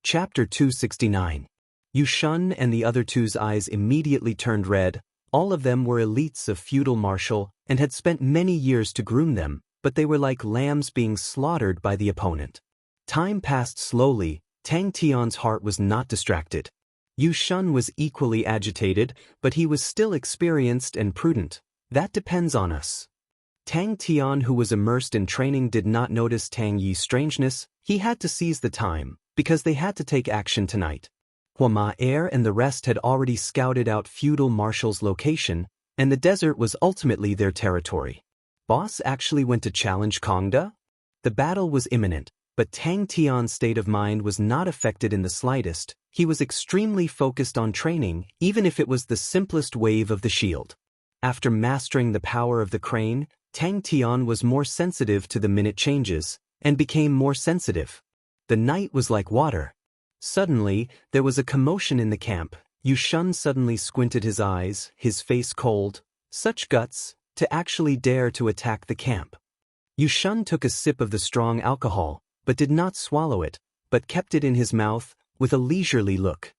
Chapter 269. Yu Shun and the other two's eyes immediately turned red. All of them were elites of feudal martial and had spent many years to groom them, but they were like lambs being slaughtered by the opponent. Time passed slowly. Tang Tian's heart was not distracted. Yu Shun was equally agitated, but he was still experienced and prudent. That depends on us. Tang Tian, who was immersed in training, did not notice Tang Yi's strangeness. He had to seize the time, because they had to take action tonight. Hua Ma Air and the rest had already scouted out feudal marshal's location, and the desert was ultimately their territory. Boss actually went to challenge Kongda? The battle was imminent, but Tang Tian's state of mind was not affected in the slightest. He was extremely focused on training, even if it was the simplest wave of the shield. After mastering the power of the crane, Tang Tian was more sensitive to the minute changes, and became more sensitive. The night was like water. Suddenly, there was a commotion in the camp. Yu Shun suddenly squinted his eyes, his face cold. Such guts, to actually dare to attack the camp. Yu Shun took a sip of the strong alcohol, but did not swallow it, but kept it in his mouth, with a leisurely look.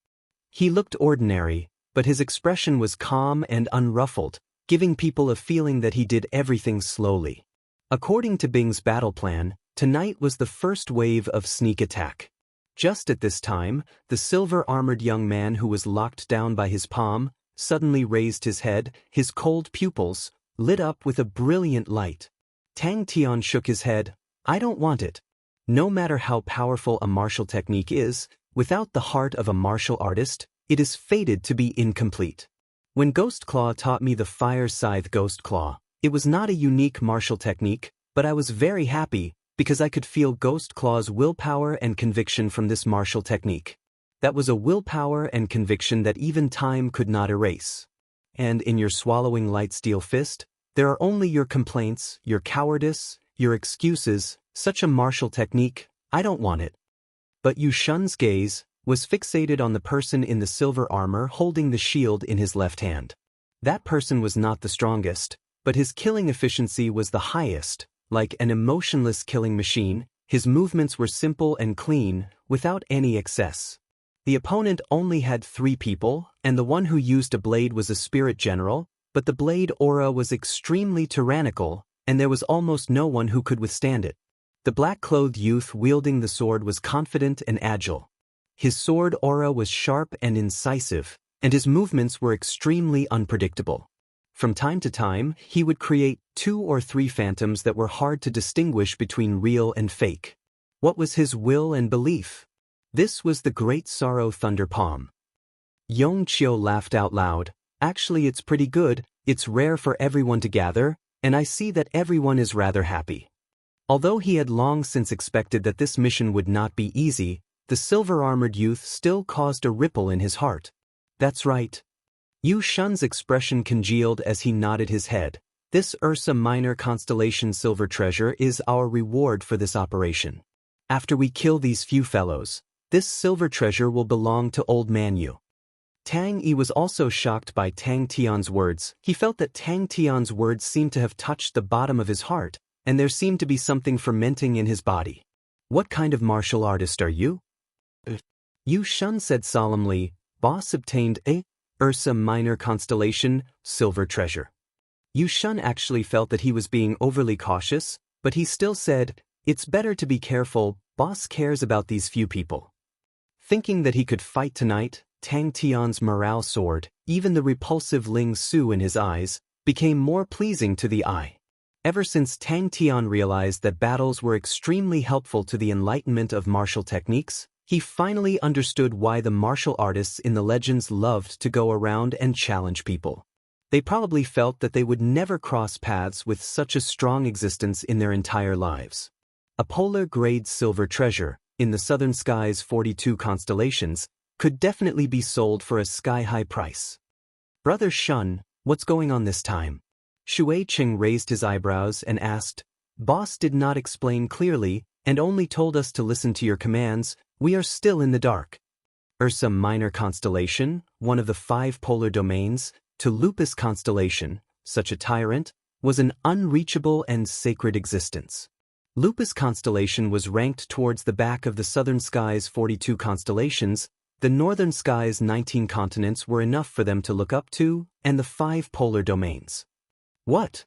He looked ordinary, but his expression was calm and unruffled, giving people a feeling that he did everything slowly. According to Bing's battle plan, tonight was the first wave of sneak attack. Just at this time, the silver-armored young man who was locked down by his palm suddenly raised his head, his cold pupils lit up with a brilliant light. Tang Tian shook his head. I don't want it. No matter how powerful a martial technique is, without the heart of a martial artist, it is fated to be incomplete. When Ghost Claw taught me the Fire Scythe Ghost Claw, it was not a unique martial technique, but I was very happy, because I could feel Ghost Claw's willpower and conviction from this martial technique. That was a willpower and conviction that even time could not erase. And in your swallowing light steel fist, there are only your complaints, your cowardice, your excuses. Such a martial technique, I don't want it. But Yu Shun's gaze was fixated on the person in the silver armor holding the shield in his left hand. That person was not the strongest, but his killing efficiency was the highest. Like an emotionless killing machine, his movements were simple and clean, without any excess. The opponent only had 3 people, and the one who used a blade was a spirit general, but the blade aura was extremely tyrannical, and there was almost no one who could withstand it. The black-clothed youth wielding the sword was confident and agile. His sword aura was sharp and incisive, and his movements were extremely unpredictable. From time to time, he would create 2 or 3 phantoms that were hard to distinguish between real and fake. What was his will and belief? This was the Great Sorrow Thunder Palm. Yong Qiu laughed out loud. Actually, it's pretty good. It's rare for everyone to gather, and I see that everyone is rather happy. Although he had long since expected that this mission would not be easy, the silver-armored youth still caused a ripple in his heart. That's right. Yu Shun's expression congealed as he nodded his head. This Ursa Minor constellation silver treasure is our reward for this operation. After we kill these few fellows, this silver treasure will belong to Old Man Yu. Tang Yi was also shocked by Tang Tian's words. He felt that Tang Tian's words seemed to have touched the bottom of his heart, and there seemed to be something fermenting in his body. What kind of martial artist are you? Yu Shun said solemnly. Boss obtained a Ursa Minor constellation silver treasure. Yu Shun actually felt that he was being overly cautious, but he still said, it's better to be careful. Boss cares about these few people. Thinking that he could fight tonight, Tang Tian's morale soared. Even the repulsive Ling Su in his eyes became more pleasing to the eye. Ever since Tang Tian realized that battles were extremely helpful to the enlightenment of martial techniques, he finally understood why the martial artists in the legends loved to go around and challenge people. They probably felt that they would never cross paths with such a strong existence in their entire lives. A polar-grade silver treasure, in the southern sky's 42 constellations, could definitely be sold for a sky-high price. Brother Shun, what's going on this time? Shui Qing raised his eyebrows and asked. Boss did not explain clearly, and only told us to listen to your commands. We are still in the dark. Ursa Minor constellation, one of the 5 polar domains, to Lupus constellation, such a tyrant, was an unreachable and sacred existence. Lupus constellation was ranked towards the back of the southern sky's 42 constellations. The northern sky's 19 continents were enough for them to look up to, and the 5 polar domains. What?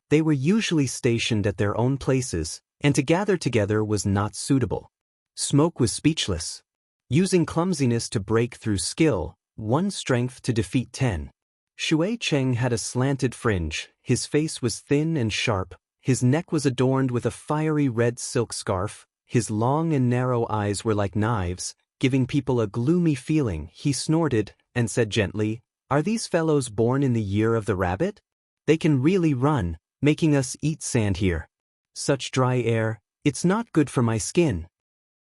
They were usually stationed at their own places, and to gather together was not suitable. Smoke was speechless. Using clumsiness to break through skill, 1 strength to defeat 10. Shui Cheng had a slanted fringe, his face was thin and sharp, his neck was adorned with a fiery red silk scarf, his long and narrow eyes were like knives, giving people a gloomy feeling. He snorted and said gently, "Are these fellows born in the year of the rabbit? They can really run, making us eat sand here. Such dry air, it's not good for my skin."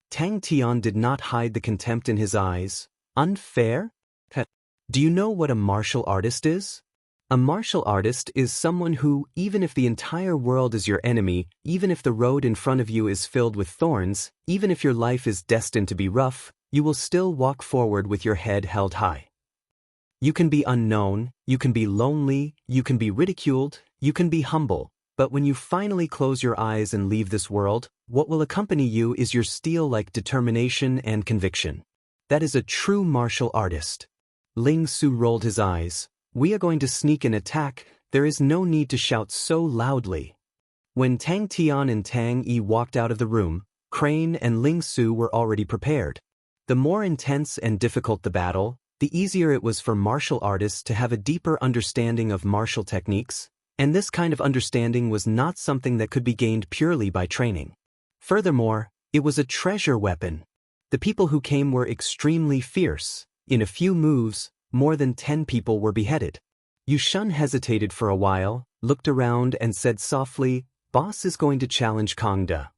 Tang Tian did not hide the contempt in his eyes. Unfair? Do you know what a martial artist is? A martial artist is someone who, even if the entire world is your enemy, even if the road in front of you is filled with thorns, even if your life is destined to be rough, you will still walk forward with your head held high. You can be unknown, you can be lonely, you can be ridiculed, you can be humble, but when you finally close your eyes and leave this world, what will accompany you is your steel-like determination and conviction. That is a true martial artist. Ling Su rolled his eyes. "We are going to sneak and attack, there is no need to shout so loudly." When Tang Tian and Tang Yi walked out of the room, Crane and Ling Su were already prepared. The more intense and difficult the battle, the easier it was for martial artists to have a deeper understanding of martial techniques, and this kind of understanding was not something that could be gained purely by training. Furthermore, it was a treasure weapon. The people who came were extremely fierce. In a few moves, more than 10 people were beheaded. Yushun hesitated for a while, looked around and said softly, "Boss is going to challenge Kongda."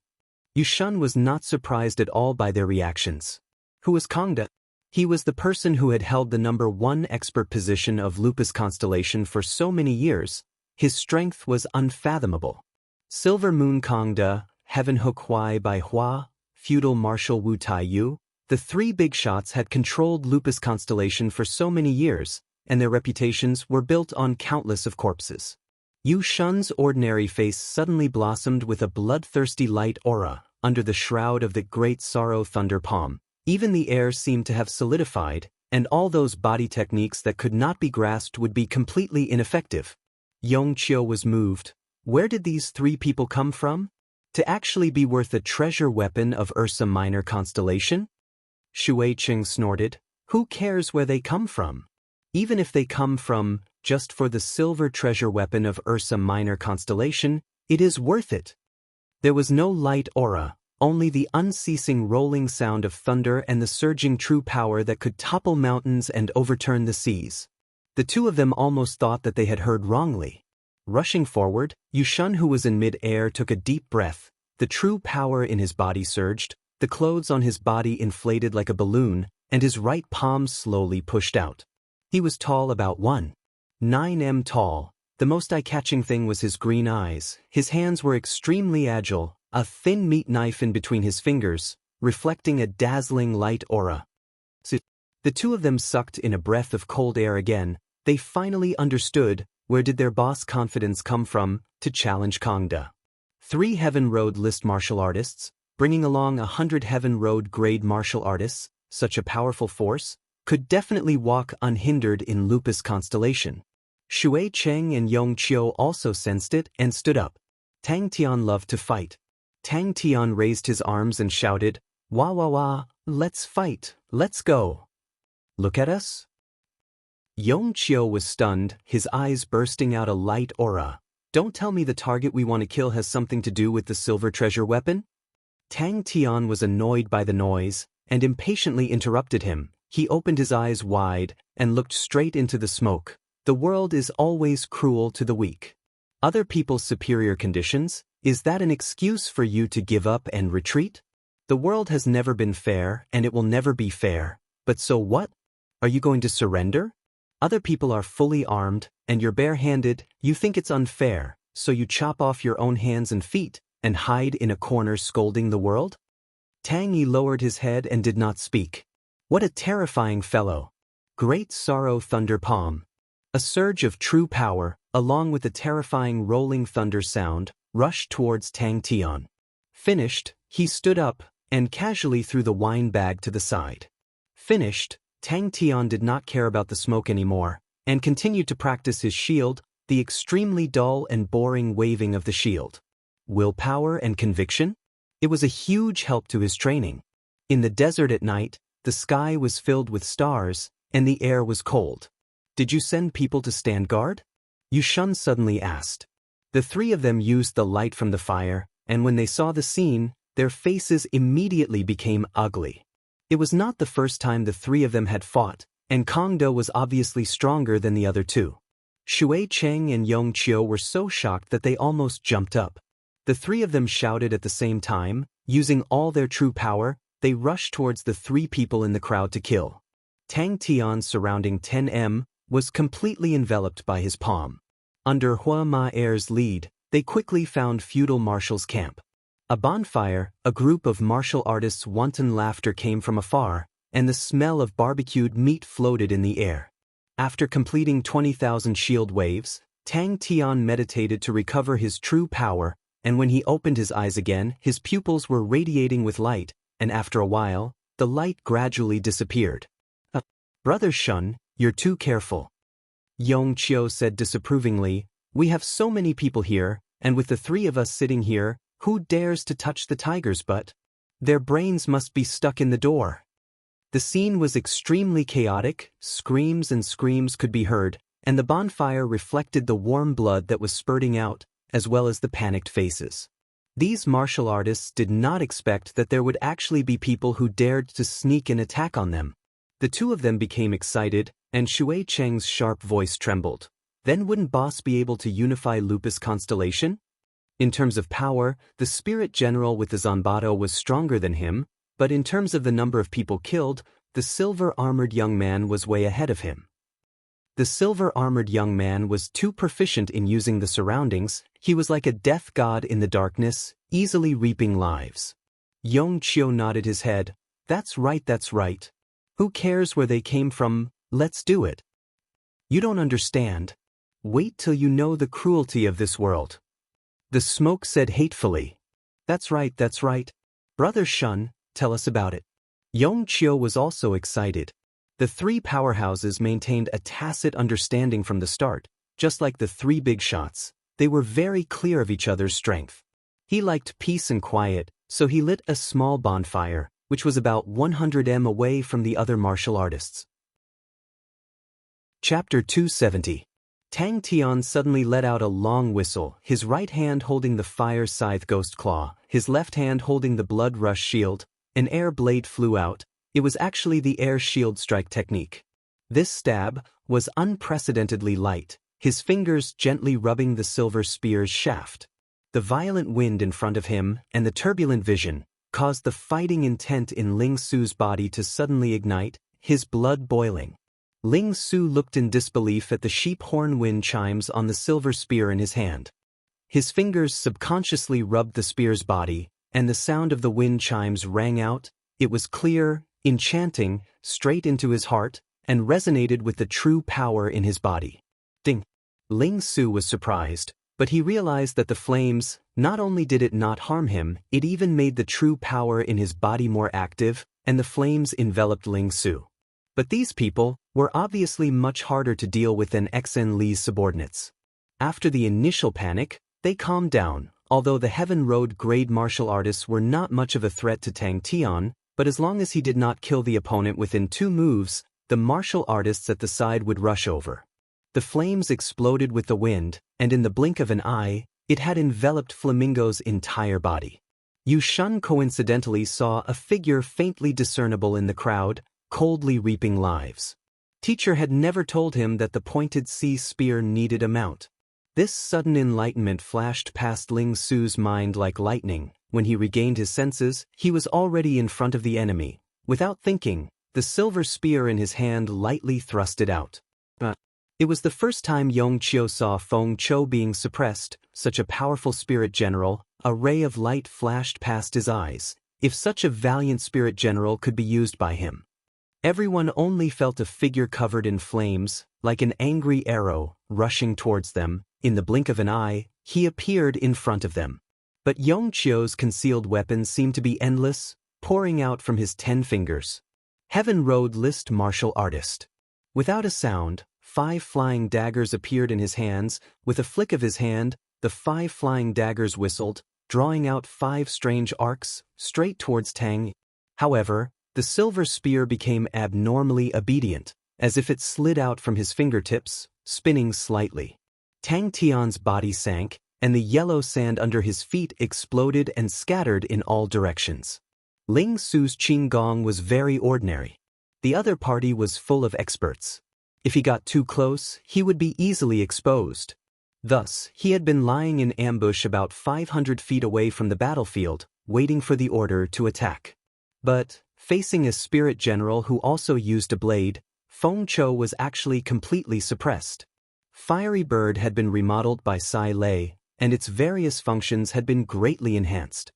Yushun was not surprised at all by their reactions. Who was Kongda? He was the person who had held the #1 expert position of Lupus constellation for so many years. His strength was unfathomable. Silver Moon Kongda, Heaven Hook Huai Bai Hua, feudal marshal Wu Taiyu, the 3 big shots had controlled Lupus constellation for so many years, and their reputations were built on countless of corpses. Yu Shun's ordinary face suddenly blossomed with a bloodthirsty light aura, under the shroud of the great sorrow thunder palm. Even the air seemed to have solidified, and all those body techniques that could not be grasped would be completely ineffective. Yong Qiu was moved. Where did these 3 people come from? To actually be worth a treasure weapon of Ursa Minor constellation? Shui Cheng snorted. Who cares where they come from? Even if they come from, just for the silver treasure weapon of Ursa Minor constellation, it is worth it. There was no light aura, only the unceasing rolling sound of thunder and the surging true power that could topple mountains and overturn the seas. The 2 of them almost thought that they had heard wrongly. Rushing forward, Yushun, who was in mid-air, took a deep breath. The true power in his body surged, the clothes on his body inflated like a balloon, and his right palm slowly pushed out. He was tall, about 1.9 m tall. The most eye-catching thing was his green eyes. His hands were extremely agile, a thin meat knife in between his fingers, reflecting a dazzling light aura. The 2 of them sucked in a breath of cold air again. They finally understood where did their boss confidence come from to challenge Kongda. 3 Heaven Road list martial artists, bringing along 100 Heaven Road grade martial artists, such a powerful force, could definitely walk unhindered in Lupus constellation. Shui Cheng and Yong Qiu also sensed it and stood up. Tang Tian loved to fight. Tang Tian raised his arms and shouted, "Wah wah wah, let's fight, let's go. Look at us." Yong Qiu was stunned, his eyes bursting out a light aura. "Don't tell me the target we want to kill has something to do with the silver treasure weapon?" Tang Tian was annoyed by the noise, and impatiently interrupted him. He opened his eyes wide, and looked straight into the smoke. The world is always cruel to the weak. Other people's superior conditions, is that an excuse for you to give up and retreat? The world has never been fair, and it will never be fair. But so what? Are you going to surrender? Other people are fully armed, and you're bare-handed. You think it's unfair, so you chop off your own hands and feet, and hide in a corner scolding the world? Tang Yi lowered his head and did not speak. What a terrifying fellow. Great sorrow thunder palm. A surge of true power, along with the terrifying rolling thunder sound, rushed towards Tang Tian. Finished, he stood up, and casually threw the wine bag to the side. Finished, Tang Tian did not care about the smoke anymore, and continued to practice his shield, the extremely dull and boring waving of the shield. Willpower and conviction? It was a huge help to his training. In the desert at night, the sky was filled with stars, and the air was cold. Did you send people to stand guard? Yushun suddenly asked. The three of them used the light from the fire, and when they saw the scene, their faces immediately became ugly. It was not the first time the three of them had fought, and Kongdo was obviously stronger than the other two. Shui Cheng and Yong Qiu were so shocked that they almost jumped up. The three of them shouted at the same time, using all their true power, they rushed towards the three people in the crowd to kill. Tang Tian, surrounding 10M, was completely enveloped by his palm. Under Hua Ma Er's lead, they quickly found feudal marshal's camp. A bonfire, a group of martial artists' wanton laughter came from afar, and the smell of barbecued meat floated in the air. After completing 20,000 shield waves, Tang Tian meditated to recover his true power, and when he opened his eyes again, his pupils were radiating with light, and after a while, the light gradually disappeared. Brother Shun, you're too careful. Yong Qiu said disapprovingly, we have so many people here, and with the three of us sitting here, who dares to touch the tiger's butt? Their brains must be stuck in the door. The scene was extremely chaotic, screams and screams could be heard, and the bonfire reflected the warm blood that was spurting out, as well as the panicked faces. These martial artists did not expect that there would actually be people who dared to sneak an attack on them. The two of them became excited, and Shui Cheng's sharp voice trembled. Then wouldn't Boss be able to unify Lupus Constellation? In terms of power, the spirit general with the Zanbato was stronger than him, but in terms of the number of people killed, the silver-armored young man was way ahead of him. The silver-armored young man was too proficient in using the surroundings, he was like a death god in the darkness, easily reaping lives. Yong Qiu nodded his head. That's right, that's right. Who cares where they came from, let's do it. You don't understand. Wait till you know the cruelty of this world. The smoke said hatefully. That's right, that's right. Brother Shun, tell us about it. Yong Qiu was also excited. The three powerhouses maintained a tacit understanding from the start, just like the three big shots. They were very clear of each other's strength. He liked peace and quiet, so he lit a small bonfire, which was about 100 away from the other martial artists. Chapter 270. Tang Tian suddenly let out a long whistle, his right hand holding the fire scythe ghost claw, his left hand holding the blood rush shield. An air blade flew out. It was actually the air shield strike technique. This stab was unprecedentedly light, his fingers gently rubbing the silver spear's shaft. The violent wind in front of him and the turbulent vision caused the fighting intent in Ling Su's body to suddenly ignite, his blood boiling. Ling Su looked in disbelief at the sheep horn wind chimes on the silver spear in his hand. His fingers subconsciously rubbed the spear's body, and the sound of the wind chimes rang out. It was clear, enchanting, straight into his heart, and resonated with the true power in his body. Ding! Ling Su was surprised, but he realized that the flames, not only did it not harm him, it even made the true power in his body more active, and the flames enveloped Ling Su. But these people were obviously much harder to deal with than XN Li's subordinates. After the initial panic, they calmed down, although the Heaven Road grade martial artists were not much of a threat to Tang Tian, but as long as he did not kill the opponent within 2 moves, the martial artists at the side would rush over. The flames exploded with the wind, and in the blink of an eye, it had enveloped Flamingo's entire body. Yushun coincidentally saw a figure faintly discernible in the crowd, coldly reaping lives. Teacher had never told him that the pointed sea spear needed a mount. This sudden enlightenment flashed past Ling Su's mind like lightning. When he regained his senses, he was already in front of the enemy. Without thinking, the silver spear in his hand lightly thrust it out. It was the first time Yong Qiu saw Feng Chou being suppressed, such a powerful spirit general. A ray of light flashed past his eyes. If such a valiant spirit general could be used by him. Everyone only felt a figure covered in flames, like an angry arrow, rushing towards them. In the blink of an eye, he appeared in front of them. But Yongqiu's concealed weapons seemed to be endless, pouring out from his 10 fingers. Heaven Road List Martial Artist. Without a sound, 5 flying daggers appeared in his hands. With a flick of his hand, the 5 flying daggers whistled, drawing out 5 strange arcs, straight towards Tang. However, the silver spear became abnormally obedient, as if it slid out from his fingertips, spinning slightly. Tang Tian's body sank, and the yellow sand under his feet exploded and scattered in all directions. Ling Su's Qinggong was very ordinary. The other party was full of experts. If he got too close, he would be easily exposed. Thus, he had been lying in ambush about 500 feet away from the battlefield, waiting for the order to attack. But, facing a spirit general who also used a blade, Feng Chou was actually completely suppressed. Fiery Bird had been remodeled by Sai Lei, and its various functions had been greatly enhanced.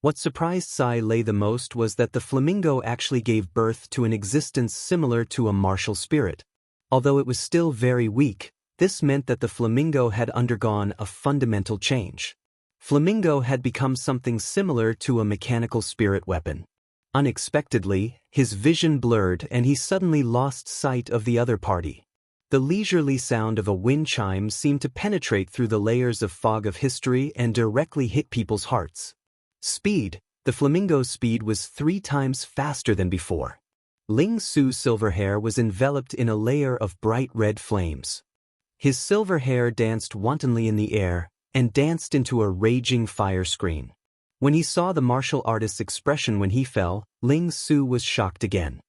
What surprised Sai Lei the most was that the flamingo actually gave birth to an existence similar to a martial spirit. Although it was still very weak, this meant that the flamingo had undergone a fundamental change. Flamingo had become something similar to a mechanical spirit weapon. Unexpectedly, his vision blurred and he suddenly lost sight of the other party. The leisurely sound of a wind chime seemed to penetrate through the layers of fog of history and directly hit people's hearts. Speed. The flamingo's speed was 3 times faster than before. Ling Su's silver hair was enveloped in a layer of bright red flames. His silver hair danced wantonly in the air and danced into a raging fire screen. When he saw the martial artist's expression when he fell, Ling Su was shocked again.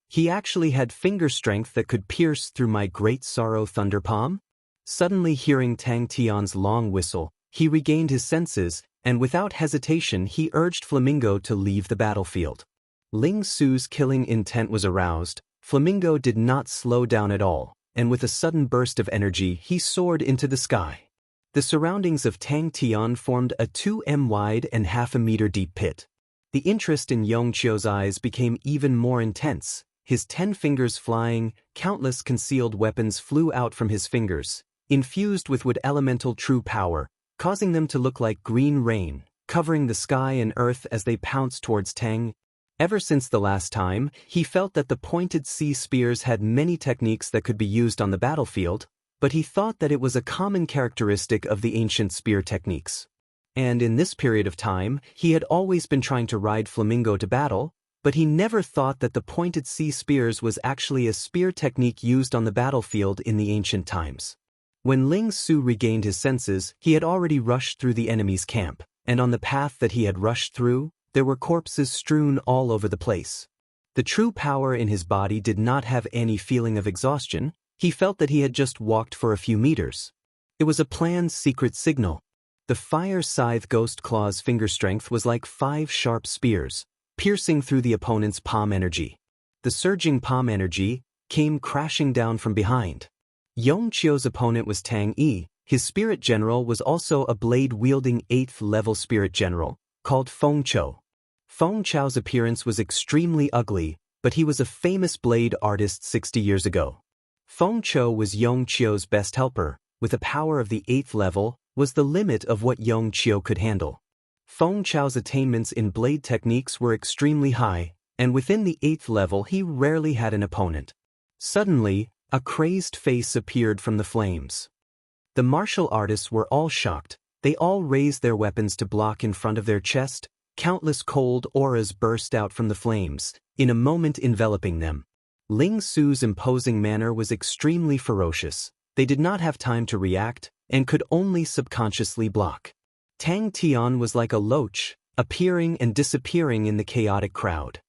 He actually had finger strength that could pierce through my great sorrow thunder palm? Suddenly hearing Tang Tian's long whistle, he regained his senses, and without hesitation he urged Flamingo to leave the battlefield. Ling Su's killing intent was aroused. Flamingo did not slow down at all, and with a sudden burst of energy he soared into the sky. The surroundings of Tang Tian formed a 2 m wide and half a meter deep pit. The interest in Yongqiu's eyes became even more intense. His 10 fingers flying, countless concealed weapons flew out from his fingers, infused with wood elemental true power, causing them to look like green rain, covering the sky and earth as they pounced towards Tang. Ever since the last time, he felt that the pointed sea spears had many techniques that could be used on the battlefield, but he thought that it was a common characteristic of the ancient spear techniques. And in this period of time, he had always been trying to ride Flamingo to battle, but he never thought that the pointed sea spears was actually a spear technique used on the battlefield in the ancient times. When Ling Su regained his senses, he had already rushed through the enemy's camp, and on the path that he had rushed through, there were corpses strewn all over the place. The true power in his body did not have any feeling of exhaustion. He felt that he had just walked for a few meters. It was a planned secret signal. The fire scythe ghost claw's finger strength was like 5 sharp spears, piercing through the opponent's palm energy. The surging palm energy came crashing down from behind. Yongqiu's opponent was Tang Yi. His spirit general was also a blade-wielding 8th-level spirit general, called Feng Chou. Feng Chou's appearance was extremely ugly, but he was a famous blade artist 60 years ago. Feng Chou was Yongqiu's best helper. With a power of the 8th level, was the limit of what Yongqiu could handle. Feng Chou's attainments in blade techniques were extremely high, and within the 8th level he rarely had an opponent. Suddenly, a crazed face appeared from the flames. The martial artists were all shocked. They all raised their weapons to block in front of their chest. Countless cold auras burst out from the flames, in a moment enveloping them. Ling Su's imposing manner was extremely ferocious. They did not have time to react, and could only subconsciously block. Tang Tian was like a loach, appearing and disappearing in the chaotic crowd.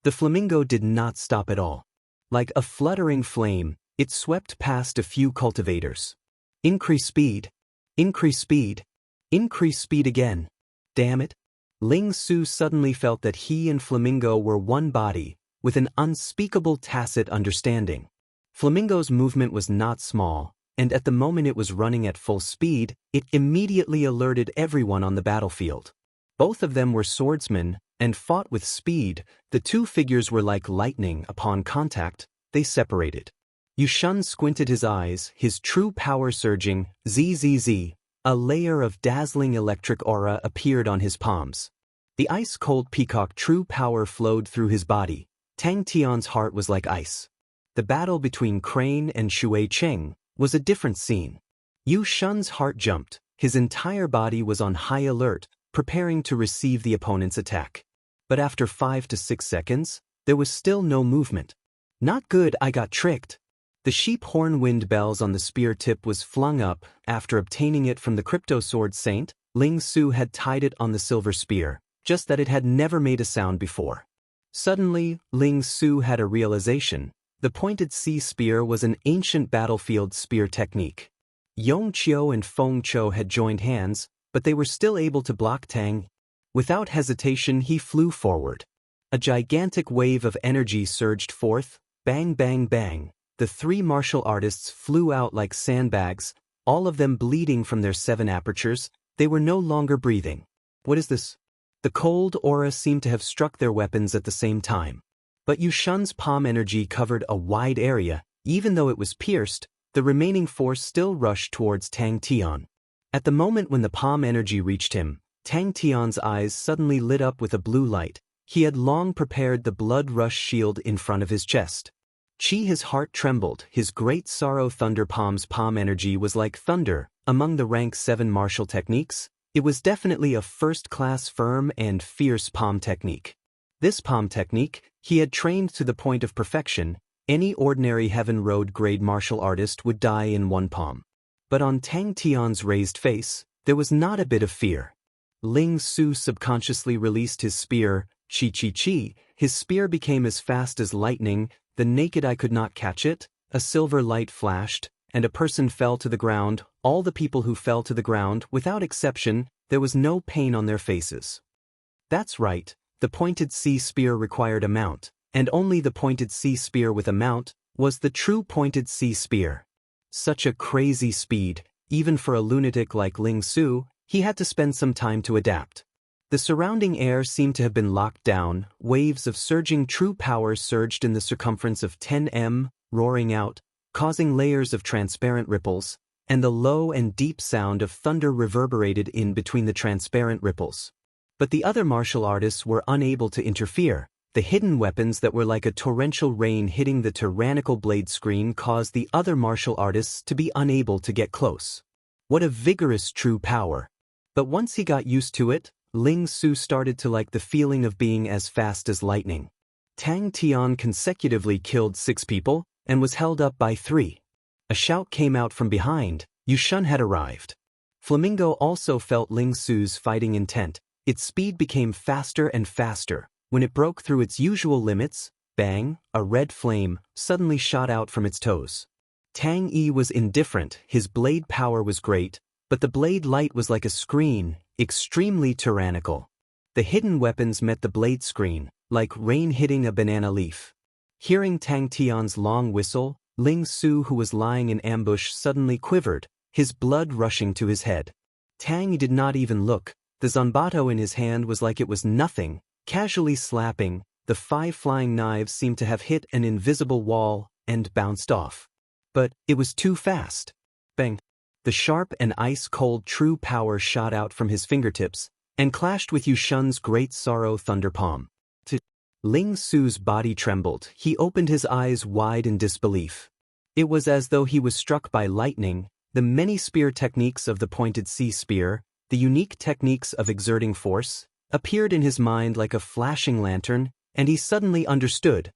The flamingo did not stop at all. Like a fluttering flame, it swept past a few cultivators. Increase speed. Increase speed. Increase speed again. Damn it. Ling Su suddenly felt that he and Flamingo were one body, with an unspeakable tacit understanding. Flamingo's movement was not small, and at the moment it was running at full speed, it immediately alerted everyone on the battlefield. Both of them were swordsmen, and fought with speed. The 2 figures were like lightning. Upon contact, they separated. Yushun squinted his eyes, his true power surging. ZZZ. A layer of dazzling electric aura appeared on his palms. The ice-cold peacock true power flowed through his body. Tang Tian's heart was like ice. The battle between Crane and Shui Cheng was a different scene. Yu Shun's heart jumped. His entire body was on high alert, preparing to receive the opponent's attack. But after 5 to 6 seconds, there was still no movement. Not good, I got tricked. The sheep horn wind bells on the spear tip was flung up. After obtaining it from the crypto sword saint, Ling Su had tied it on the silver spear, just that it had never made a sound before. Suddenly, Ling Su had a realization. The pointed sea spear was an ancient battlefield spear technique. Yong Qiu and Feng Chou had joined hands, but they were still able to block Tang. Without hesitation, he flew forward. A gigantic wave of energy surged forth. Bang, bang, bang. The 3 martial artists flew out like sandbags, all of them bleeding from their 7 apertures. They were no longer breathing. What is this? The cold aura seemed to have struck their weapons at the same time. But Yu Shun's palm energy covered a wide area. Even though it was pierced, the remaining force still rushed towards Tang Tian. At the moment when the palm energy reached him, Tang Tian's eyes suddenly lit up with a blue light. He had long prepared the blood rush shield in front of his chest. His heart trembled. His great sorrow thunder palm's palm energy was like thunder. Among the rank 7 martial techniques, it was definitely a first-class firm and fierce palm technique. This palm technique, he had trained to the point of perfection. Any ordinary Heaven Road grade martial artist would die in one palm. But on Tang Tian's raised face, there was not a bit of fear. Ling Su subconsciously released his spear. Chi. His spear became as fast as lightning. The naked eye could not catch it. A silver light flashed, and a person fell to the ground. All the people who fell to the ground, without exception, there was no pain on their faces. That's right, the pointed sea spear required a mount, and only the pointed sea spear with a mount was the true pointed sea spear. Such a crazy speed, even for a lunatic like Ling Su, he had to spend some time to adapt. The surrounding air seemed to have been locked down. Waves of surging true power surged in the circumference of 10 m, roaring out, causing layers of transparent ripples, and the low and deep sound of thunder reverberated in between the transparent ripples. But the other martial artists were unable to interfere. The hidden weapons that were like a torrential rain hitting the tyrannical blade screen caused the other martial artists to be unable to get close. What a vigorous true power! But once he got used to it, Ling Su started to like the feeling of being as fast as lightning. Tang Tian consecutively killed 6 people, and was held up by 3. A shout came out from behind. Yu Shun had arrived. Flamingo also felt Ling Su's fighting intent. Its speed became faster and faster. When it broke through its usual limits, bang, a red flame suddenly shot out from its toes. Tang Yi was indifferent. His blade power was great, but the blade light was like a screen, extremely tyrannical. The hidden weapons met the blade screen, like rain hitting a banana leaf. Hearing Tang Tian's long whistle, Ling Su, who was lying in ambush, suddenly quivered, his blood rushing to his head. Tang did not even look. The zanbato in his hand was like it was nothing. Casually slapping, the 5 flying knives seemed to have hit an invisible wall and bounced off. But it was too fast. Bang! The sharp and ice-cold true power shot out from his fingertips and clashed with Yu Shun's great sorrow thunder palm. Ling Su's body trembled. He opened his eyes wide in disbelief. It was as though he was struck by lightning. The many spear techniques of the pointed sea spear, the unique techniques of exerting force, appeared in his mind like a flashing lantern, and he suddenly understood.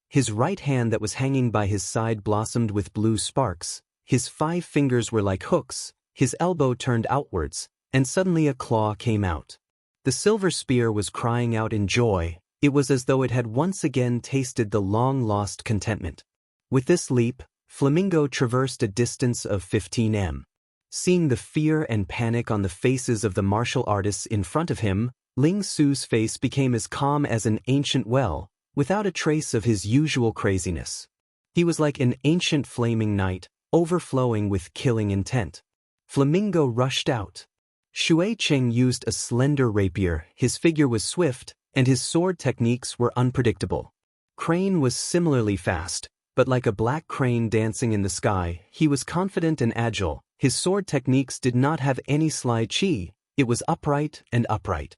His right hand that was hanging by his side blossomed with blue sparks. His 5 fingers were like hooks. His elbow turned outwards, and suddenly a claw came out. The silver spear was crying out in joy. It was as though it had once again tasted the long-lost contentment. With this leap, Flamingo traversed a distance of 15 m. Seeing the fear and panic on the faces of the martial artists in front of him, Ling Su's face became as calm as an ancient well, without a trace of his usual craziness. He was like an ancient flaming night, overflowing with killing intent. Flamingo rushed out. Shui Cheng used a slender rapier. His figure was swift, and his sword techniques were unpredictable. Crane was similarly fast, but like a black crane dancing in the sky, he was confident and agile. His sword techniques did not have any slide chi, it was upright and upright.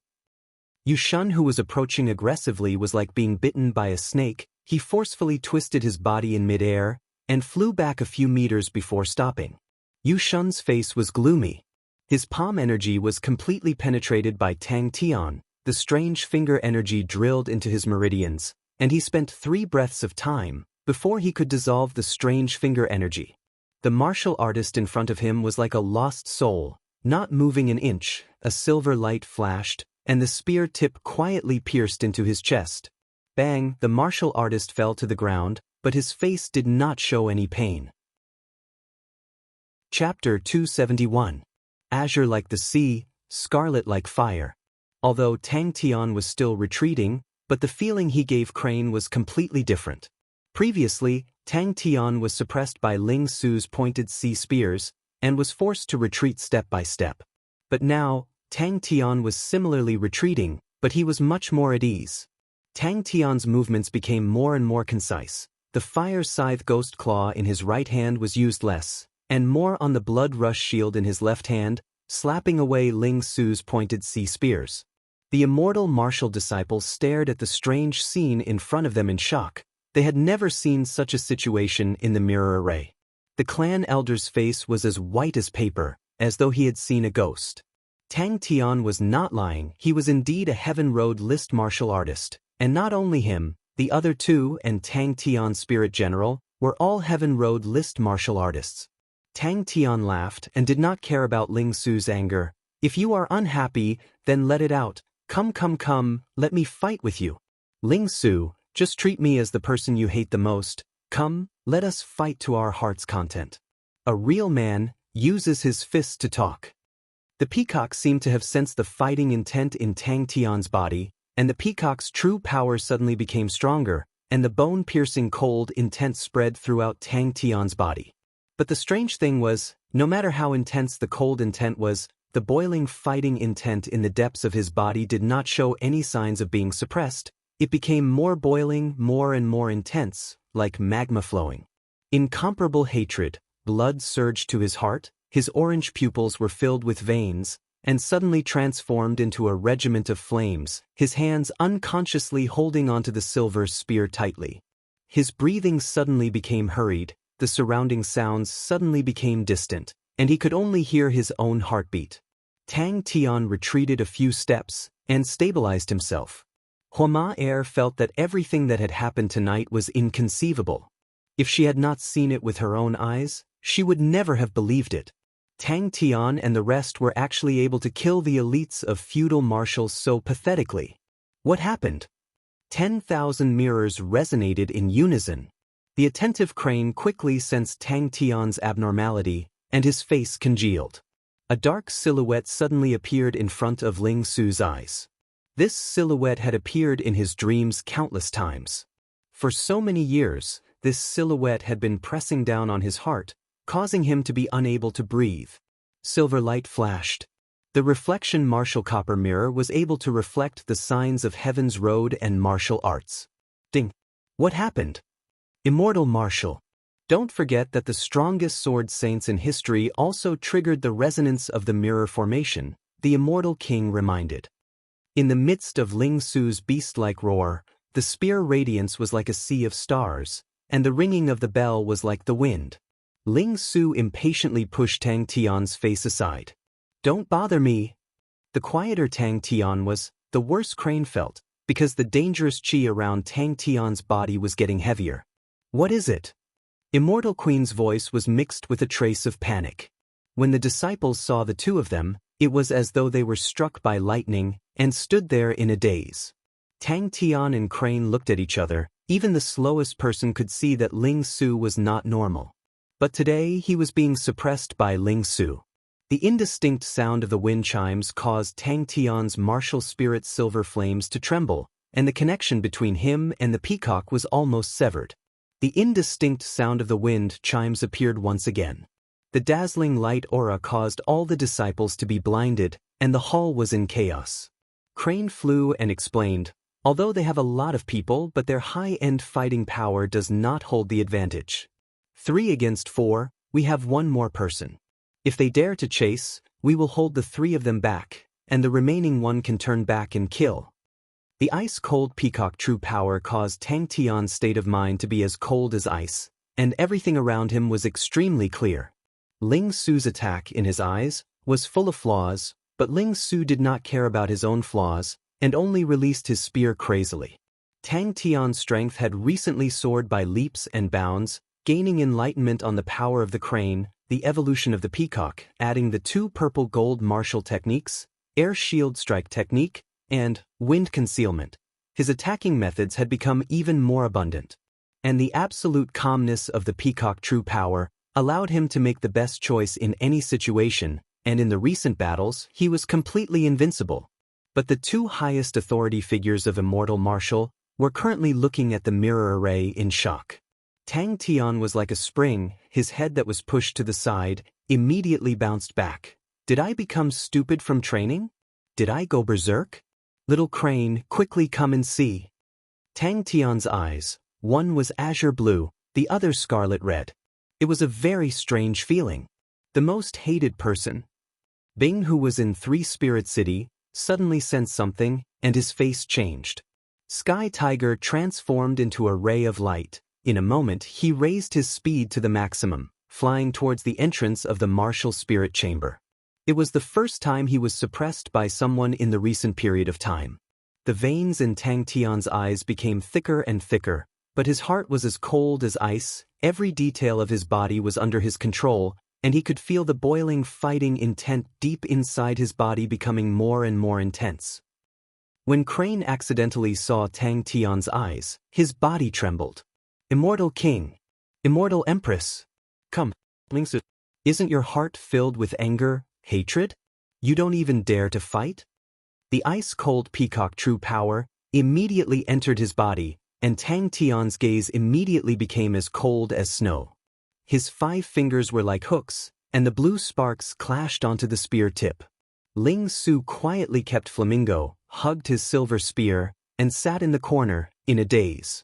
Yushan, who was approaching aggressively, was like being bitten by a snake. He forcefully twisted his body in midair and flew back a few meters before stopping. Yushan's face was gloomy. His palm energy was completely penetrated by Tang Tian, the strange finger energy drilled into his meridians, and he spent 3 breaths of time before he could dissolve the strange finger energy. The martial artist in front of him was like a lost soul, not moving an inch. A silver light flashed, and the spear tip quietly pierced into his chest. Bang! The martial artist fell to the ground, but his face did not show any pain. Chapter 271. Azure like the sea, scarlet like fire. Although Tang Tian was still retreating, but the feeling he gave Crane was completely different. Previously, Tang Tian was suppressed by Ling Su's pointed sea spears, and was forced to retreat step by step. But now, Tang Tian was similarly retreating, but he was much more at ease. Tang Tian's movements became more and more concise. The fire scythe ghost claw in his right hand was used less, and more on the blood rush shield in his left hand, slapping away Ling Su's pointed sea spears. The immortal martial disciples stared at the strange scene in front of them in shock. They had never seen such a situation in the mirror array. The clan elder's face was as white as paper, as though he had seen a ghost. Tang Tian was not lying, he was indeed a Heaven Road list martial artist, and not only him, the other two and Tang Tian's spirit general were all Heaven Road list martial artists. Tang Tian laughed and did not care about Ling Su's anger. If you are unhappy, then let it out. Come, let me fight with you. Ling Su, just treat me as the person you hate the most. Come, let us fight to our heart's content. A real man uses his fists to talk. The peacock seemed to have sensed the fighting intent in Tang Tian's body, and the peacock's true power suddenly became stronger, and the bone-piercing cold intent spread throughout Tang Tian's body. But the strange thing was, no matter how intense the cold intent was, the boiling fighting intent in the depths of his body did not show any signs of being suppressed. It became more boiling, more and more intense, like magma flowing. Incomparable hatred, blood surged to his heart, his orange pupils were filled with veins, and suddenly transformed into a regiment of flames, his hands unconsciously holding onto the silver spear tightly. His breathing suddenly became hurried, the surrounding sounds suddenly became distant, and he could only hear his own heartbeat. Tang Tian retreated a few steps, and stabilized himself. Hua Er felt that everything that had happened tonight was inconceivable. If she had not seen it with her own eyes, she would never have believed it. Tang Tian and the rest were actually able to kill the elites of feudal marshals so pathetically. What happened? 10,000 mirrors resonated in unison. The attentive Crane quickly sensed Tang Tian's abnormality, and his face congealed. A dark silhouette suddenly appeared in front of Ling Su's eyes. This silhouette had appeared in his dreams countless times. For so many years, this silhouette had been pressing down on his heart, causing him to be unable to breathe. Silver light flashed. The reflection martial copper mirror was able to reflect the signs of Heaven's Road and martial arts. Ding! What happened? Immortal martial. Don't forget that the strongest sword saints in history also triggered the resonance of the mirror formation, the immortal king reminded. In the midst of Ling Su's beast-like roar, the spear radiance was like a sea of stars, and the ringing of the bell was like the wind. Ling Su impatiently pushed Tang Tian's face aside. Don't bother me. The quieter Tang Tian was, the worse Crane felt, because the dangerous chi around Tang Tian's body was getting heavier. What is it? Immortal Queen's voice was mixed with a trace of panic. When the disciples saw the two of them, it was as though they were struck by lightning and stood there in a daze. Tang Tian and Crane looked at each other. Even the slowest person could see that Ling Su was not normal. But today he was being suppressed by Ling Su. The indistinct sound of the wind chimes caused Tang Tian's martial spirit's silver flames to tremble, and the connection between him and the peacock was almost severed. The indistinct sound of the wind chimes appeared once again. The dazzling light aura caused all the disciples to be blinded, and the hall was in chaos. Crane flew and explained, although they have a lot of people, but their high-end fighting power does not hold the advantage. 3 against 4, we have one more person. If they dare to chase, we will hold the 3 of them back, and the remaining one can turn back and kill. The ice-cold peacock true power caused Tang Tian's state of mind to be as cold as ice, and everything around him was extremely clear. Ling Su's attack in his eyes was full of flaws, but Ling Su did not care about his own flaws, and only released his spear crazily. Tang Tian's strength had recently soared by leaps and bounds, gaining enlightenment on the power of the crane, the evolution of the peacock, adding the 2 purple-gold martial techniques, air shield strike technique, and wind concealment. His attacking methods had become even more abundant. And the absolute calmness of the peacock true power allowed him to make the best choice in any situation, and in the recent battles, he was completely invincible. But the 2 highest authority figures of immortal martial were currently looking at the mirror array in shock. Tang Tian was like a spring, his head that was pushed to the side immediately bounced back. Did I become stupid from training? Did I go berserk? Little crane, quickly come and see. Tang Tian's eyes, one was azure blue, the other scarlet red. It was a very strange feeling. The most hated person, Bing, who was in 3 Spirit City, suddenly sensed something, and his face changed. Sky Tiger transformed into a ray of light. In a moment, he raised his speed to the maximum, flying towards the entrance of the martial spirit chamber. It was the first time he was suppressed by someone in the recent period of time. The veins in Tang Tian's eyes became thicker and thicker, but his heart was as cold as ice, every detail of his body was under his control, and he could feel the boiling fighting intent deep inside his body becoming more and more intense. When Crane accidentally saw Tang Tian's eyes, his body trembled. Immortal King! Immortal Empress! Come, Lingsu, isn't your heart filled with anger, hatred? You don't even dare to fight? The ice-cold peacock true power immediately entered his body, and Tang Tian's gaze immediately became as cold as snow. His 5 fingers were like hooks, and the blue sparks clashed onto the spear tip. Ling Su quietly kept Flamingo, hugged his silver spear, and sat in the corner, in a daze.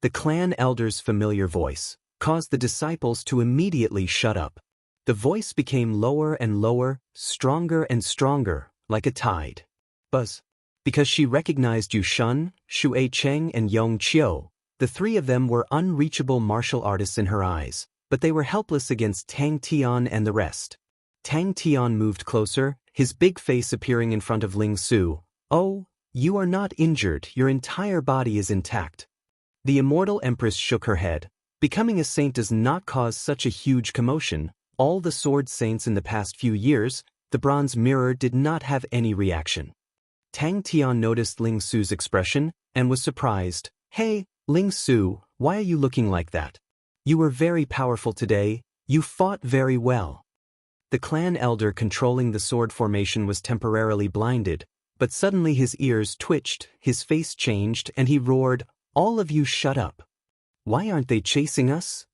The clan elder's familiar voice caused the disciples to immediately shut up. The voice became lower and lower, stronger and stronger, like a tide. Buzz. Because she recognized Yu Shun, Shui Cheng and Yong Qiu, the 3 of them were unreachable martial artists in her eyes, but they were helpless against Tang Tian and the rest. Tang Tian moved closer, his big face appearing in front of Ling Su. Oh, you are not injured, your entire body is intact. The immortal empress shook her head. Becoming a saint does not cause such a huge commotion. All the sword saints in the past few years, the bronze mirror did not have any reaction. Tang Tian noticed Ling Su's expression and was surprised. Hey, Ling Su, why are you looking like that? You were very powerful today, you fought very well. The clan elder controlling the sword formation was temporarily blinded, but suddenly his ears twitched, his face changed, and he roared, all of you shut up. Why aren't they chasing us?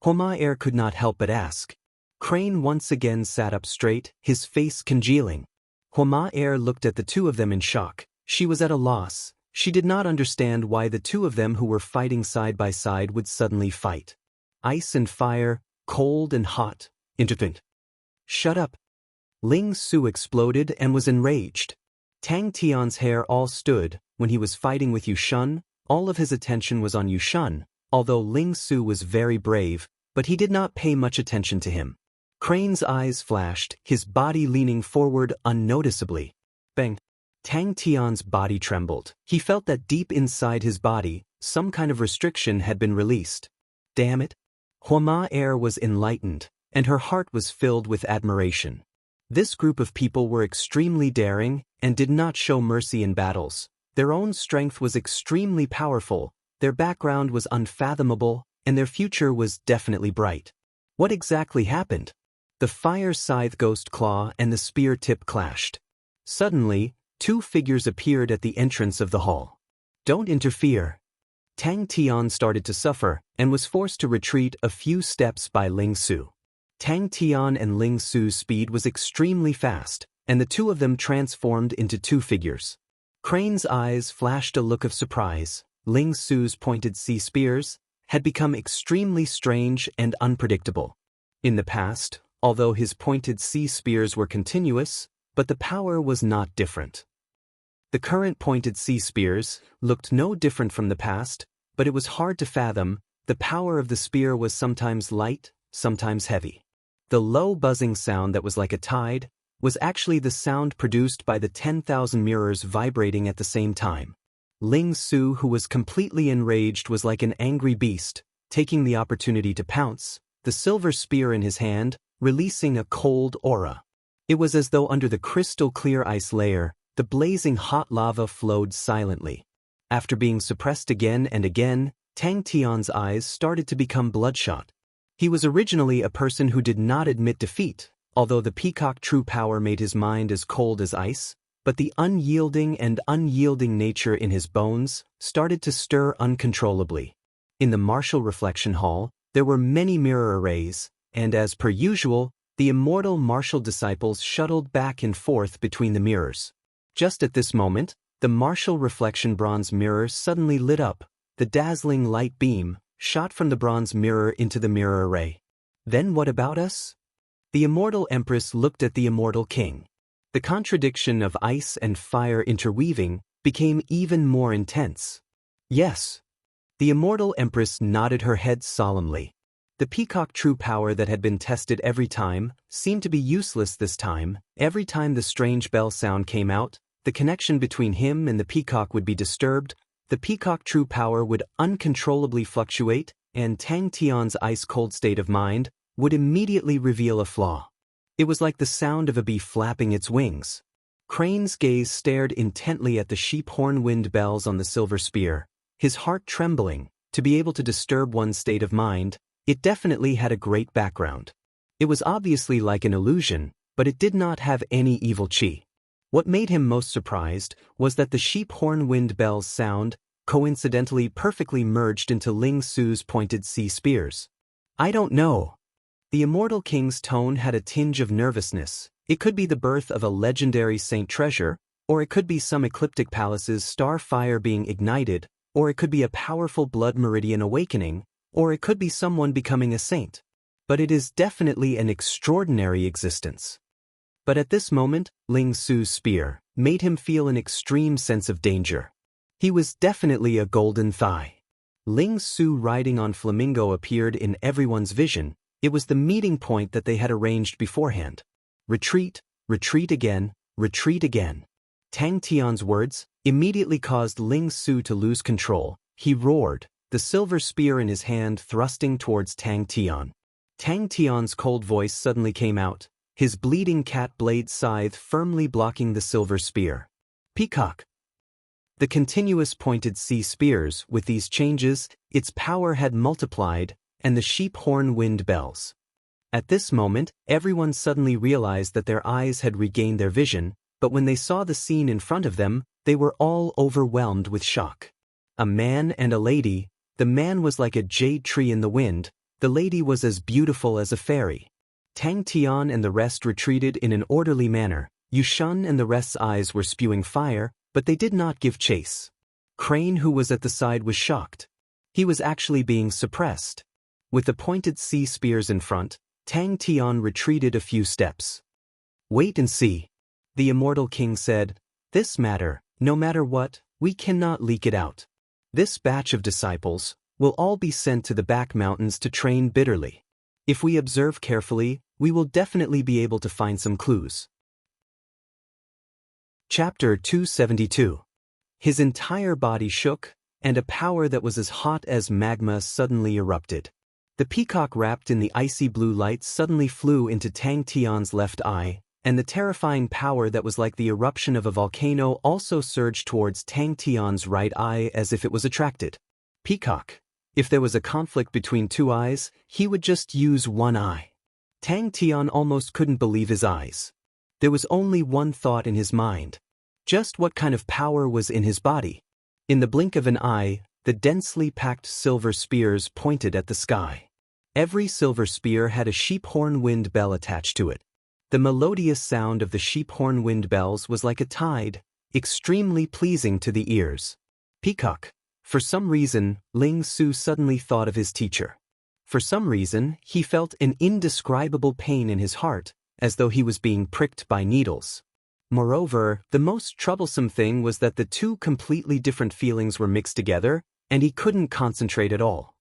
Homa Air could not help but ask. Crane once again sat up straight, his face congealing. Homa Air looked at the 2 of them in shock. She was at a loss. She did not understand why the 2 of them who were fighting side by side would suddenly fight. Ice and fire, cold and hot, intervened. Shut up. Ling Su exploded and was enraged. Tang Tian's hair all stood. When he was fighting with Yu Shun, all of his attention was on Yu Shun, although Ling Su was very brave, but he did not pay much attention to him. Crane's eyes flashed, his body leaning forward unnoticeably. Bang! Tang Tian's body trembled. He felt that deep inside his body, some kind of restriction had been released. Damn it! Homa Air was enlightened, and her heart was filled with admiration. This group of people were extremely daring and did not show mercy in battles. Their own strength was extremely powerful, their background was unfathomable, and their future was definitely bright. What exactly happened? The fire scythe ghost claw and the spear tip clashed. Suddenly, 2 figures appeared at the entrance of the hall. Don't interfere. Tang Tian started to suffer and was forced to retreat a few steps by Ling Su. Tang Tian and Ling Su's speed was extremely fast, and the 2 of them transformed into 2 figures. Crane's eyes flashed a look of surprise. Ling Su's pointed sea spears had become extremely strange and unpredictable. In the past, although his pointed sea spears were continuous, but the power was not different. The current pointed sea spears looked no different from the past, but it was hard to fathom. The power of the spear was sometimes light, sometimes heavy. The low buzzing sound that was like a tide was actually the sound produced by the 10,000 mirrors vibrating at the same time. Ling Su, who was completely enraged, was like an angry beast, taking the opportunity to pounce, the silver spear in his hand, releasing a cold aura. It was as though under the crystal-clear ice layer, the blazing hot lava flowed silently. After being suppressed again and again, Tang Tian's eyes started to become bloodshot. He was originally a person who did not admit defeat, although the peacock true power made his mind as cold as ice, but the unyielding nature in his bones started to stir uncontrollably. In the martial reflection hall, there were many mirror arrays, and as per usual, the immortal martial disciples shuttled back and forth between the mirrors. Just at this moment, the martial reflection bronze mirror suddenly lit up. The dazzling light beam shot from the bronze mirror into the mirror array. Then what about us? The immortal empress looked at the immortal king. The contradiction of ice and fire interweaving became even more intense. Yes. The immortal empress nodded her head solemnly. The peacock true power that had been tested every time seemed to be useless this time. Every time the strange bell sound came out, the connection between him and the peacock would be disturbed, the peacock true power would uncontrollably fluctuate, and Tang Tian's ice-cold state of mind would immediately reveal a flaw. It was like the sound of a bee flapping its wings. Crane's gaze stared intently at the sheep horn wind bells on the silver spear, his heart trembling. To be able to disturb one's state of mind, it definitely had a great background. It was obviously like an illusion, but it did not have any evil chi. What made him most surprised was that the sheep horn wind bell's sound coincidentally perfectly merged into Ling Su's pointed sea spears. I don't know. The immortal king's tone had a tinge of nervousness. It could be the birth of a legendary saint treasure, or it could be some ecliptic palace's star fire being ignited, or it could be a powerful blood meridian awakening, or it could be someone becoming a saint. But it is definitely an extraordinary existence. But at this moment, Ling Su's spear made him feel an extreme sense of danger. He was definitely a golden thigh. Ling Su riding on Flamingo appeared in everyone's vision. It was the meeting point that they had arranged beforehand. Retreat, retreat again, retreat again. Tang Tian's words immediately caused Ling Su to lose control. He roared, the silver spear in his hand thrusting towards Tang Tian. Tang Tian's cold voice suddenly came out, his bleeding cat blade scythe firmly blocking the silver spear. Peacock. The continuous pointed sea spears, with these changes, its power had multiplied, and the sheep horn wind bells. At this moment, everyone suddenly realized that their eyes had regained their vision, but when they saw the scene in front of them, they were all overwhelmed with shock. A man and a lady. The man was like a jade tree in the wind, the lady was as beautiful as a fairy. Tang Tian and the rest retreated in an orderly manner. Yushan and the rest's eyes were spewing fire, but they did not give chase. Crane, who was at the side, was shocked. He was actually being suppressed. With the pointed sea spears in front, Tang Tian retreated a few steps. Wait and see. The immortal king said, this matter, no matter what, we cannot leak it out. This batch of disciples will all be sent to the back mountains to train bitterly. If we observe carefully, we will definitely be able to find some clues. Chapter 272. His entire body shook, and a power that was as hot as magma suddenly erupted. The peacock wrapped in the icy blue light suddenly flew into Tang Tian's left eye, and the terrifying power that was like the eruption of a volcano also surged towards Tang Tian's right eye as if it was attracted. Peacock. If there was a conflict between two eyes, he would just use one eye. Tang Tian almost couldn't believe his eyes. There was only one thought in his mind. Just what kind of power was in his body? In the blink of an eye, the densely packed silver spears pointed at the sky. Every silver spear had a sheep horn wind bell attached to it. The melodious sound of the sheep horn wind bells was like a tide, extremely pleasing to the ears. Peacock. For some reason, Ling Su suddenly thought of his teacher. For some reason, he felt an indescribable pain in his heart, as though he was being pricked by needles. Moreover, the most troublesome thing was that the two completely different feelings were mixed together, and he couldn't concentrate at all.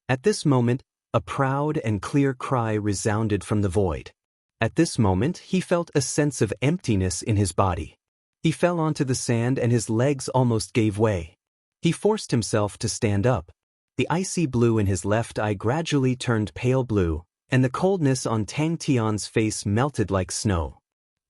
At this moment, a proud and clear cry resounded from the void. At this moment, he felt a sense of emptiness in his body. He fell onto the sand and his legs almost gave way. He forced himself to stand up. The icy blue in his left eye gradually turned pale blue, and the coldness on Tang Tian's face melted like snow.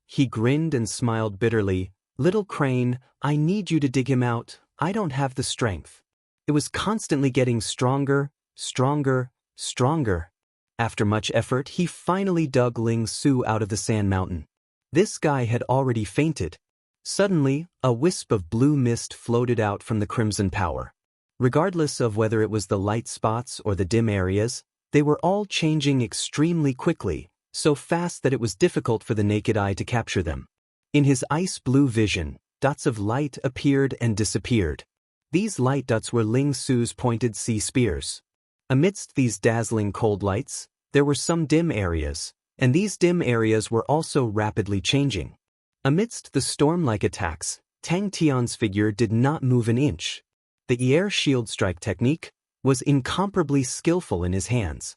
He grinned and smiled bitterly. "Little crane, I need you to dig him out. I don't have the strength." It was constantly getting stronger, stronger, stronger. After much effort, he finally dug Ling Su out of the sand mountain. This guy had already fainted. Suddenly, a wisp of blue mist floated out from the crimson power. Regardless of whether it was the light spots or the dim areas, they were all changing extremely quickly, so fast that it was difficult for the naked eye to capture them. In his ice-blue vision, dots of light appeared and disappeared. These light dots were Ling Su's pointed sea spears. Amidst these dazzling cold lights, there were some dim areas, and these dim areas were also rapidly changing. Amidst the storm-like attacks, Tang Tian's figure did not move an inch. The air shield strike technique was incomparably skillful in his hands.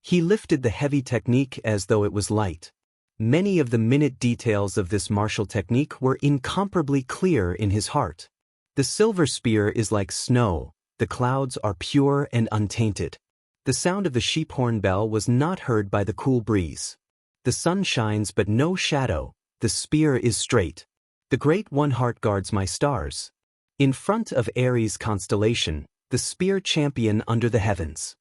He lifted the heavy technique as though it was light. Many of the minute details of this martial technique were incomparably clear in his heart. The silver spear is like snow, the clouds are pure and untainted. The sound of the sheep-horn bell was not heard by the cool breeze. The sun shines but no shadow, the spear is straight. The Great One Heart guards my stars. In front of Aries constellation, the spear champion under the heavens.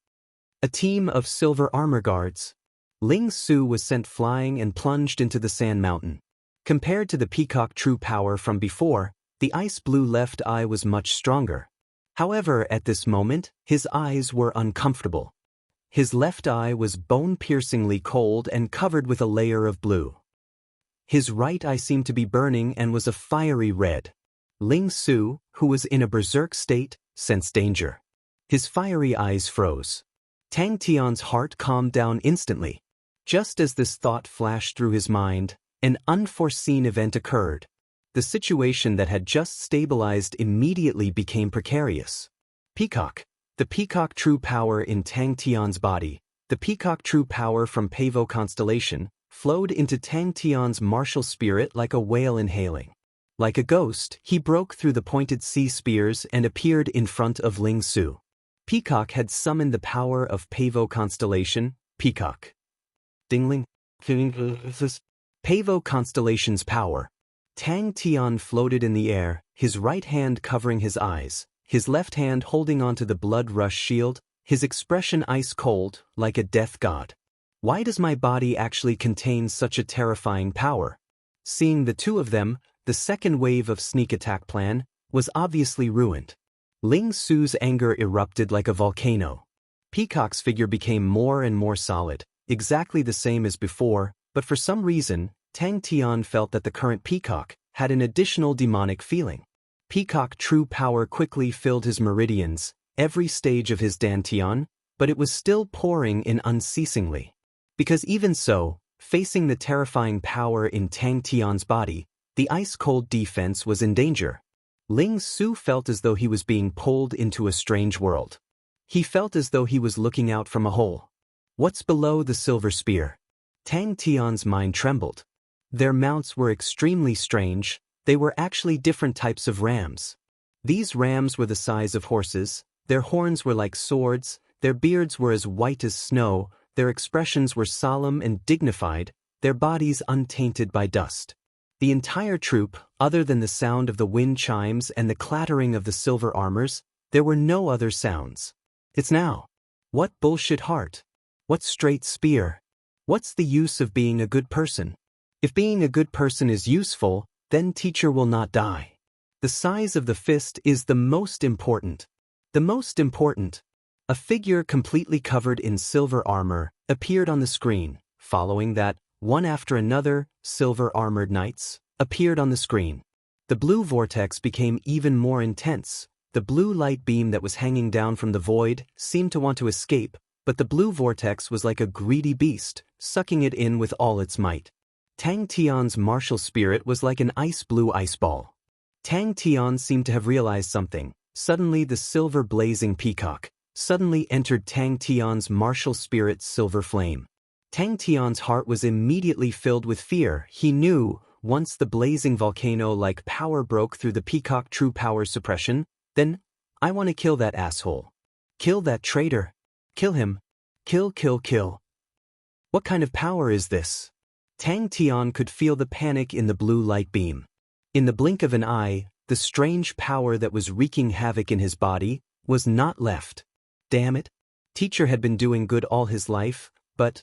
A team of silver armor guards. Ling Su was sent flying and plunged into the sand mountain. Compared to the peacock true power from before, the ice-blue left eye was much stronger. However, at this moment, his eyes were uncomfortable. His left eye was bone-piercingly cold and covered with a layer of blue. His right eye seemed to be burning and was a fiery red. Ling Su, who was in a berserk state, sensed danger. His fiery eyes froze. Tang Tian's heart calmed down instantly. Just as this thought flashed through his mind, an unforeseen event occurred. The situation that had just stabilized immediately became precarious. Peacock. The peacock true power in Tang Tian's body, the peacock true power from Pavo constellation, flowed into Tang Tian's martial spirit like a whale inhaling. Like a ghost, he broke through the pointed sea spears and appeared in front of Ling Su. Peacock had summoned the power of Pavo constellation, Peacock. Dingling. Pavo constellation's power. Tang Tian floated in the air, his right hand covering his eyes, his left hand holding onto the blood rush shield, his expression ice cold, like a death god. Why does my body actually contain such a terrifying power? Seeing the two of them, the second wave of sneak attack plan was obviously ruined. Ling Su's anger erupted like a volcano. Peacock's figure became more and more solid, exactly the same as before, but for some reason, Tang Tian felt that the current Peacock had an additional demonic feeling. Peacock true power quickly filled his meridians, every stage of his dantian, but it was still pouring in unceasingly. Because even so, facing the terrifying power in Tang Tian's body, the ice-cold defense was in danger. Ling Su felt as though he was being pulled into a strange world. He felt as though he was looking out from a hole. What's below the silver spear? Tang Tian's mind trembled. Their mounts were extremely strange. They were actually different types of rams. These rams were the size of horses, their horns were like swords, their beards were as white as snow, their expressions were solemn and dignified, their bodies untainted by dust. The entire troop, other than the sound of the wind chimes and the clattering of the silver armors, there were no other sounds. It's now. What bullshit heart? What straight spear? What's the use of being a good person? If being a good person is useful, then teacher will not die. The size of the fist is the most important. The most important. A figure completely covered in silver armor appeared on the screen. Following that, one after another, silver-armored knights appeared on the screen. The blue vortex became even more intense. The blue light beam that was hanging down from the void seemed to want to escape, but the blue vortex was like a greedy beast, sucking it in with all its might. Tang Tian's martial spirit was like an ice-blue ice ball. Tang Tian seemed to have realized something. Suddenly the silver blazing peacock suddenly entered Tang Tian's martial spirit's silver flame. Tang Tian's heart was immediately filled with fear. He knew, once the blazing volcano-like power broke through the peacock true power suppression, then, I want to kill that asshole. Kill that traitor. Kill him. Kill, kill, kill. What kind of power is this? Tang Tian could feel the panic in the blue light beam. In the blink of an eye, the strange power that was wreaking havoc in his body was not left. Damn it. Teacher had been doing good all his life, but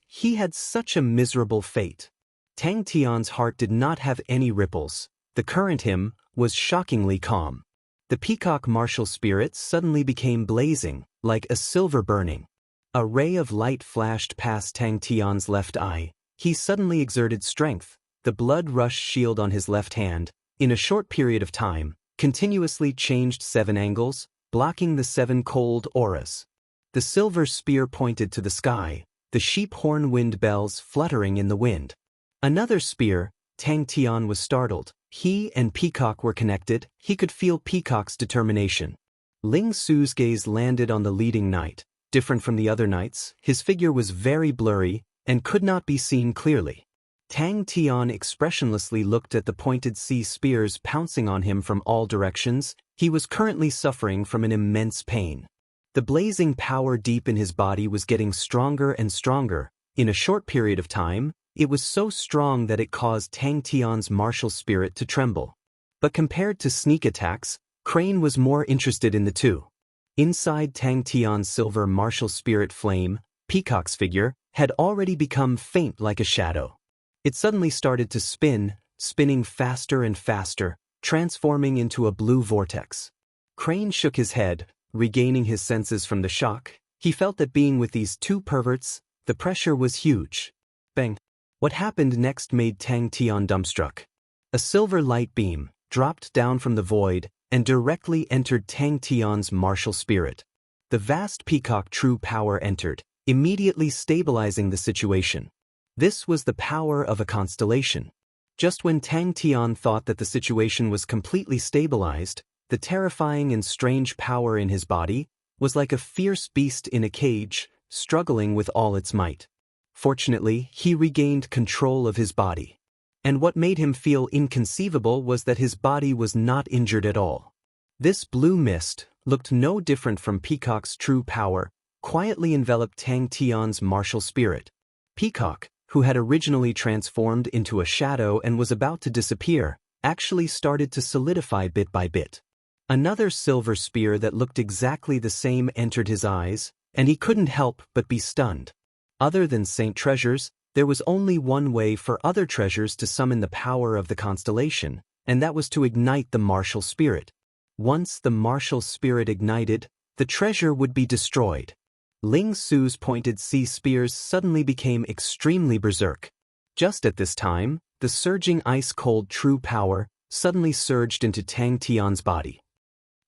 he had such a miserable fate. Tang Tian's heart did not have any ripples. The current him was shockingly calm. The peacock martial spirit suddenly became blazing, like a silver burning. A ray of light flashed past Tang Tian's left eye. He suddenly exerted strength. The blood rush shield on his left hand, in a short period of time, continuously changed 7 angles, blocking the 7 cold auras. The silver spear pointed to the sky, the sheep horn wind bells fluttering in the wind. Another spear. Tang Tian was startled. He and Peacock were connected. He could feel Peacock's determination. Ling Su's gaze landed on the leading knight. Different from the other knights, his figure was very blurry and could not be seen clearly. Tang Tian expressionlessly looked at the pointed sea spears pouncing on him from all directions. He was currently suffering from an immense pain. The blazing power deep in his body was getting stronger and stronger. In a short period of time, it was so strong that it caused Tang Tian's martial spirit to tremble. But compared to sneak attacks, Crane was more interested in the two. Inside Tang Tian's silver martial spirit flame, Peacock's figure had already become faint like a shadow. It suddenly started to spin, spinning faster and faster, transforming into a blue vortex. Crane shook his head, regaining his senses from the shock. He felt that being with these two perverts, the pressure was huge. Bang! What happened next made Tang Tian dumbstruck. A silver light beam dropped down from the void and directly entered Tang Tian's martial spirit. The vast peacock true power entered, immediately stabilizing the situation. This was the power of a constellation. Just when Tang Tian thought that the situation was completely stabilized, the terrifying and strange power in his body was like a fierce beast in a cage, struggling with all its might. Fortunately, he regained control of his body. And what made him feel inconceivable was that his body was not injured at all. This blue mist looked no different from Peacock's true power, quietly enveloped Tang Tian's martial spirit. Peacock, who had originally transformed into a shadow and was about to disappear, actually started to solidify bit by bit. Another silver spear that looked exactly the same entered his eyes, and he couldn't help but be stunned. Other than Saint Treasures, there was only one way for other treasures to summon the power of the constellation, and that was to ignite the martial spirit. Once the martial spirit ignited, the treasure would be destroyed. Ling Su's pointed sea spears suddenly became extremely berserk. Just at this time, the surging ice-cold true power suddenly surged into Tang Tian's body.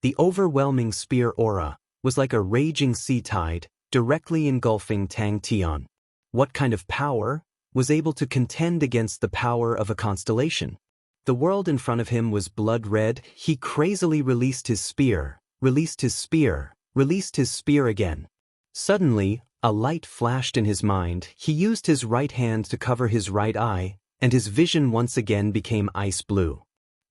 The overwhelming spear aura was like a raging sea tide, directly engulfing Tang Tian. What kind of power was able to contend against the power of a constellation? The world in front of him was blood red. He crazily released his spear, released his spear, released his spear again. Suddenly, a light flashed in his mind. He used his right hand to cover his right eye, and his vision once again became ice blue.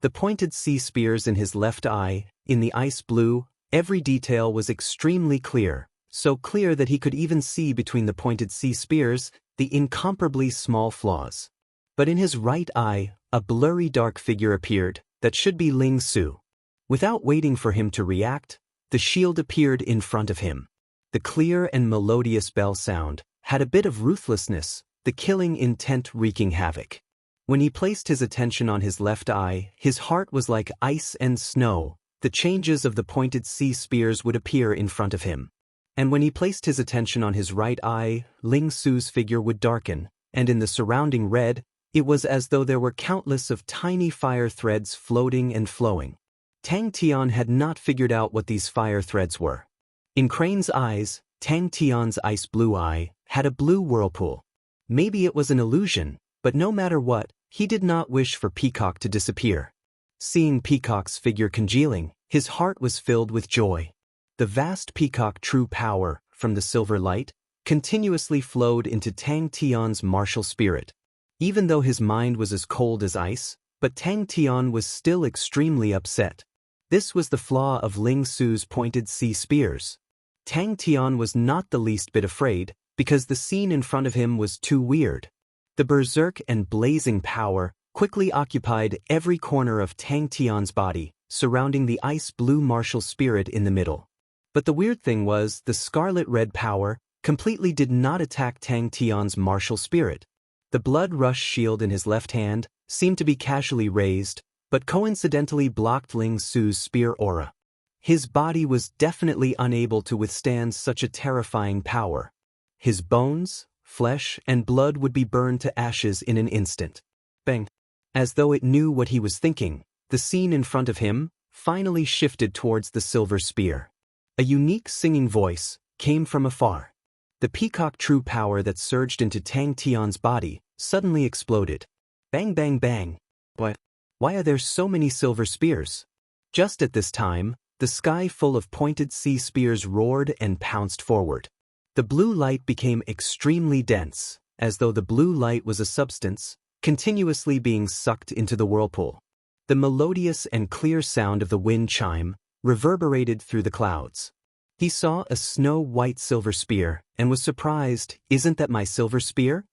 The pointed sea spears in his left eye, in the ice blue, every detail was extremely clear, so clear that he could even see between the pointed sea spears the incomparably small flaws. But in his right eye, a blurry dark figure appeared, that should be Ling Su. Without waiting for him to react, the shield appeared in front of him. The clear and melodious bell sound had a bit of ruthlessness, the killing intent wreaking havoc. When he placed his attention on his left eye, his heart was like ice and snow. The changes of the pointed sea spears would appear in front of him. And when he placed his attention on his right eye, Ling Su's figure would darken, and in the surrounding red, it was as though there were countless of tiny fire threads floating and flowing. Tang Tian had not figured out what these fire threads were. In Crane's eyes, Tang Tian's ice blue eye had a blue whirlpool. Maybe it was an illusion, but no matter what, he did not wish for Peacock to disappear. Seeing Peacock's figure congealing, his heart was filled with joy. The vast Peacock true power, from the silver light, continuously flowed into Tang Tian's martial spirit. Even though his mind was as cold as ice, but Tang Tian was still extremely upset. This was the flaw of Ling Su's pointed sea spears. Tang Tian was not the least bit afraid, because the scene in front of him was too weird. The berserk and blazing power quickly occupied every corner of Tang Tian's body, surrounding the ice-blue martial spirit in the middle. But the weird thing was, the scarlet-red power completely did not attack Tang Tian's martial spirit. The blood rush shield in his left hand seemed to be casually raised, but coincidentally blocked Ling Su's spear aura. His body was definitely unable to withstand such a terrifying power. His bones, flesh, and blood would be burned to ashes in an instant. Bang! As though it knew what he was thinking, the scene in front of him finally shifted towards the silver spear. A unique singing voice came from afar. The peacock true power that surged into Tang Tian's body suddenly exploded. Bang bang bang. What? Why are there so many silver spears? Just at this time, the sky full of pointed sea spears roared and pounced forward. The blue light became extremely dense, as though the blue light was a substance, continuously being sucked into the whirlpool. The melodious and clear sound of the wind chime reverberated through the clouds. He saw a snow-white silver spear and was surprised. Isn't that my silver spear?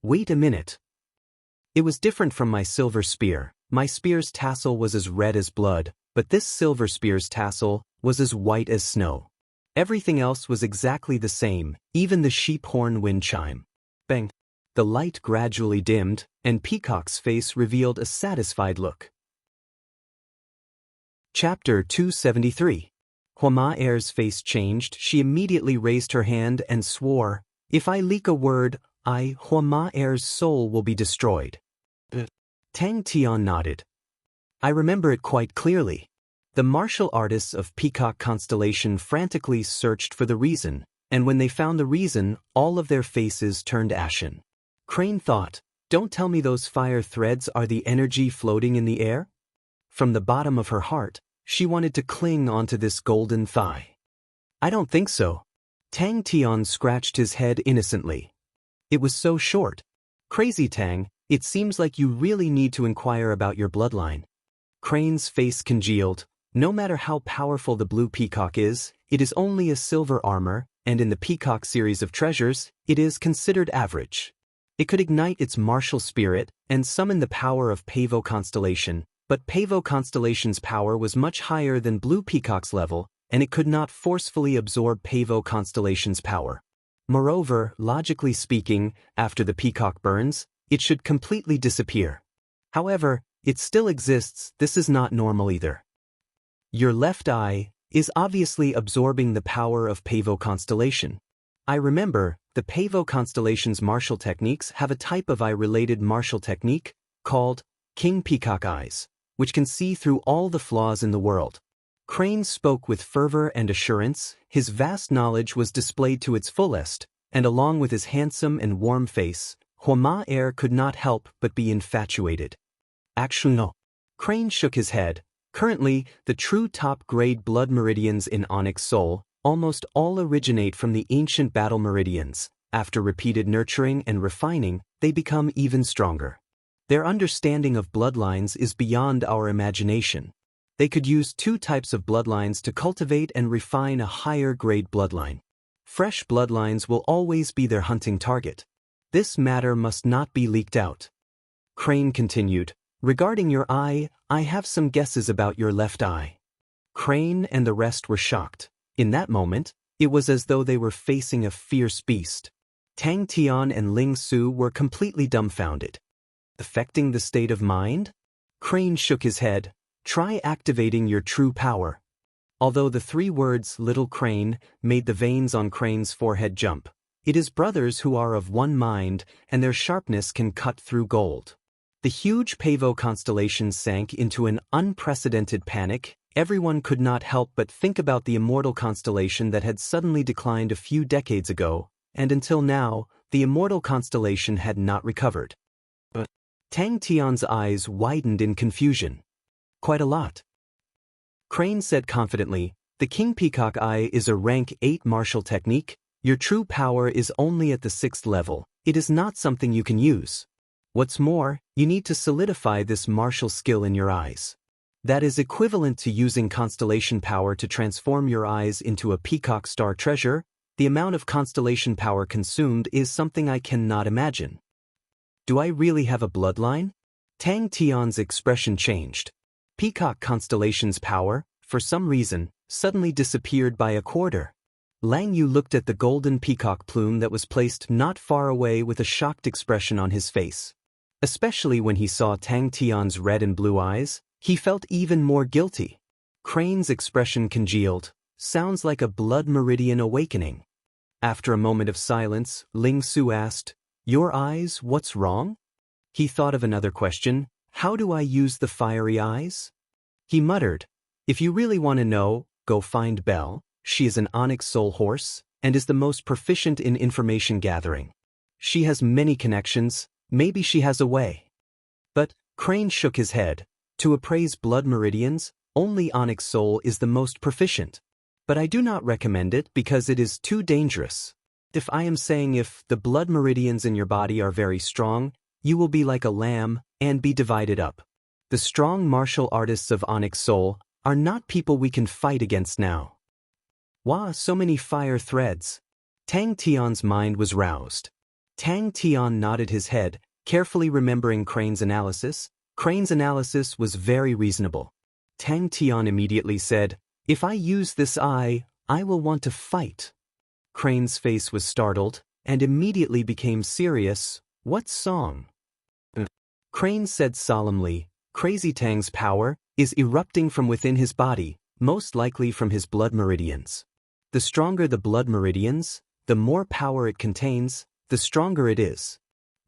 Wait a minute. It was different from my silver spear. My spear's tassel was as red as blood, but this silver spear's tassel was as white as snow. Everything else was exactly the same, even the sheep horn wind chime. Bang! The light gradually dimmed, and Peacock's face revealed a satisfied look. Chapter 273. Hua Er's face changed. She immediately raised her hand and swore, "If I leak a word, Hua Er's soul will be destroyed." Tang Tian nodded. "I remember it quite clearly." The martial artists of Peacock Constellation frantically searched for the reason, and when they found the reason, all of their faces turned ashen. Crane thought, "Don't tell me those fire threads are the energy floating in the air?" From the bottom of her heart, she wanted to cling onto this golden thigh. "I don't think so." Tang Tian scratched his head innocently. "It was so short." "Crazy Tang, it seems like you really need to inquire about your bloodline." Crane's face congealed. No matter how powerful the blue peacock is, it is only a silver armor, and in the peacock series of treasures, it is considered average. It could ignite its martial spirit and summon the power of Pavo Constellation, but Pavo Constellation's power was much higher than Blue Peacock's level, and it could not forcefully absorb Pavo Constellation's power. Moreover, logically speaking, after the peacock burns, it should completely disappear. However, it still exists. This is not normal either. Your left eye is obviously absorbing the power of Pavo Constellation. I remember, the Pavo Constellation's martial techniques have a type of eye-related martial technique called King Peacock Eyes, which can see through all the flaws in the world. Crane spoke with fervor and assurance. His vast knowledge was displayed to its fullest, and along with his handsome and warm face, Hua Er could not help but be infatuated. Actually no. Crane shook his head. Currently, the true top-grade blood meridians in Onyx Soul almost all originate from the ancient battle meridians. After repeated nurturing and refining, they become even stronger. Their understanding of bloodlines is beyond our imagination. They could use two types of bloodlines to cultivate and refine a higher-grade bloodline. Fresh bloodlines will always be their hunting target. This matter must not be leaked out. Crane continued, "Regarding your eye, I have some guesses about your left eye." Crane and the rest were shocked. In that moment, it was as though they were facing a fierce beast. Tang Tian and Ling Su were completely dumbfounded. Affecting the state of mind? Crane shook his head. "Try activating your true power." Although the three words "little Crane" made the veins on Crane's forehead jump, it is brothers who are of one mind, and their sharpness can cut through gold. The huge Pavo constellation sank into an unprecedented panic. everyone could not help but think about the immortal constellation that had suddenly declined a few decades ago, and until now, the immortal constellation had not recovered. But Tang Tian's eyes widened in confusion. Quite a lot. Crane said confidently, "The King Peacock Eye is a rank 8 martial technique. Your true power is only at the 6th level. It is not something you can use. What's more, you need to solidify this martial skill in your eyes. That is equivalent to using constellation power to transform your eyes into a peacock star treasure. The amount of constellation power consumed is something I cannot imagine. Do I really have a bloodline?" Tang Tian's expression changed. Peacock constellation's power, for some reason, suddenly disappeared by a quarter. Lang Yu looked at the golden peacock plume that was placed not far away with a shocked expression on his face. Especially when he saw Tang Tian's red and blue eyes, he felt even more guilty. Crane's expression congealed. Sounds like a blood meridian awakening. After a moment of silence, Ling Su asked, "Your eyes, what's wrong?" He thought of another question. "How do I use the fiery eyes?" He muttered, "If you really want to know, go find Belle. She is an onyx soul horse, and is the most proficient in information gathering. She has many connections, maybe she has a way." But Crane shook his head. To appraise blood meridians, only onyx soul is the most proficient. But I do not recommend it because it is too dangerous. If the blood meridians in your body are very strong, you will be like a lamb and be divided up. The strong martial artists of onyx soul are not people we can fight against now. Wah, so many fire threads. Tang Tian's mind was roused. Tang Tian nodded his head, carefully remembering Crane's analysis. Crane's analysis was very reasonable. Tang Tian immediately said, "If I use this eye, I will want to fight." Crane's face was startled, and immediately became serious. "What song?" Crane said solemnly, "Crazy Tang's power is erupting from within his body, most likely from his blood meridians. The stronger the blood meridians, the more power it contains, the stronger it is.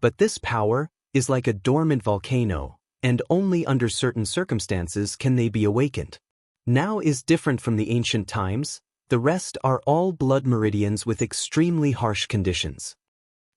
But this power is like a dormant volcano, and only under certain circumstances can they be awakened. Now is different from the ancient times. The rest are all blood meridians with extremely harsh conditions.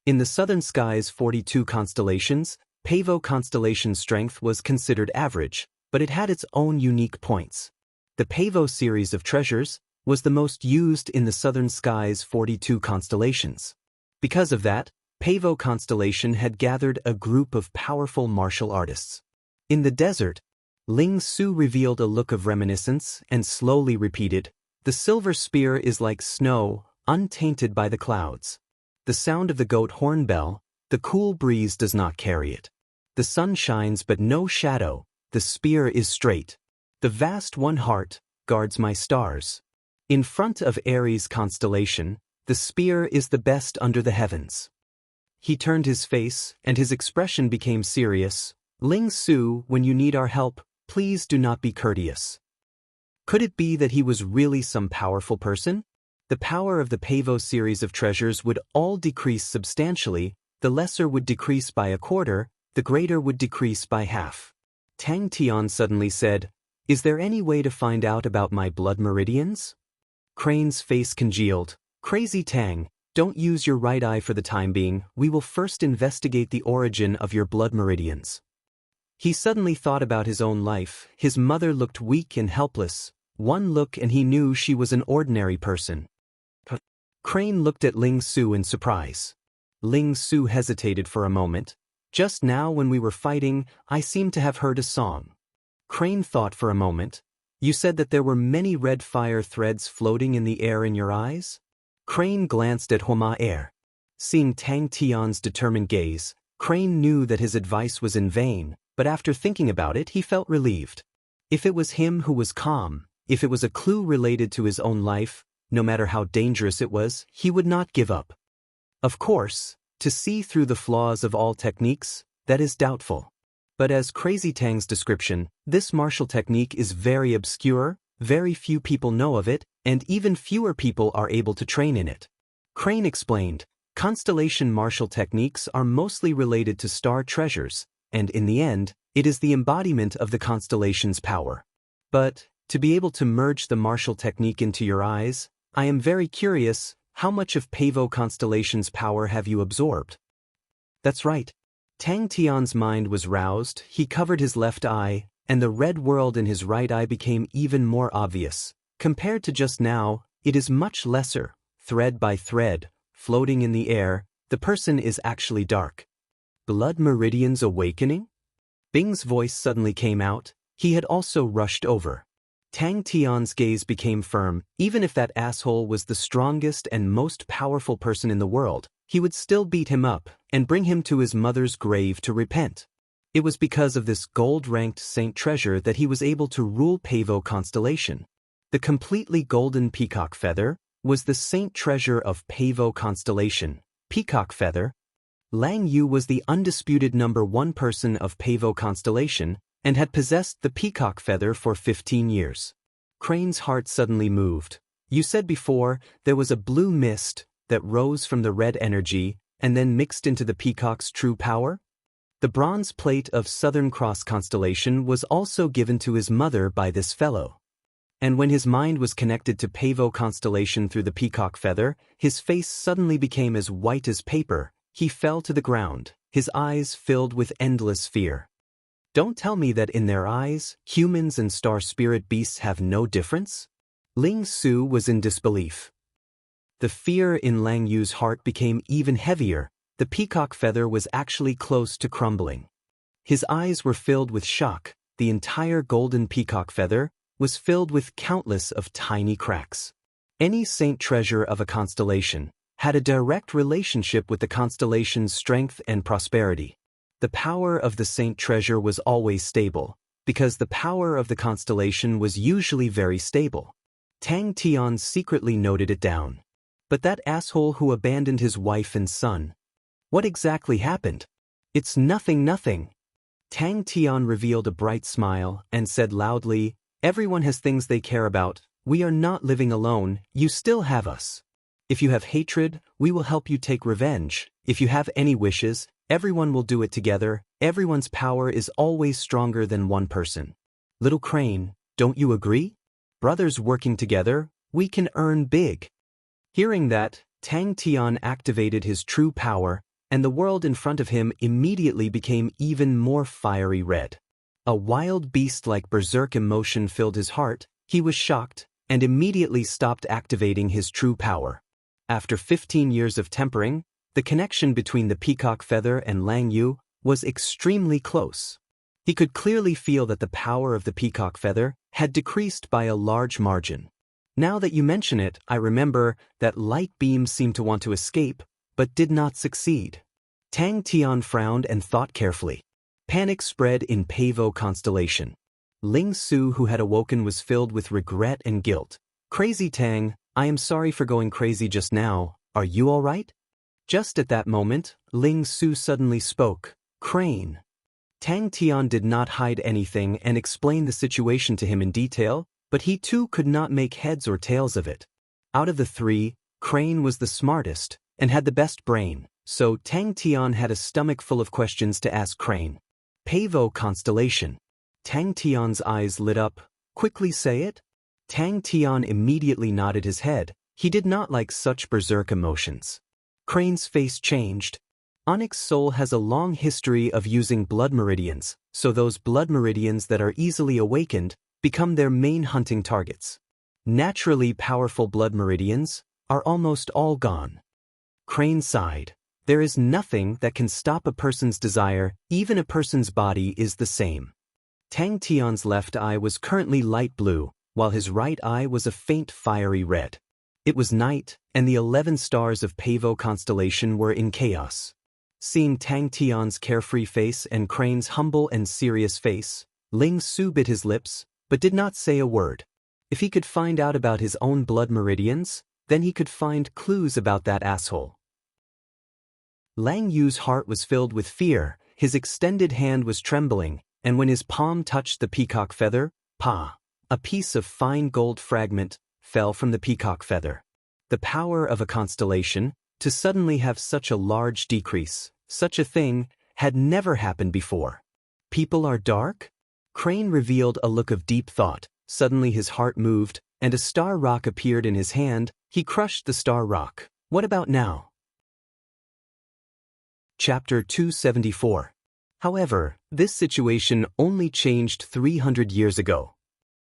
In the southern sky's 42 constellations, Pavo constellation strength was considered average, but it had its own unique points. The Pavo series of treasures was the most used in the southern sky's 42 constellations. Because of that, Pavo constellation had gathered a group of powerful martial artists. In the desert, Ling Su revealed a look of reminiscence and slowly repeated, "The silver spear is like snow, untainted by the clouds. The sound of the goat horn bell, the cool breeze does not carry it. The sun shines but no shadow, the spear is straight. The vast one heart guards my stars. In front of Aries constellation, the spear is the best under the heavens." He turned his face, and his expression became serious. "Ling Su, when you need our help, please do not be courteous." Could it be that he was really some powerful person? The power of the Pavo series of treasures would all decrease substantially. The lesser would decrease by a quarter, the greater would decrease by half. Tang Tian suddenly said, "Is there any way to find out about my blood meridians?" Crane's face congealed. "Crazy Tang, don't use your right eye for the time being. We will first investigate the origin of your blood meridians." He suddenly thought about his own life. His mother looked weak and helpless. One look and he knew she was an ordinary person. Crane looked at Ling Su in surprise. Ling Su hesitated for a moment. "Just now when we were fighting, I seemed to have heard a song." Crane thought for a moment. "You said that there were many red fire threads floating in the air in your eyes?" Crane glanced at Homa Air. Seeing Tang Tian's determined gaze, Crane knew that his advice was in vain, but after thinking about it he felt relieved. If it was him who was calm, if it was a clue related to his own life, no matter how dangerous it was, he would not give up. Of course, to see through the flaws of all techniques, that is doubtful. But as Crazy Tang's description, this martial technique is very obscure, very few people know of it, and even fewer people are able to train in it. Crane explained, "Constellation martial techniques are mostly related to star treasures, and in the end, it is the embodiment of the constellation's power. But, To be able to merge the martial technique into your eyes, I am very curious, how much of Pavo Constellation's power have you absorbed? That's right. Tang Tian's mind was roused, he covered his left eye, and the red world in his right eye became even more obvious. Compared to just now, it is much lesser, thread by thread, floating in the air, the person is actually dark. Blood meridians awakening? Bing's voice suddenly came out, he had also rushed over. Tang Tian's gaze became firm, even if that asshole was the strongest and most powerful person in the world, he would still beat him up and bring him to his mother's grave to repent. It was because of this gold-ranked saint treasure that he was able to rule Pavo Constellation. The completely golden peacock feather was the saint treasure of Pavo Constellation. Peacock feather? Lang Yu was the undisputed #1 person of Pavo Constellation and had possessed the peacock feather for 15 years. Crane's heart suddenly moved. You said before there was a blue mist that rose from the red energy and then mixed into the peacock's true power? The bronze plate of Southern Cross Constellation was also given to his mother by this fellow. And when his mind was connected to Pavo Constellation through the peacock feather, his face suddenly became as white as paper. He fell to the ground, his eyes filled with endless fear. Don't tell me that in their eyes, humans and star spirit beasts have no difference? Ling Su was in disbelief. The fear in Lang Yu's heart became even heavier. The peacock feather was actually close to crumbling. His eyes were filled with shock. The entire golden peacock feather was filled with countless of tiny cracks. Any saint treasure of a constellation had a direct relationship with the constellation's strength and prosperity. The power of the saint treasure was always stable, because the power of the constellation was usually very stable. Tang Tian secretly noted it down. But that asshole who abandoned his wife and son. What exactly happened? It's nothing. Tang Tian revealed a bright smile and said loudly, everyone has things they care about. We are not living alone, you still have us. If you have hatred, we will help you take revenge. If you have any wishes, everyone will do it together. Everyone's power is always stronger than one person. Little Crane, don't you agree? Brothers working together, we can earn big. Hearing that, Tang Tian activated his true power, and the world in front of him immediately became even more fiery red. A wild beast-like berserk emotion filled his heart. He was shocked, and immediately stopped activating his true power. After 15 years of tempering, the connection between the peacock feather and Lang Yu was extremely close. He could clearly feel that the power of the peacock feather had decreased by a large margin. Now that you mention it, I remember that light beams seemed to want to escape, but did not succeed. Tang Tian frowned and thought carefully. Panic spread in Pavo Constellation. Ling Su, who had awoken, was filled with regret and guilt. Crazy Tang, I am sorry for going crazy just now. Are you all right? Just at that moment, Ling Su suddenly spoke. Crane. Tang Tian did not hide anything and explained the situation to him in detail, but he too could not make heads or tails of it. Out of the three, Crane was the smartest and had the best brain, so Tang Tian had a stomach full of questions to ask Crane. Pavo Constellation. Tang Tian's eyes lit up. Quickly say it? Tang Tian immediately nodded his head. He did not like such berserk emotions. Crane's face changed. Onyx Soul has a long history of using blood meridians, so those blood meridians that are easily awakened become their main hunting targets. Naturally powerful blood meridians are almost all gone. Crane sighed. There is nothing that can stop a person's desire, even a person's body is the same. Tang Tian's left eye was currently light blue, while his right eye was a faint fiery red. It was night, and the 11 stars of Pavo Constellation were in chaos. Seeing Tang Tian's carefree face and Crane's humble and serious face, Ling Su bit his lips, but did not say a word. If he could find out about his own blood meridians, then he could find clues about that asshole. Lang Yu's heart was filled with fear, his extended hand was trembling, and when his palm touched the peacock feather, a piece of fine gold fragment fell from the peacock feather. The power of a constellation, to suddenly have such a large decrease, such a thing, had never happened before. People are dark? Crane revealed a look of deep thought, Suddenly his heart moved, and a star rock appeared in his hand. He crushed the star rock. What about now? Chapter 274. However, this situation only changed 300 years ago.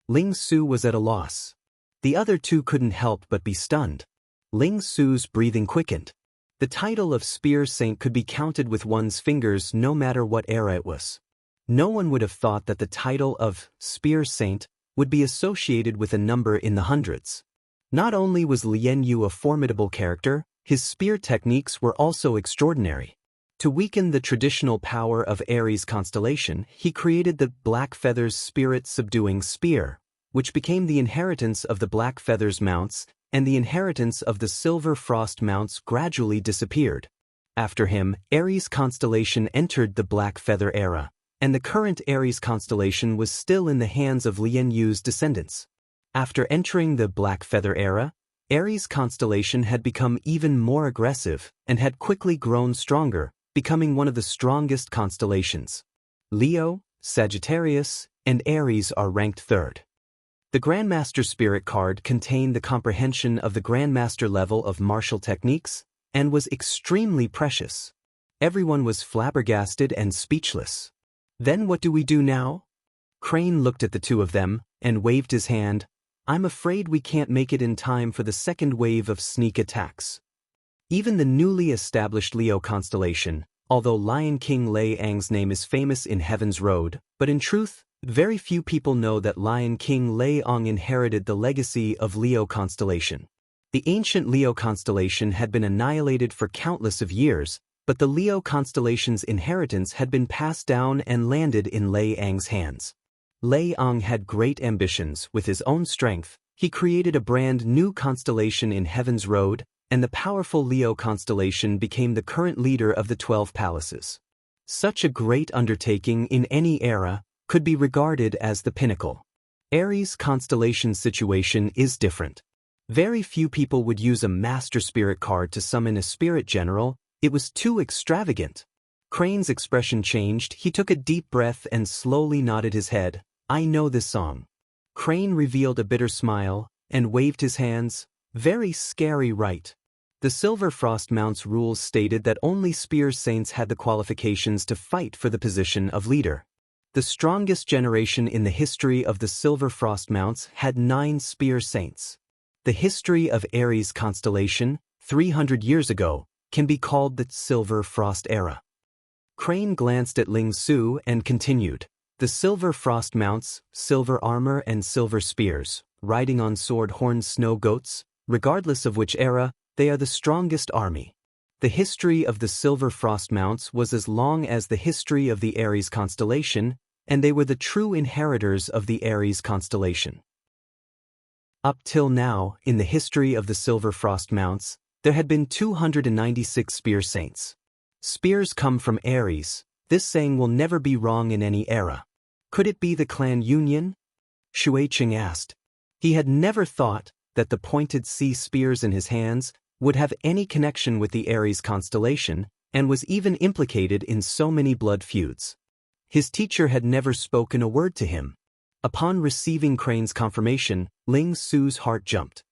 Ling Su was at a loss. The other two couldn't help but be stunned. Ling Su's breathing quickened. The title of Spear Saint could be counted with one's fingers no matter what era it was. No one would have thought that the title of Spear Saint would be associated with a number in the hundreds. Not only was Lian Yu a formidable character, his spear techniques were also extraordinary. To weaken the traditional power of Aries constellation, he created the Black Feather's spirit-subduing spear, which became the inheritance of the Black Feather's mounts, and the inheritance of the Silver Frost mounts gradually disappeared. After him, Aries constellation entered the Black Feather era, and the current Aries constellation was still in the hands of Lian Yu's descendants. After entering the Black Feather era, Aries constellation had become even more aggressive and had quickly grown stronger, becoming one of the strongest constellations. Leo, Sagittarius, and Aries are ranked third. The Grandmaster Spirit card contained the comprehension of the Grandmaster level of martial techniques and was extremely precious. Everyone was flabbergasted and speechless. Then what do we do now? Crane looked at the two of them and waved his hand. I'm afraid we can't make it in time for the second wave of sneak attacks. Even the newly established Leo constellation, although Lion King Lei Ang's name is famous in Heaven's Road, but in truth, very few people know that Lion King Lei Ang inherited the legacy of Leo constellation. The ancient Leo constellation had been annihilated for countless of years, but the Leo constellation's inheritance had been passed down and landed in Lei Ang's hands. Lei Ang had great ambitions. With his own strength, he created a brand new constellation in Heaven's Road, and the powerful Leo constellation became the current leader of the 12 palaces. Such a great undertaking in any era could be regarded as the pinnacle. Aries constellation situation is different. Very few people would use a Master Spirit card to summon a Spirit General. It was too extravagant. Crane's expression changed. He took a deep breath and slowly nodded his head. I know this song. Crane revealed a bitter smile and waved his hands. Very scary, right? The Silver Frost Mount's rules stated that only Spear Saints had the qualifications to fight for the position of leader. The strongest generation in the history of the Silver Frost Mounts had 9 Spear Saints. The history of Aries constellation, 300 years ago, can be called the Silver Frost era. Crane glanced at Ling Su and continued. The Silver Frost Mounts, silver armor and silver spears, riding on sword-horned snow goats, regardless of which era, they are the strongest army. The history of the Silver Frost Mounts was as long as the history of the Aries constellation, and they were the true inheritors of the Aries constellation. Up till now, in the history of the Silver Frost Mounts, there had been 296 Spear Saints. Spears come from Aries. This saying will never be wrong in any era. Could it be the clan union? Shui Qing asked. He had never thought that the pointed sea spears in his hands would have any connection with the Aries constellation, and was even implicated in so many blood feuds. His teacher had never spoken a word to him. Upon receiving Crane's confirmation, Ling Su's heart jumped.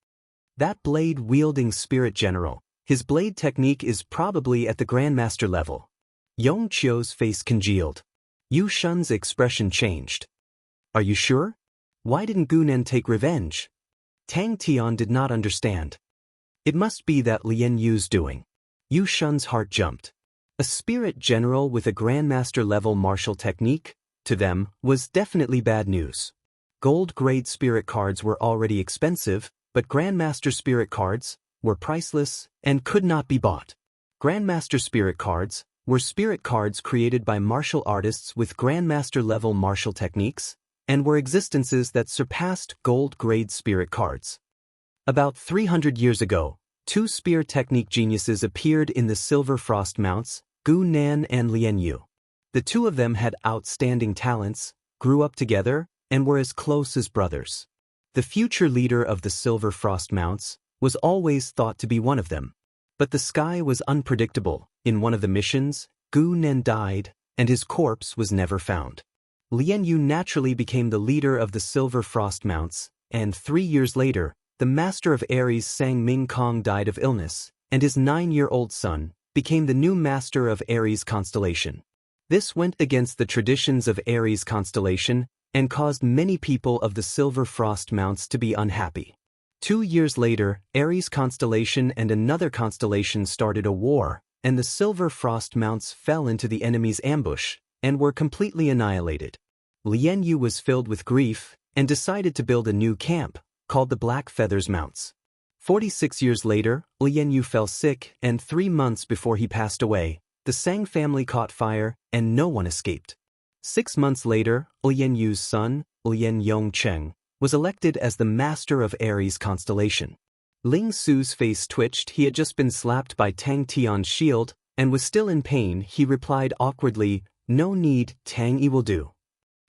That blade-wielding Spirit General, his blade technique is probably at the Grandmaster level. Yong Qiu's face congealed. Yu Shun's expression changed. Are you sure? Why didn't Gu Nen take revenge? Tang Tian did not understand. It must be that Lian Yu's doing. Yu Shun's heart jumped. A Spirit General with a Grandmaster-level martial technique, to them, was definitely bad news. Gold-grade Spirit cards were already expensive, but Grandmaster Spirit cards were priceless and could not be bought. Grandmaster Spirit cards were spirit cards created by martial artists with Grandmaster-level martial techniques, and were existences that surpassed gold-grade spirit cards. About 300 years ago, 2 spear technique geniuses appeared in the Silver Frost Mounts, Gu Nan and Lian Yu. The two of them had outstanding talents, grew up together, and were as close as brothers. The future leader of the Silver Frost Mounts was always thought to be one of them. But the sky was unpredictable. In one of the missions, Gu Nen died, and his corpse was never found. Lian Yu naturally became the leader of the Silver Frost Mounts, and 3 years later, the master of Aries Sang Ming Kong died of illness, and his 9-year-old son became the new master of Aries constellation. This went against the traditions of Aries constellation and caused many people of the Silver Frost Mounts to be unhappy. 2 years later, Aries constellation and another constellation started a war, and the Silver Frost Mounts fell into the enemy's ambush and were completely annihilated. Lian Yu was filled with grief and decided to build a new camp, called the Black Feathers Mounts. 46 years later, Lian Yu fell sick, and 3 months before he passed away, the Sang family caught fire, and no one escaped. 6 months later, Lian Yu's son, Lian Yongcheng, was elected as the master of Aries constellation. Ling Su's face twitched. He had just been slapped by Tang Tian's shield, and was still in pain. He replied awkwardly, "No need, Tang Yi will do."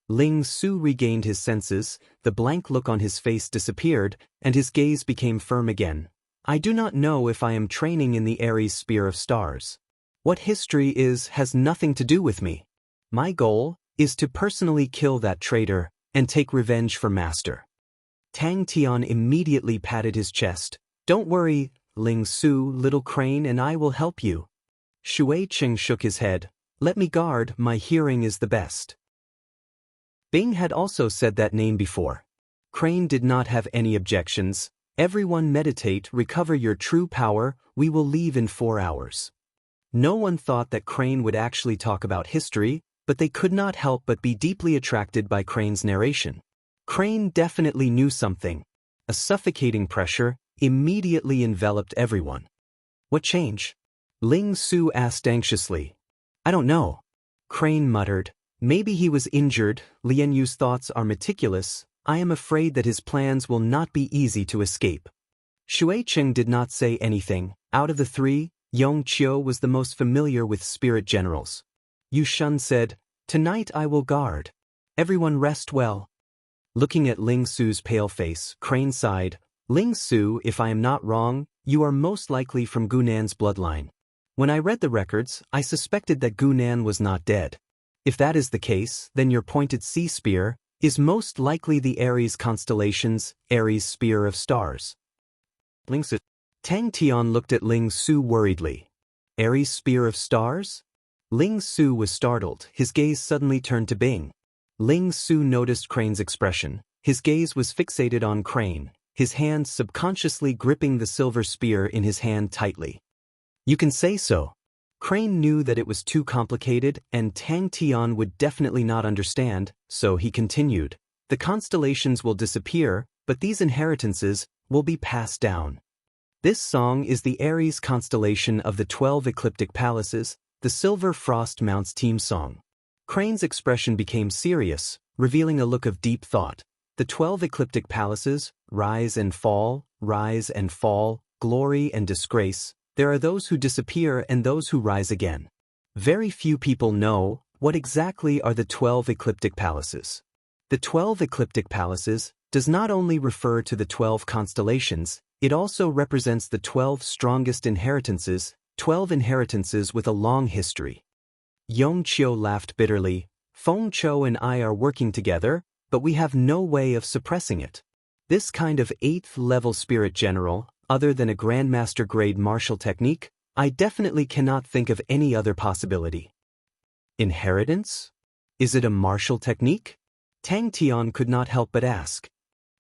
Ling Su regained his senses, the blank look on his face disappeared, and his gaze became firm again. "I do not know if I am training in the Aries Spear of Stars. What history is has nothing to do with me. My goal is to personally kill that traitor and take revenge for Master." Tang Tian immediately patted his chest. "Don't worry, Ling Su, little crane, and I will help you." Shui Qing shook his head. "Let me guard, my hearing is the best." Bing had also said that name before. Crane did not have any objections. "Everyone meditate, recover your true power, we will leave in 4 hours." No one thought that Crane would actually talk about history, but they could not help but be deeply attracted by Crane's narration. Crane definitely knew something. A suffocating pressure immediately enveloped everyone. "What change?" Ling Su asked anxiously. "I don't know." Crane muttered. "Maybe he was injured. Lian Yu's thoughts are meticulous. I am afraid that his plans will not be easy to escape." Shui Qing did not say anything. Out of the 3, Yong Qiu was the most familiar with spirit generals. Yu Shun said, "Tonight I will guard. Everyone rest well." Looking at Ling Su's pale face, Crane sighed. "Ling Su, if I am not wrong, you are most likely from Gunan's bloodline. When I read the records, I suspected that Gunan was not dead. If that is the case, then your pointed sea spear is most likely the Aries constellation's Aries Spear of Stars." Ling Su. Tang Tian looked at Ling Su worriedly. "Aries Spear of Stars?" Ling Su was startled. His gaze suddenly turned to Bing. Ling Su noticed Crane's expression. His gaze was fixated on Crane, his hand subconsciously gripping the silver spear in his hand tightly. "You can say so." Crane knew that it was too complicated and Tang Tian would definitely not understand, so he continued. "The constellations will disappear, but these inheritances will be passed down. This song is the Aries constellation of the 12 ecliptic palaces, the Silver Frost Mounts team song." Crane's expression became serious, revealing a look of deep thought. "The 12 ecliptic palaces, rise and fall, glory and disgrace. There are those who disappear and those who rise again. Very few people know what exactly are the 12 ecliptic palaces. The 12 ecliptic palaces does not only refer to the 12 constellations, it also represents the 12 strongest inheritances, 12 inheritances with a long history." Yong Qiu laughed bitterly. "Feng Chou and I are working together, but we have no way of suppressing it. This kind of 8th-level spirit general, other than a Grandmaster-grade martial technique, I definitely cannot think of any other possibility." "Inheritance? Is it a martial technique?" Tang Tian could not help but ask.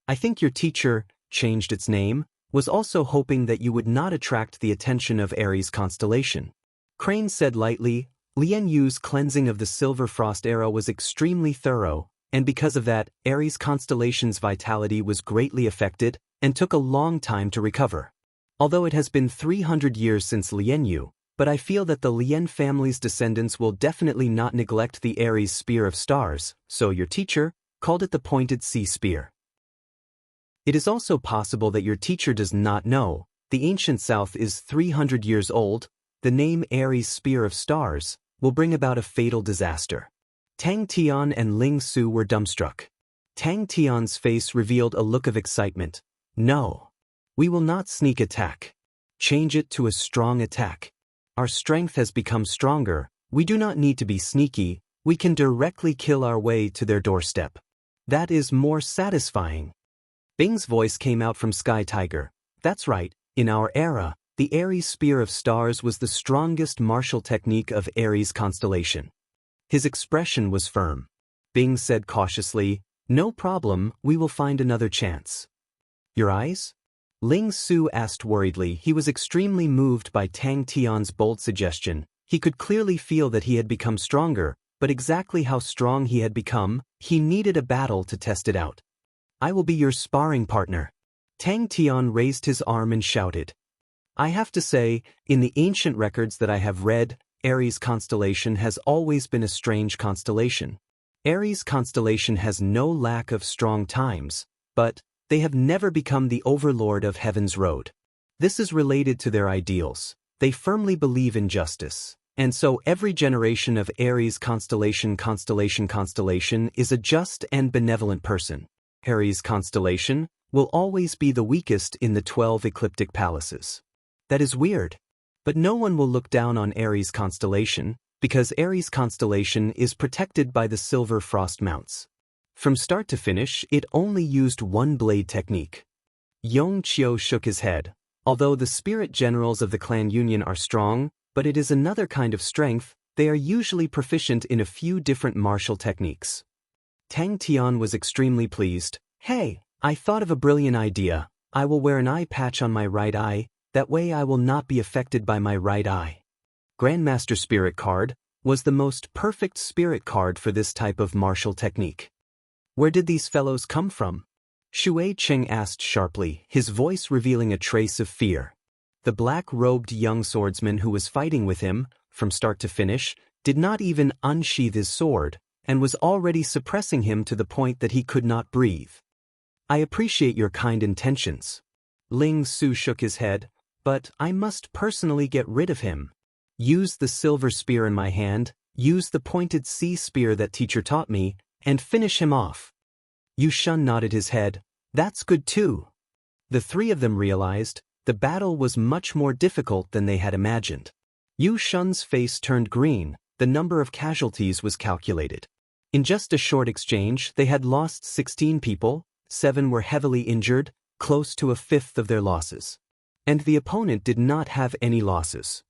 "I think your teacher changed its name, was also hoping that you would not attract the attention of Aries constellation." Crane said lightly, "Lian Yu's cleansing of the Silver Frost era was extremely thorough, and because of that, Aries constellation's vitality was greatly affected and took a long time to recover. Although it has been 300 years since Lian Yu, but I feel that the Lian family's descendants will definitely not neglect the Aries Spear of Stars, so your teacher called it the Pointed Sea Spear. It is also possible that your teacher does not know. The ancient South is 300 years old. The name Aries Spear of Stars will bring about a fatal disaster." Tang Tian and Ling Su were dumbstruck. Tang Tian's face revealed a look of excitement. "No. We will not sneak attack. Change it to a strong attack. Our strength has become stronger. We do not need to be sneaky. We can directly kill our way to their doorstep. That is more satisfying. Bing's voice came out from Sky Tiger. That's right, in our era, the Aries Spear of Stars was the strongest martial technique of Aries constellation. His expression was firm. Bing said cautiously, "No problem, we will find another chance." "Your eyes?" Ling Su asked worriedly. He was extremely moved by Tang Tian's bold suggestion. He could clearly feel that he had become stronger, but exactly how strong he had become, he needed a battle to test it out. "I will be your sparring partner." Tang Tian raised his arm and shouted. I have to say, in the ancient records that I have read, Aries constellation has always been a strange constellation. Aries constellation has no lack of strong times, but they have never become the overlord of heaven's road. This is related to their ideals. They firmly believe in justice. And so every generation of Aries constellation is a just and benevolent person. Aries constellation will always be the weakest in the 12 ecliptic palaces. That is weird. But no one will look down on Aries constellation, because Aries constellation is protected by the silver frost mounts. From start to finish, it only used one blade technique. Yong Qiu shook his head. Although the spirit generals of the clan union are strong, but it is another kind of strength, they are usually proficient in a few different martial techniques. Tang Tian was extremely pleased. "Hey, I thought of a brilliant idea. I will wear an eye patch on my right eye, that way I will not be affected by my right eye." Grandmaster Spirit card was the most perfect spirit card for this type of martial technique. Where did these fellows come from? Shui Cheng asked sharply, his voice revealing a trace of fear. The black-robed young swordsman who was fighting with him, from start to finish, did not even unsheath his sword, and was already suppressing him to the point that he could not breathe. "I appreciate your kind intentions." Ling Su shook his head, "But I must personally get rid of him. Use the silver spear in my hand, use the pointed sea spear that teacher taught me, and finish him off." Yu Shun nodded his head. "That's good too." The three of them realized the battle was much more difficult than they had imagined. Yu Shun's face turned green. The number of casualties was calculated. In just a short exchange, they had lost 16 people, 7 were heavily injured, close to a fifth of their losses. And the opponent did not have any losses.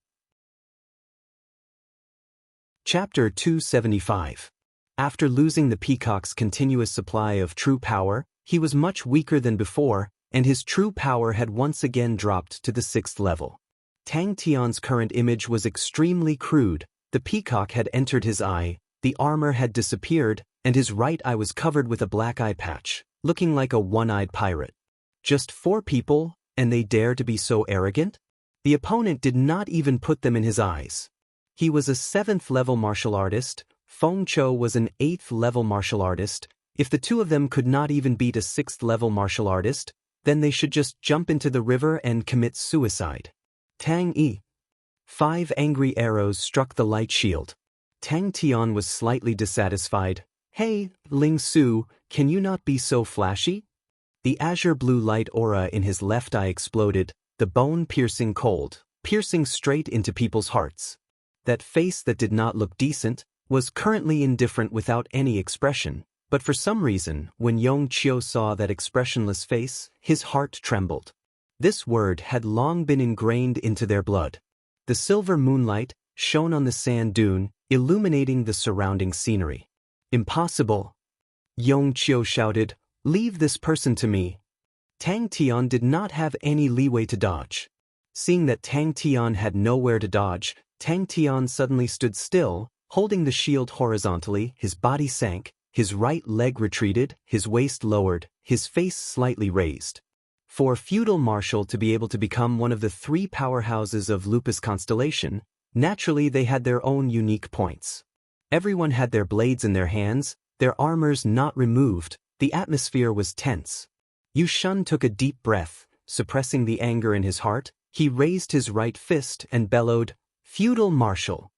Chapter 275. After losing the peacock's continuous supply of true power, he was much weaker than before, and his true power had once again dropped to the 6th level. Tang Tian's current image was extremely crude. The peacock had entered his eye, the armor had disappeared, and his right eye was covered with a black eye patch, looking like a one-eyed pirate. Just 4 people, and they dare to be so arrogant? The opponent did not even put them in his eyes. He was a 7th level martial artist, Feng Chou was an 8th level martial artist. If the two of them could not even beat a 6th level martial artist, then they should just jump into the river and commit suicide. Tang Yi. 5 angry arrows struck the light shield. Tang Tian was slightly dissatisfied. "Hey, Ling Su, can you not be so flashy?" The azure blue light aura in his left eye exploded, the bone-piercing cold, piercing straight into people's hearts. That face that did not look decent was currently indifferent without any expression, but for some reason, when Yong Qiu saw that expressionless face, his heart trembled. This word had long been ingrained into their blood. The silver moonlight shone on the sand dune, illuminating the surrounding scenery. "Impossible!" Yong Qiu shouted, "Leave this person to me." Tang Tian did not have any leeway to dodge. Seeing that Tang Tian had nowhere to dodge, Tang Tian suddenly stood still, holding the shield horizontally, his body sank, his right leg retreated, his waist lowered, his face slightly raised. For a feudal marshal to be able to become one of the 3 powerhouses of Lupus constellation, naturally they had their own unique points. Everyone had their blades in their hands, their armors not removed, the atmosphere was tense. Yu Shun took a deep breath, suppressing the anger in his heart, he raised his right fist and bellowed, "Feudal marshal!"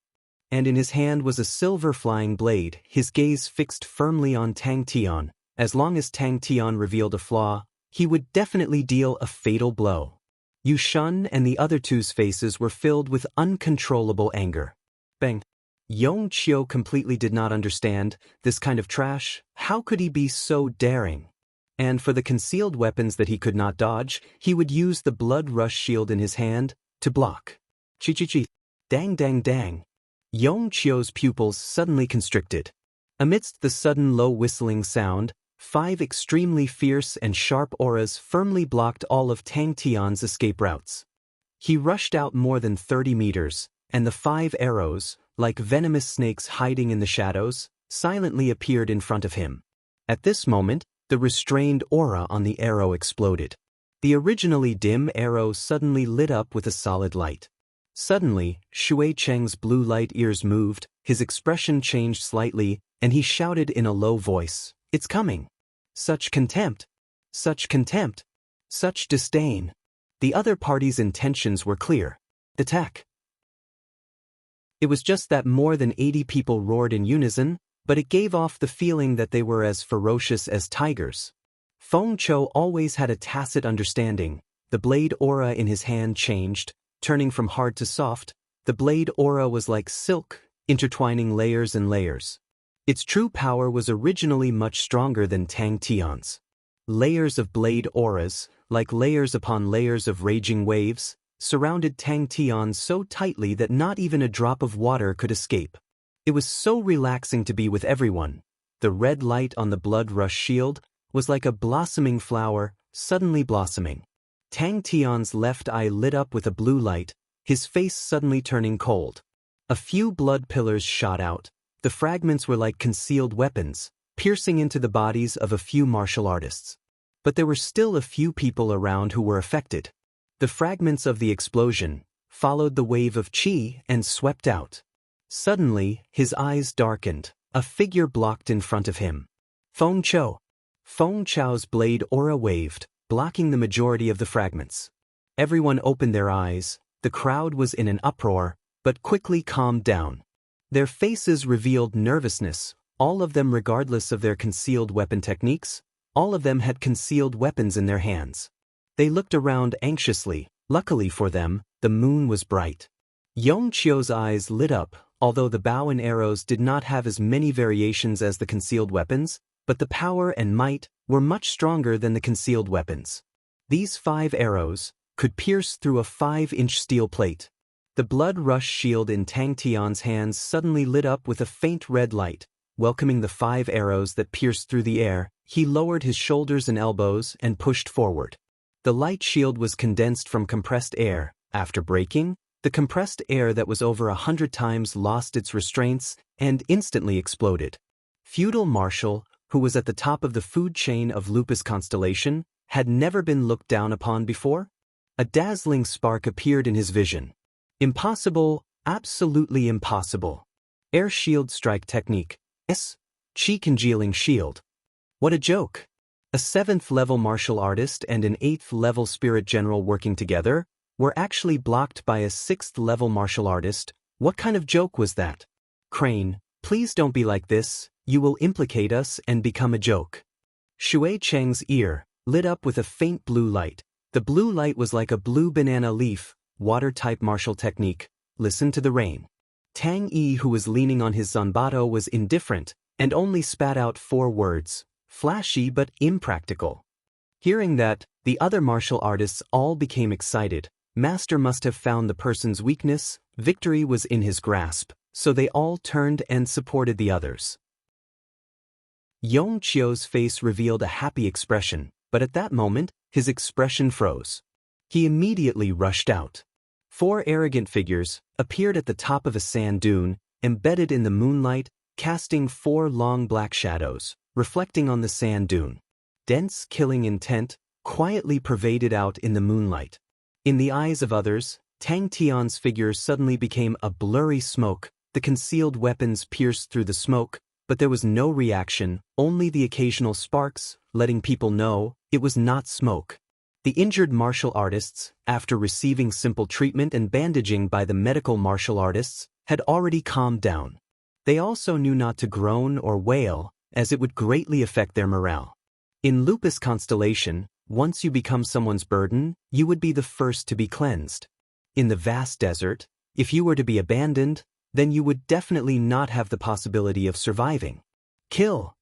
And in his hand was a silver flying blade, his gaze fixed firmly on Tang Tian. As long as Tang Tian revealed a flaw, he would definitely deal a fatal blow. Yu Shun and the other two's faces were filled with uncontrollable anger. Bang! Yong Qiu completely did not understand this kind of trash. How could he be so daring? And for the concealed weapons that he could not dodge, he would use the blood rush shield in his hand to block. Chi-chi-chi. Dang dang dang. Yong Qiu's pupils suddenly constricted. Amidst the sudden low whistling sound, 5 extremely fierce and sharp auras firmly blocked all of Tang Tian's escape routes. He rushed out more than 30 meters, and the 5 arrows, like venomous snakes hiding in the shadows, silently appeared in front of him. At this moment, the restrained aura on the arrow exploded. The originally dim arrow suddenly lit up with a solid light. Suddenly, Shui Cheng's blue light ears moved, his expression changed slightly, and he shouted in a low voice, "It's coming! Such contempt! Such contempt! Such disdain!" The other party's intentions were clear. Attack! It was just that more than 80 people roared in unison, but it gave off the feeling that they were as ferocious as tigers. Feng Chou always had a tacit understanding. The blade aura in his hand changed, turning from hard to soft. The blade aura was like silk, intertwining layers and layers. Its true power was originally much stronger than Tang Tian's. Layers of blade auras, like layers upon layers of raging waves, surrounded Tang Tian so tightly that not even a drop of water could escape. It was so relaxing to be with everyone. The red light on the blood rush shield was like a blossoming flower, suddenly blossoming. Tang Tian's left eye lit up with a blue light, his face suddenly turning cold. A few blood pillars shot out. The fragments were like concealed weapons, piercing into the bodies of a few martial artists. But there were still a few people around who were affected. The fragments of the explosion followed the wave of qi and swept out. Suddenly, his eyes darkened. A figure blocked in front of him. Feng Chou. Feng Chou's blade aura waved, blocking the majority of the fragments. Everyone opened their eyes. The crowd was in an uproar, but quickly calmed down. Their faces revealed nervousness, all of them regardless of their concealed weapon techniques. All of them had concealed weapons in their hands. They looked around anxiously. Luckily for them, the moon was bright. Yong Qiu's eyes lit up, although the bow and arrows did not have as many variations as the concealed weapons, but the power and might were much stronger than the concealed weapons. These 5 arrows could pierce through a 5-inch steel plate. The blood rush shield in Tang Tian's hands suddenly lit up with a faint red light, welcoming the 5 arrows that pierced through the air. He lowered his shoulders and elbows and pushed forward. The light shield was condensed from compressed air. After breaking, the compressed air that was over 100 times lost its restraints and instantly exploded. Feudal Marshal, who was at the top of the food chain of Lupus Constellation, had never been looked down upon before. A dazzling spark appeared in his vision. Impossible, absolutely impossible. Air shield strike technique. Qi congealing shield. What a joke. A 7th-level martial artist and an 8th-level spirit general working together were actually blocked by a 6th-level martial artist. What kind of joke was that? Crane, please don't be like this, you will implicate us and become a joke. Shui Cheng's ear lit up with a faint blue light. The blue light was like a blue banana leaf, water-type martial technique. Listen to the rain. Tang Yi, who was leaning on his zanbato, was indifferent and only spat out 4 words, flashy but impractical. Hearing that, the other martial artists all became excited. Master must have found the person's weakness. Victory was in his grasp, so they all turned and supported the others. Yong Qiu's face revealed a happy expression, but at that moment, his expression froze. He immediately rushed out. 4 arrogant figures appeared at the top of a sand dune, embedded in the moonlight, casting 4 long black shadows, reflecting on the sand dune. Dense killing intent quietly pervaded out in the moonlight. In the eyes of others, Tang Tian's figure suddenly became a blurry smoke. The concealed weapons pierced through the smoke, but there was no reaction, only the occasional sparks, letting people know it was not smoke. The injured martial artists, after receiving simple treatment and bandaging by the medical martial artists, had already calmed down. They also knew not to groan or wail, as it would greatly affect their morale. In Lupus Constellation, once you become someone's burden, you would be the first to be cleansed. In the vast desert, if you were to be abandoned, then you would definitely not have the possibility of surviving. Kill!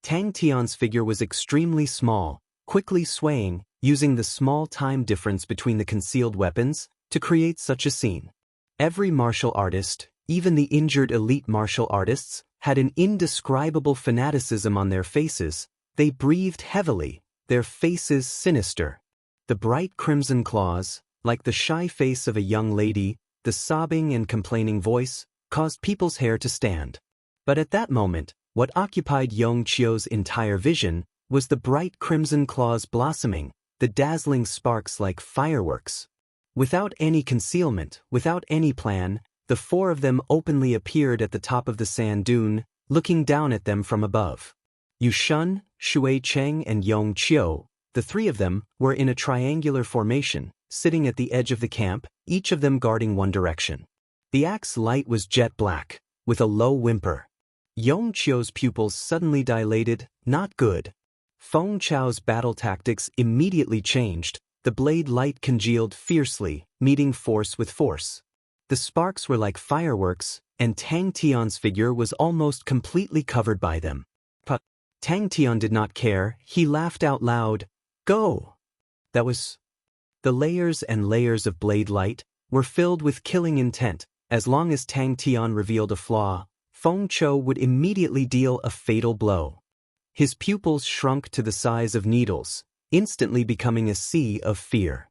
Tang Tian's figure was extremely small, quickly swaying, using the small time difference between the concealed weapons to create such a scene. Every martial artist, even the injured elite martial artists, had an indescribable fanaticism on their faces. They breathed heavily, their faces sinister. The bright crimson claws, like the shy face of a young lady, the sobbing and complaining voice, caused people's hair to stand. But at that moment, what occupied Yong Chio's entire vision was the bright crimson claws blossoming, the dazzling sparks like fireworks. Without any concealment, without any plan, the four of them openly appeared at the top of the sand dune, looking down at them from above. Yu Shun, Shui Cheng and Yong Chio, the three of them, were in a triangular formation, sitting at the edge of the camp, each of them guarding one direction. The axe light was jet black, with a low whimper. Yong Chio's pupils suddenly dilated. Not good. Feng Chao's battle tactics immediately changed. The blade light congealed fiercely, meeting force with force. The sparks were like fireworks, and Tang Tian's figure was almost completely covered by them. But Tang Tian did not care. He laughed out loud. Go! That was... The layers and layers of blade light were filled with killing intent. As long as Tang Tian revealed a flaw, Feng Chou would immediately deal a fatal blow. His pupils shrunk to the size of needles, instantly becoming a sea of fear.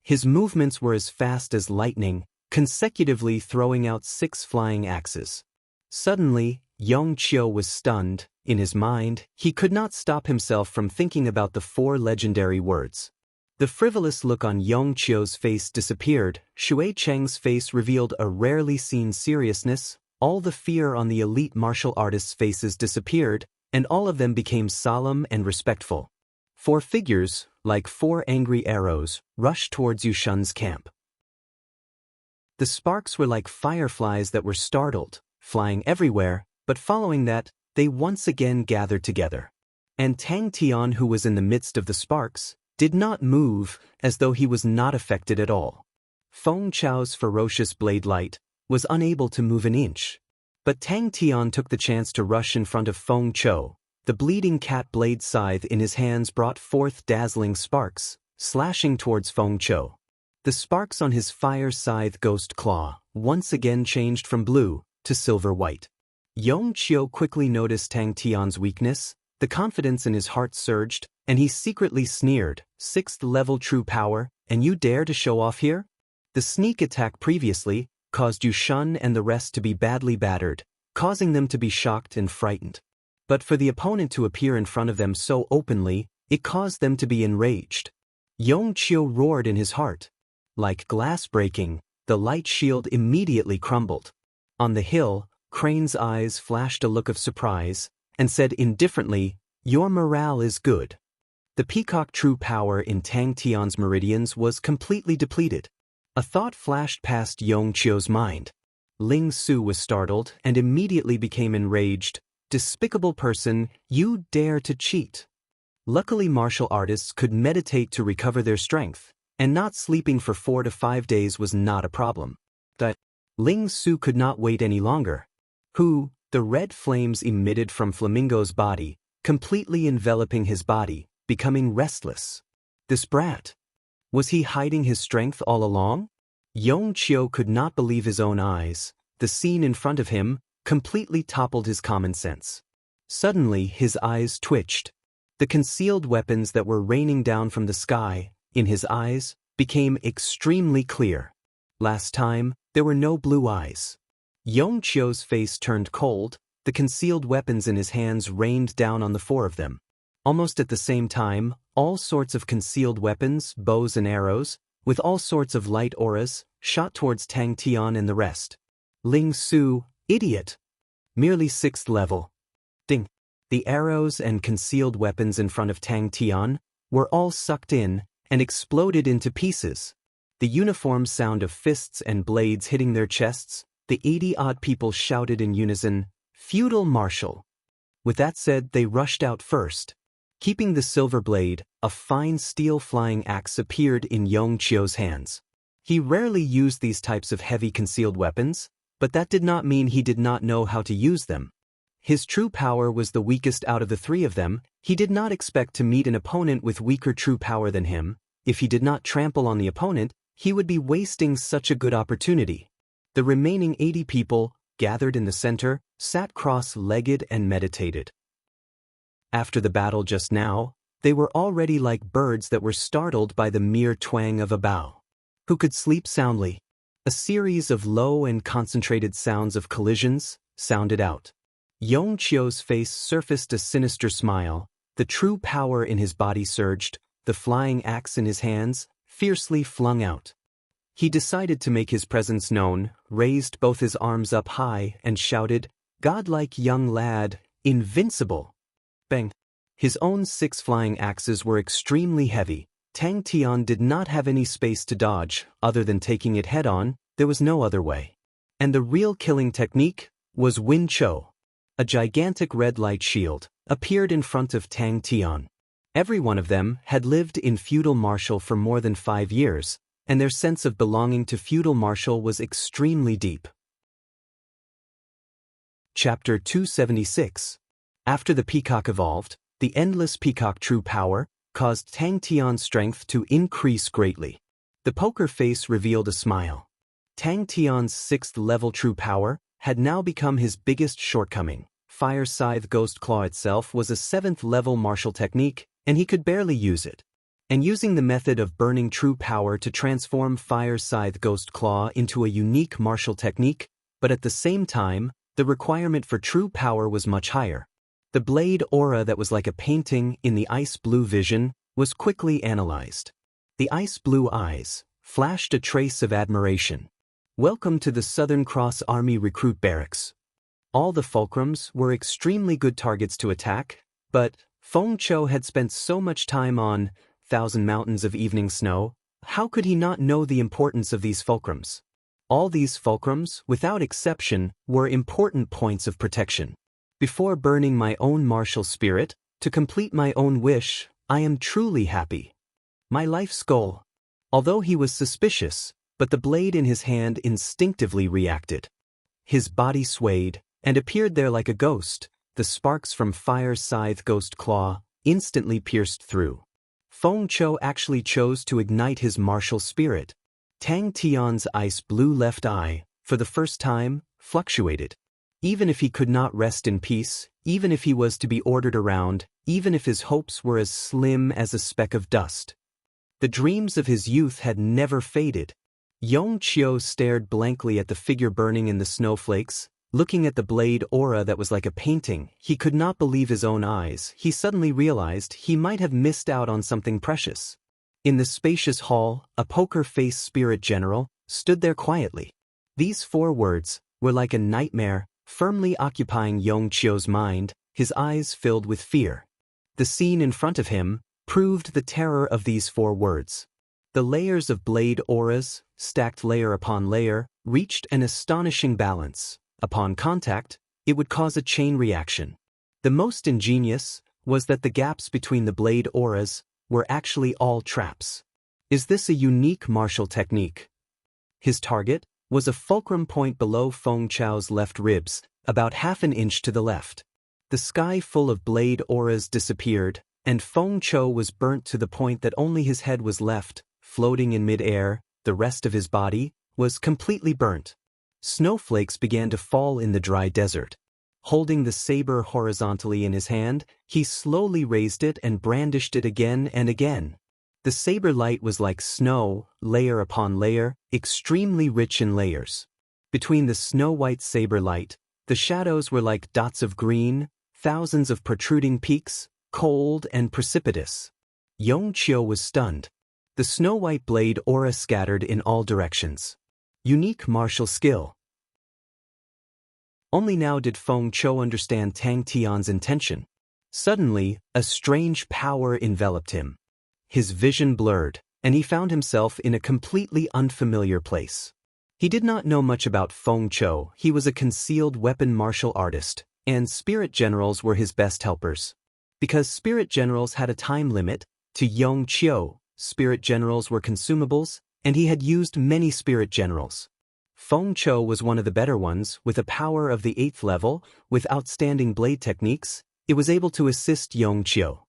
His movements were as fast as lightning, consecutively throwing out 6 flying axes. Suddenly, Yong Chio was stunned. In his mind, he could not stop himself from thinking about the 4 legendary words. The frivolous look on Yong Chio's face disappeared. Shui Cheng's face revealed a rarely seen seriousness. All the fear on the elite martial artists' faces disappeared, and all of them became solemn and respectful. 4 figures, like 4 angry arrows, rushed towards Yu Shun's camp. The sparks were like fireflies that were startled, flying everywhere, but following that, they once again gathered together. And Tang Tian, who was in the midst of the sparks, did not move, as though he was not affected at all. Feng Chao's ferocious blade light was unable to move an inch. But Tang Tian took the chance to rush in front of Feng Chou. The bleeding cat blade scythe in his hands brought forth dazzling sparks, slashing towards Feng Chou. The sparks on his fire scythe ghost claw once again changed from blue to silver-white. Yong Chio quickly noticed Tang Tian's weakness. The confidence in his heart surged, and he secretly sneered, 6th level true power, and you dare to show off here? The sneak attack previously caused Yu Shun and the rest to be badly battered, causing them to be shocked and frightened. But for the opponent to appear in front of them so openly, it caused them to be enraged. Yong Chio roared in his heart. Like glass breaking, the light shield immediately crumbled. On the hill, Crane's eyes flashed a look of surprise, and said indifferently, "Your morale is good." The peacock true power in Tang Tian's meridians was completely depleted. A thought flashed past Yong Chio's mind. Ling Su was startled and immediately became enraged. "Despicable person, you dare to cheat." Luckily, martial artists could meditate to recover their strength, and not sleeping for 4 to 5 days was not a problem. But Ling Su could not wait any longer. The red flames emitted from Flamingo's body, completely enveloping his body, becoming restless. This brat. Was he hiding his strength all along? Yong Chio could not believe his own eyes. The scene in front of him completely toppled his common sense. Suddenly, his eyes twitched. The concealed weapons that were raining down from the sky, in his eyes, became extremely clear. Last time, there were no blue eyes. Yong Chio's face turned cold. The concealed weapons in his hands rained down on the 4 of them. Almost at the same time, all sorts of concealed weapons, bows and arrows, with all sorts of light auras, shot towards Tang Tian and the rest. Ling Su, idiot! Merely 6th level. Ding! The arrows and concealed weapons in front of Tang Tian were all sucked in and exploded into pieces. The uniform sound of fists and blades hitting their chests, the 80-odd people shouted in unison, "Feudal Marshal!" With that said, they rushed out first. Keeping the silver blade, a fine steel flying axe appeared in Yong Chio's hands. He rarely used these types of heavy concealed weapons. but that did not mean he did not know how to use them. His true power was the weakest out of the three of them. He did not expect to meet an opponent with weaker true power than him. If he did not trample on the opponent, he would be wasting such a good opportunity. The remaining 80 people, gathered in the center, sat cross-legged and meditated. After the battle just now, they were already like birds that were startled by the mere twang of a bow. Who could sleep soundly? A series of low and concentrated sounds of collisions sounded out. Xianxia's face surfaced a sinister smile, the true power in his body surged, the flying axe in his hands, fiercely flung out. He decided to make his presence known, raised both his arms up high, and shouted, "Godlike young lad, invincible!" Bang! His own 6 flying axes were extremely heavy. Tang Tian did not have any space to dodge, other than taking it head-on. There was no other way. And the real killing technique was Win Chou. A gigantic red light shield appeared in front of Tang Tian. Every one of them had lived in feudal martial for more than 5 years, and their sense of belonging to feudal martial was extremely deep. Chapter 276. After the peacock evolved, the endless peacock true power caused Tang Tian's strength to increase greatly. The poker face revealed a smile. Tang Tian's 6th-level true power had now become his biggest shortcoming. Fire Scythe Ghost Claw itself was a 7th-level martial technique, and he could barely use it. And using the method of burning true power to transform Fire Scythe Ghost Claw into a unique martial technique, but at the same time, the requirement for true power was much higher. The blade aura that was like a painting in the ice blue vision was quickly analyzed. The ice blue eyes flashed a trace of admiration. Welcome to the Southern Cross Army Recruit Barracks. All the fulcrums were extremely good targets to attack, but Feng Chou had spent so much time on 1,000 Mountains of Evening Snow, how could he not know the importance of these fulcrums? All these fulcrums, without exception, were important points of protection. Before burning my own martial spirit, to complete my own wish, I am truly happy. My life's goal. Although he was suspicious, but the blade in his hand instinctively reacted. His body swayed, and appeared there like a ghost. The sparks from Fire Scythe Ghost Claw instantly pierced through. Feng Chou actually chose to ignite his martial spirit. Tang Tian's ice blue left eye, for the first time, fluctuated. Even if he could not rest in peace, even if he was to be ordered around, even if his hopes were as slim as a speck of dust. The dreams of his youth had never faded. Xianxia stared blankly at the figure burning in the snowflakes, looking at the blade aura that was like a painting. He could not believe his own eyes. He suddenly realized he might have missed out on something precious. In the spacious hall, a poker-faced spirit general stood there quietly. These 4 words were like a nightmare, firmly occupying Xiao's mind, his eyes filled with fear. The scene in front of him proved the terror of these 4 words. The layers of blade auras, stacked layer upon layer, reached an astonishing balance. Upon contact, it would cause a chain reaction. The most ingenious was that the gaps between the blade auras were actually all traps. Is this a unique martial technique? His target was a fulcrum point below Feng Chou's left ribs, about half an inch to the left. The sky full of blade auras disappeared, and Feng Chou was burnt to the point that only his head was left, floating in mid-air. The rest of his body was completely burnt. Snowflakes began to fall in the dry desert. Holding the saber horizontally in his hand, he slowly raised it and brandished it again and again. The saber light was like snow, layer upon layer, extremely rich in layers. Between the snow-white saber light, the shadows were like dots of green, thousands of protruding peaks, cold and precipitous. Xianxia was stunned. The snow-white blade aura scattered in all directions. Unique martial skill. Only now did Feng Chou understand Tang Tian's intention. Suddenly, a strange power enveloped him. His vision blurred, and he found himself in a completely unfamiliar place. He did not know much about Feng Chou. He was a concealed weapon martial artist, and spirit generals were his best helpers. Because spirit generals had a time limit, to Xianxia, spirit generals were consumables, and he had used many spirit generals. Feng Chou was one of the better ones, with a power of the 8th level, with outstanding blade techniques. It was able to assist Yong Qiu.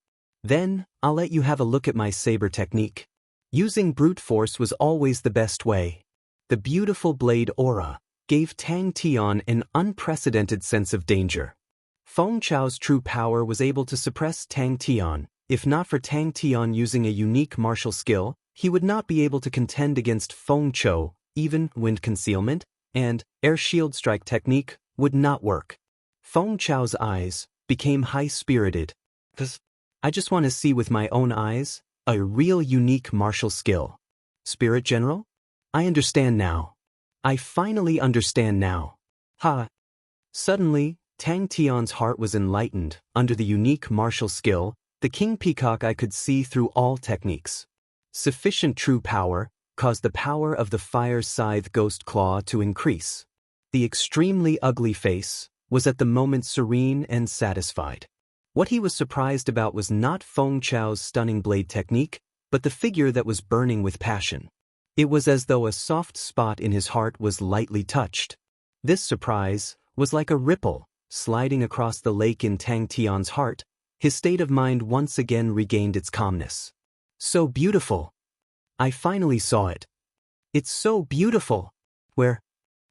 Then, I'll let you have a look at my saber technique. Using brute force was always the best way. The beautiful blade aura gave Tang Tian an unprecedented sense of danger. Feng Chou's true power was able to suppress Tang Tian. If not for Tang Tian using a unique martial skill, he would not be able to contend against Feng Chou. Even wind concealment and air shield strike technique would not work. Feng Chou's eyes became high-spirited. I just want to see with my own eyes a real unique martial skill. Spirit General? I understand now. I finally understand now. Ha! Suddenly, Tang Tian's heart was enlightened. Under the unique martial skill, the King Peacock I could see through all techniques. Sufficient true power caused the power of the fire scythe ghost claw to increase. The extremely ugly face was at the moment serene and satisfied. What he was surprised about was not Feng Chou's stunning blade technique, but the figure that was burning with passion. It was as though a soft spot in his heart was lightly touched. This surprise was like a ripple sliding across the lake in Tang Tian's heart. His state of mind once again regained its calmness. So beautiful. I finally saw it. It's so beautiful. Where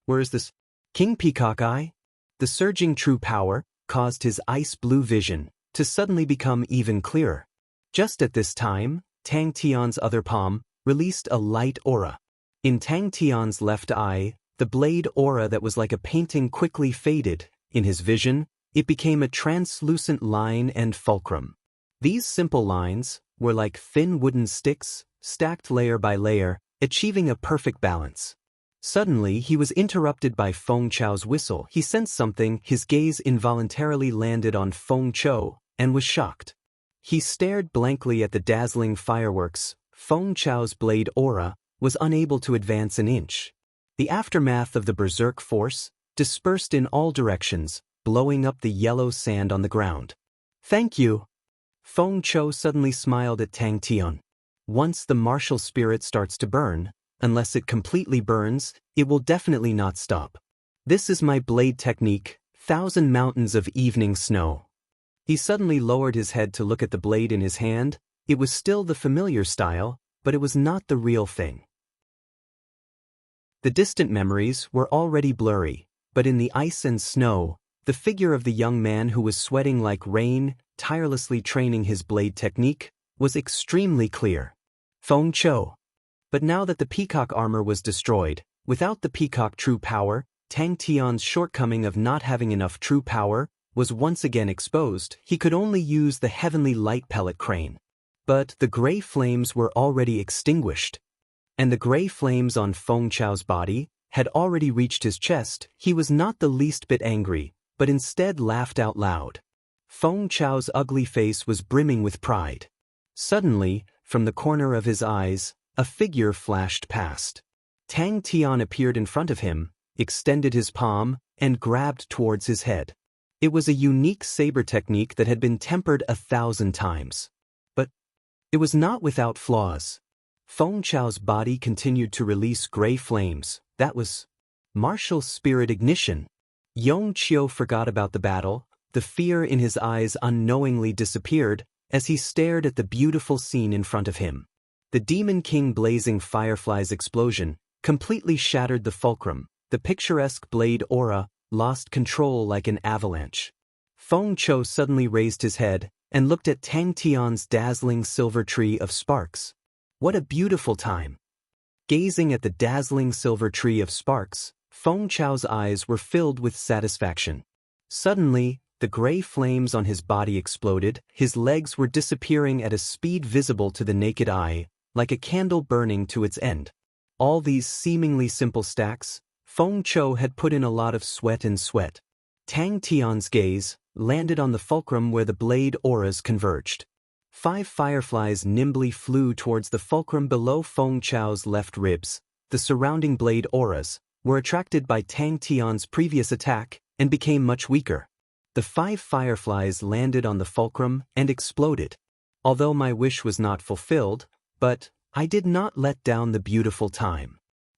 is this King Peacock Eye? The surging true power caused his ice blue vision to suddenly become even clearer. Just at this time, Tang Tian's other palm released a light aura. In Tang Tian's left eye, the blade aura that was like a painting quickly faded. In his vision, it became a translucent line and fulcrum. These simple lines were like thin wooden sticks, stacked layer by layer, achieving a perfect balance. Suddenly, he was interrupted by Feng Chou's whistle. He sensed something. His gaze involuntarily landed on Feng Chou and was shocked. He stared blankly at the dazzling fireworks. Feng Chou's blade aura was unable to advance an inch. The aftermath of the berserk force dispersed in all directions, blowing up the yellow sand on the ground. Thank you. Feng Chou suddenly smiled at Tang Tian. Once the martial spirit starts to burn, unless it completely burns, it will definitely not stop. This is my blade technique, 1,000 mountains of evening snow. He suddenly lowered his head to look at the blade in his hand. It was still the familiar style, but it was not the real thing. The distant memories were already blurry, but in the ice and snow, the figure of the young man who was sweating like rain, tirelessly training his blade technique, was extremely clear. Feng Chou. But now that the peacock armor was destroyed, without the peacock true power, Tang Tian's shortcoming of not having enough true power was once again exposed. He could only use the heavenly light pellet crane. But the gray flames were already extinguished. And the gray flames on Feng Chou's body had already reached his chest. He was not the least bit angry, but instead laughed out loud. Feng Chou's ugly face was brimming with pride. Suddenly, from the corner of his eyes, a figure flashed past. Tang Tian appeared in front of him, extended his palm, and grabbed towards his head. It was a unique saber technique that had been tempered 1,000 times. But it was not without flaws. Feng Chou's body continued to release gray flames. That was martial spirit ignition. Yong Qiu forgot about the battle. The fear in his eyes unknowingly disappeared as he stared at the beautiful scene in front of him. The Demon King blazing fireflies explosion completely shattered the fulcrum. The picturesque blade aura lost control like an avalanche. Feng Chou suddenly raised his head and looked at Tang Tian's dazzling silver tree of sparks. What a beautiful time! Gazing at the dazzling silver tree of sparks, Feng Chou's eyes were filled with satisfaction. Suddenly, the gray flames on his body exploded. His legs were disappearing at a speed visible to the naked eye, like a candle burning to its end. All these seemingly simple stacks, Feng Chou had put in a lot of sweat and sweat. Tang Tian's gaze landed on the fulcrum where the blade auras converged. 5 fireflies nimbly flew towards the fulcrum below Feng Chou's left ribs. The surrounding blade auras were attracted by Tang Tian's previous attack and became much weaker. The 5 fireflies landed on the fulcrum and exploded. Although my wish was not fulfilled, but I did not let down the beautiful time.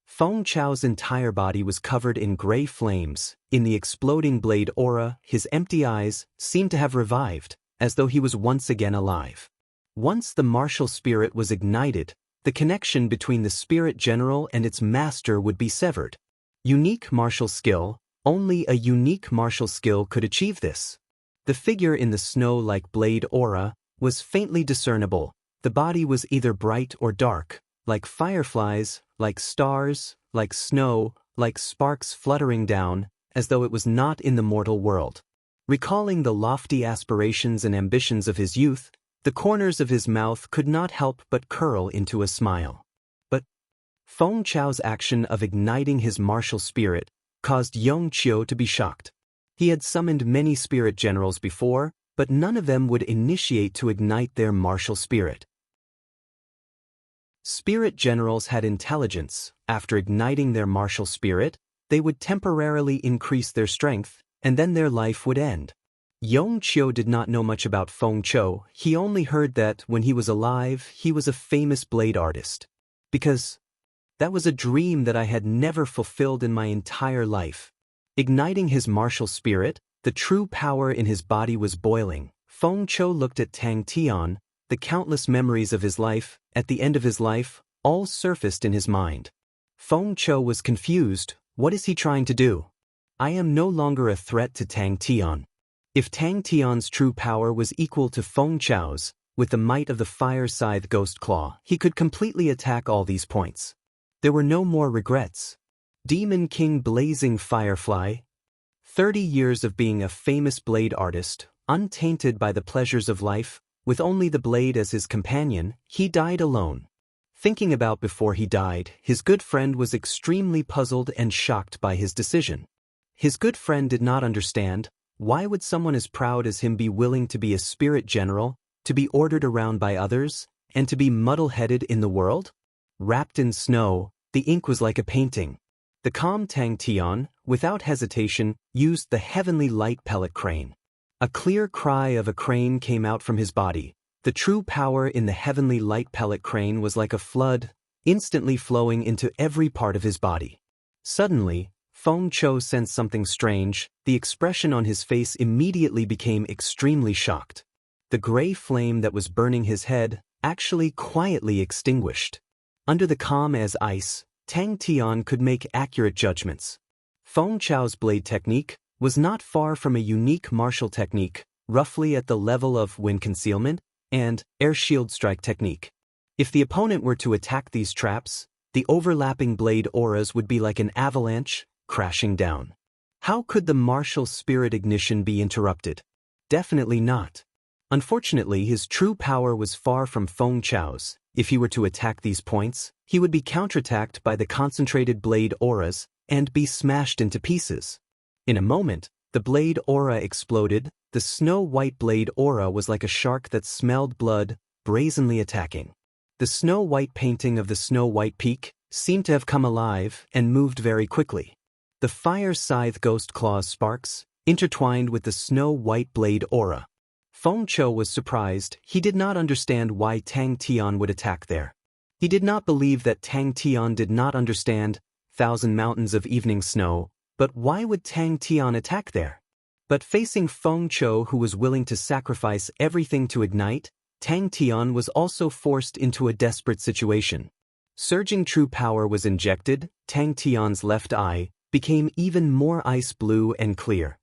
Feng Chao's entire body was covered in gray flames. In the exploding blade aura, his empty eyes seemed to have revived, as though he was once again alive. Once the martial spirit was ignited, the connection between the spirit general and its master would be severed. Unique martial skill. Only a unique martial skill could achieve this. The figure in the snow-like blade aura was faintly discernible. The body was either bright or dark, like fireflies, like stars, like snow, like sparks fluttering down, as though it was not in the mortal world. Recalling the lofty aspirations and ambitions of his youth, the corners of his mouth could not help but curl into a smile. But Feng Chao's action of igniting his martial spirit caused Yong Qiu to be shocked. He had summoned many spirit generals before, but none of them would initiate to ignite their martial spirit. Spirit generals had intelligence. After igniting their martial spirit, they would temporarily increase their strength, and then their life would end. Yong Qiu did not know much about Feng Chou. He only heard that when he was alive, he was a famous blade artist. Because that was a dream that I had never fulfilled in my entire life. Igniting his martial spirit, the true power in his body was boiling. Feng Chou looked at Tang Tian. The countless memories of his life, at the end of his life, all surfaced in his mind. Feng Chou was confused. What is he trying to do? I am no longer a threat to Tang Tian. If Tang Tian's true power was equal to Feng Chao's, with the might of the Fire Scythe Ghost Claw, he could completely attack all these points. There were no more regrets. Demon King Blazing Firefly. 30 years of being a famous blade artist, untainted by the pleasures of life, with only the blade as his companion, he died alone. Thinking about before he died, his good friend was extremely puzzled and shocked by his decision. His good friend did not understand. Why would someone as proud as him be willing to be a spirit general, to be ordered around by others, and to be muddle-headed in the world? Wrapped in snow, the ink was like a painting. The calm Tang Tian, without hesitation, used the heavenly light pellet crane. A clear cry of a crane came out from his body. The true power in the heavenly light pellet crane was like a flood, instantly flowing into every part of his body. Suddenly, Feng Chou sensed something strange. The expression on his face immediately became extremely shocked. The gray flame that was burning his head actually quietly extinguished. Under the calm as ice, Tang Tian could make accurate judgments. Feng Chao's blade technique was not far from a unique martial technique, roughly at the level of wind concealment and air shield strike technique. If the opponent were to attack these traps, the overlapping blade auras would be like an avalanche, crashing down. How could the martial spirit ignition be interrupted? Definitely not. Unfortunately, his true power was far from Feng Chao's. If he were to attack these points, he would be counterattacked by the concentrated blade auras and be smashed into pieces. In a moment, the blade aura exploded. The snow-white blade aura was like a shark that smelled blood, brazenly attacking. The snow-white painting of the snow-white peak seemed to have come alive and moved very quickly. The Fire Scythe Ghost Claw's sparks intertwined with the snow-white blade aura. Feng Chou was surprised. He did not understand why Tang Tian would attack there. He did not believe that Tang Tian did not understand 1,000 mountains of evening snow, but why would Tang Tian attack there? But facing Feng Chou, who was willing to sacrifice everything to ignite, Tang Tian was also forced into a desperate situation. Surging true power was injected. Tang Tian's left eye became even more ice blue and clear.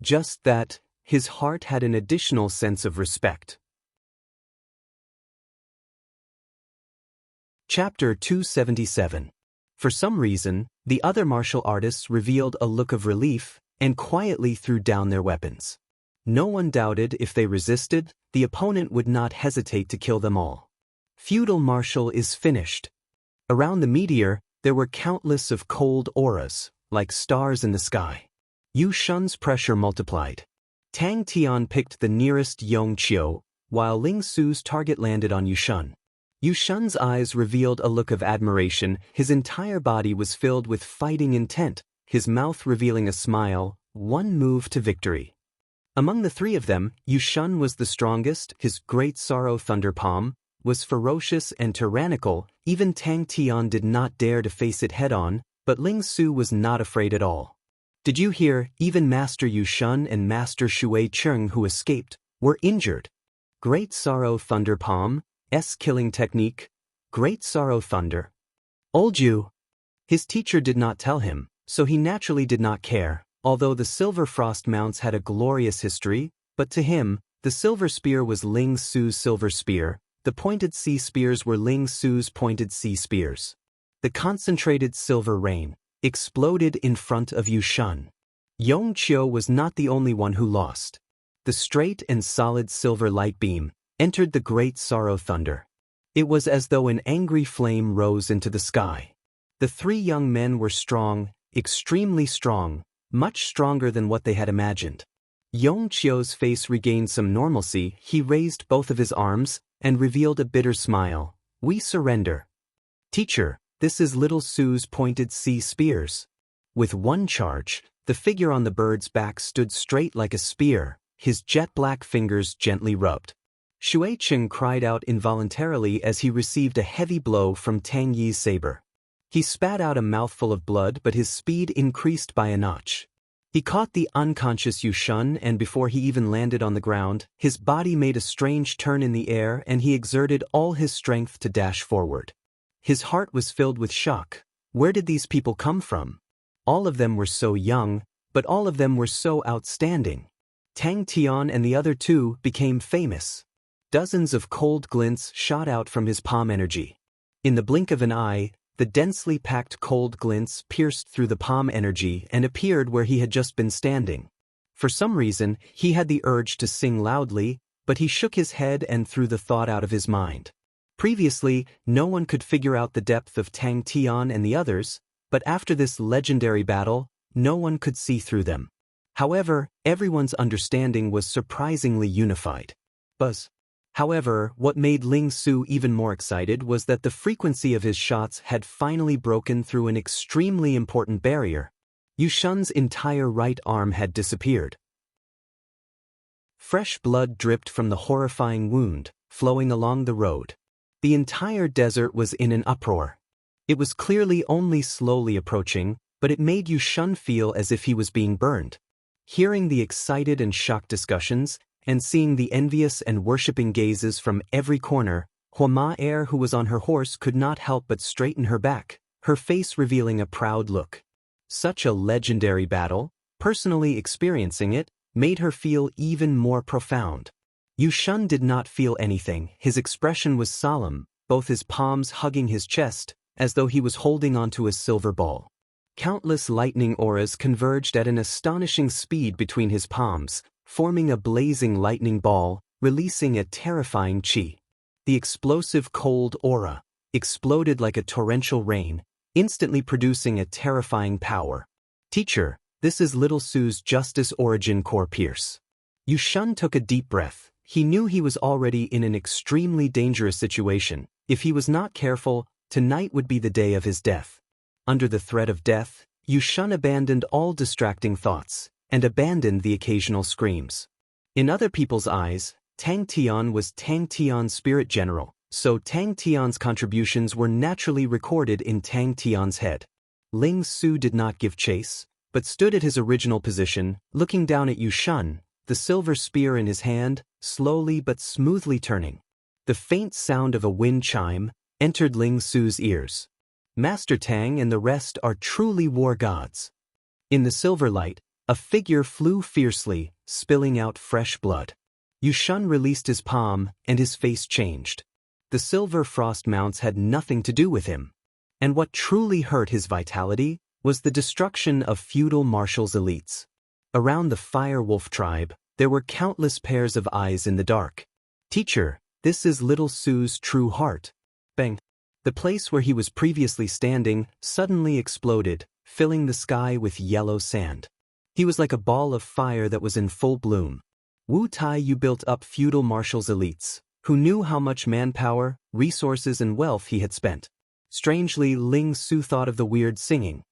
Just that, his heart had an additional sense of respect. Chapter 277. For some reason, the other martial artists revealed a look of relief and quietly threw down their weapons. No one doubted if they resisted, the opponent would not hesitate to kill them all. Feudal martial is finished. Around the meteor, there were countless of cold auras, like stars in the sky. Yu Shun's pressure multiplied. Tang Tian picked the nearest Yong Qiu, while Ling Su's target landed on Yu Shun. Yu Shun's eyes revealed a look of admiration. His entire body was filled with fighting intent, his mouth revealing a smile, one move to victory. Among the three of them, Yu Shun was the strongest, his great sorrow thunder palm, was ferocious and tyrannical. Even Tang Tian did not dare to face it head-on, but Ling Su was not afraid at all. Did you hear, even Master Yu Shun and Master Shui Cheng, who escaped, were injured? Great Sorrow Thunder Palm, killing technique, Great Sorrow Thunder. Old Yu. His teacher did not tell him, so he naturally did not care, although the Silver Frost mounts had a glorious history, but to him, the Silver Spear was Ling Su's Silver Spear, the pointed sea spears were Ling Su's pointed sea spears. The concentrated silver rain exploded in front of Yu Shun. Yong Qiu was not the only one who lost. The straight and solid silver light beam entered the Great Sorrow Thunder. It was as though an angry flame rose into the sky. The three young men were strong, extremely strong, much stronger than what they had imagined. Yong Qiu's face regained some normalcy. He raised both of his arms and revealed a bitter smile. We surrender. Teacher, this is Little Su's pointed sea spears. With one charge, the figure on the bird's back stood straight like a spear, his jet-black fingers gently rubbed. Shui Cheng cried out involuntarily as he received a heavy blow from Tang Yi's saber. He spat out a mouthful of blood, but his speed increased by a notch. He caught the unconscious Yu Shun, and before he even landed on the ground, his body made a strange turn in the air and he exerted all his strength to dash forward. His heart was filled with shock. Where did these people come from? All of them were so young, but all of them were so outstanding. Tang Tian and the other two became famous. Dozens of cold glints shot out from his palm energy. In the blink of an eye, the densely packed cold glints pierced through the palm energy and appeared where he had just been standing. For some reason, he had the urge to sing loudly, but he shook his head and threw the thought out of his mind. Previously, no one could figure out the depth of Tang Tian and the others, but after this legendary battle, no one could see through them. However, everyone's understanding was surprisingly unified. Buzz. However, what made Ling Su even more excited was that the frequency of his shots had finally broken through an extremely important barrier. Yu Shun's entire right arm had disappeared. Fresh blood dripped from the horrifying wound, flowing along the road. The entire desert was in an uproar. It was clearly only slowly approaching, but it made Yu Shun feel as if he was being burned. Hearing the excited and shocked discussions, and seeing the envious and worshipping gazes from every corner, Hua Er, who was on her horse, could not help but straighten her back, her face revealing a proud look. Such a legendary battle, personally experiencing it, made her feel even more profound. Yu Shun did not feel anything. His expression was solemn, both his palms hugging his chest, as though he was holding onto a silver ball. Countless lightning auras converged at an astonishing speed between his palms, forming a blazing lightning ball, releasing a terrifying chi. The explosive cold aura exploded like a torrential rain, instantly producing a terrifying power. Teacher, this is Little Su's Justice Origin Core Pierce. Yu Shun took a deep breath. He knew he was already in an extremely dangerous situation. If he was not careful, tonight would be the day of his death. Under the threat of death, Yu Shun abandoned all distracting thoughts, and abandoned the occasional screams. In other people's eyes, Tang Tian was Tang Tian's spirit general, so Tang Tian's contributions were naturally recorded in Tang Tian's head. Ling Su did not give chase, but stood at his original position, looking down at Yu Shun, the silver spear in his hand, slowly but smoothly turning. The faint sound of a wind chime entered Ling Su's ears. Master Tang and the rest are truly war gods. In the silver light, a figure flew fiercely, spilling out fresh blood. Yu Shun released his palm, and his face changed. The silver frost mounts had nothing to do with him. And what truly hurt his vitality was the destruction of feudal martials' elites. Around the Fire Wolf tribe, there were countless pairs of eyes in the dark. Teacher, this is Little Su's true heart. Bang! The place where he was previously standing suddenly exploded, filling the sky with yellow sand. He was like a ball of fire that was in full bloom. Wu Tai Yu built up feudal martials' elites, who knew how much manpower, resources and wealth he had spent. Strangely, Ling Su thought of the weird singing.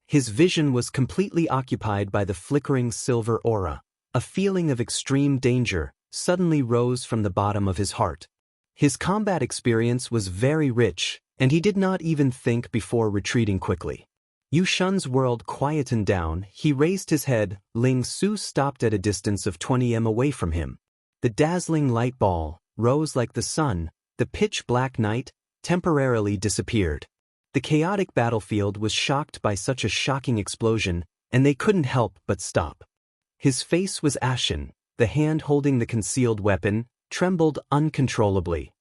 His vision was completely occupied by the flickering silver aura. A feeling of extreme danger suddenly rose from the bottom of his heart. His combat experience was very rich, and he did not even think before retreating quickly. Yu Shun's world quietened down. He raised his head. Ling Su stopped at a distance of 20 m away from him. The dazzling light ball rose like the sun. The pitch-black night temporarily disappeared. The chaotic battlefield was shocked by such a shocking explosion, and they couldn't help but stop. His face was ashen. The hand holding the concealed weapon trembled uncontrollably.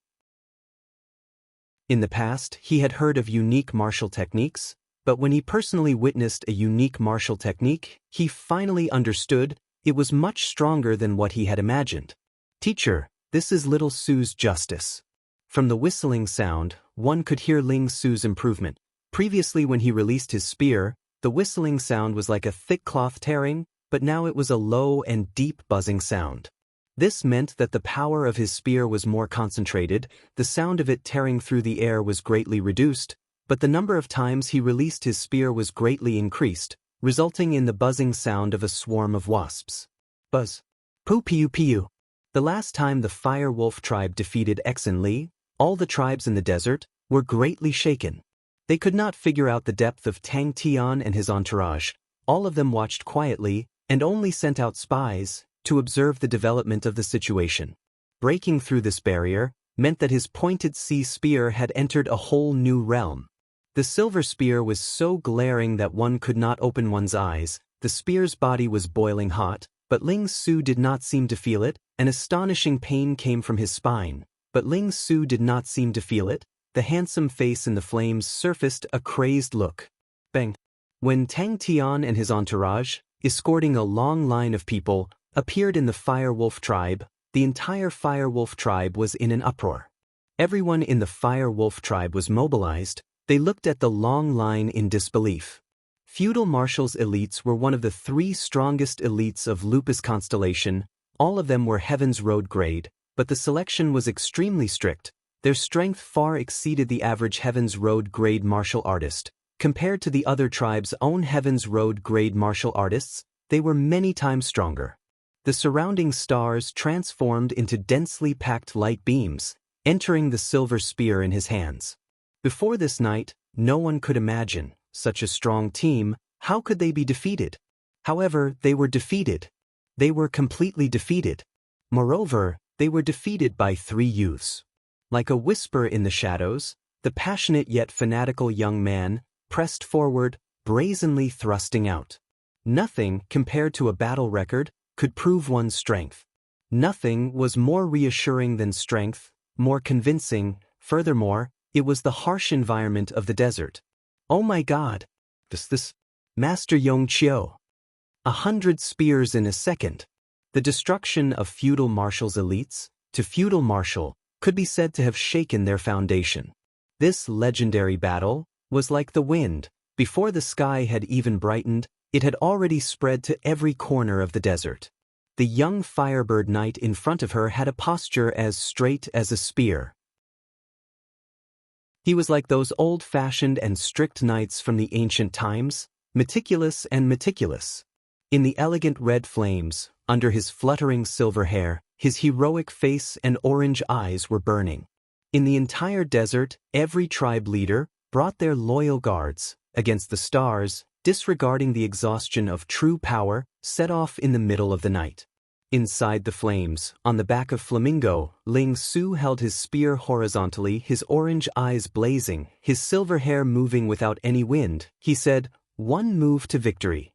In the past, he had heard of unique martial techniques, but when he personally witnessed a unique martial technique, he finally understood it was much stronger than what he had imagined. "Teacher, this is Little Su's justice." From the whistling sound, one could hear Ling Su's improvement. Previously, when he released his spear, the whistling sound was like a thick cloth tearing, but now it was a low and deep buzzing sound. This meant that the power of his spear was more concentrated. The sound of it tearing through the air was greatly reduced, but the number of times he released his spear was greatly increased, resulting in the buzzing sound of a swarm of wasps. Buzz. Poo piu piu. The last time the Fire Wolf tribe defeated Exen Li, all the tribes in the desert were greatly shaken. They could not figure out the depth of Tang Tian and his entourage. All of them watched quietly and only sent out spies to observe the development of the situation. Breaking through this barrier meant that his pointed sea spear had entered a whole new realm. The silver spear was so glaring that one could not open one's eyes. The spear's body was boiling hot, but Ling Su did not seem to feel it. An astonishing pain came from his spine, but Ling Su did not seem to feel it. The handsome face in the flames surfaced a crazed look. Bang! When Tang Tian and his entourage, escorting a long line of people, appeared in the Fire Wolf tribe, the entire Fire Wolf tribe was in an uproar. Everyone in the Fire Wolf tribe was mobilized. They looked at the long line in disbelief. Feudal Marshals elites were one of the 3 strongest elites of Lupus constellation. All of them were Heaven's Road grade, but the selection was extremely strict. Their strength far exceeded the average Heaven's Road grade martial artist. Compared to the other tribe's own Heaven's Road grade martial artists, they were many times stronger. The surrounding stars transformed into densely packed light beams, entering the silver spear in his hands. Before this night, no one could imagine such a strong team. How could they be defeated? However, they were defeated. They were completely defeated. Moreover, they were defeated by 3 youths. Like a whisper in the shadows, the passionate yet fanatical young man pressed forward, brazenly thrusting out. Nothing, compared to a battle record, could prove one's strength. Nothing was more reassuring than strength, more convincing. Furthermore, it was the harsh environment of the desert. Oh my God! This Master Yong Qiu. 100 spears in a second. The destruction of feudal marshals' elites to feudal marshal could be said to have shaken their foundation. This legendary battle was like the wind. Before the sky had even brightened, it had already spread to every corner of the desert. The young Firebird Knight in front of her had a posture as straight as a spear. He was like those old-fashioned and strict knights from the ancient times, meticulous and meticulous. In the elegant red flames, under his fluttering silver hair, his heroic face and orange eyes were burning. In the entire desert, every tribe leader brought their loyal guards against the stars, disregarding the exhaustion of true power, set off in the middle of the night. Inside the flames, on the back of Flamingo, Ling Su held his spear horizontally, his orange eyes blazing, his silver hair moving without any wind. He said, "One move to victory."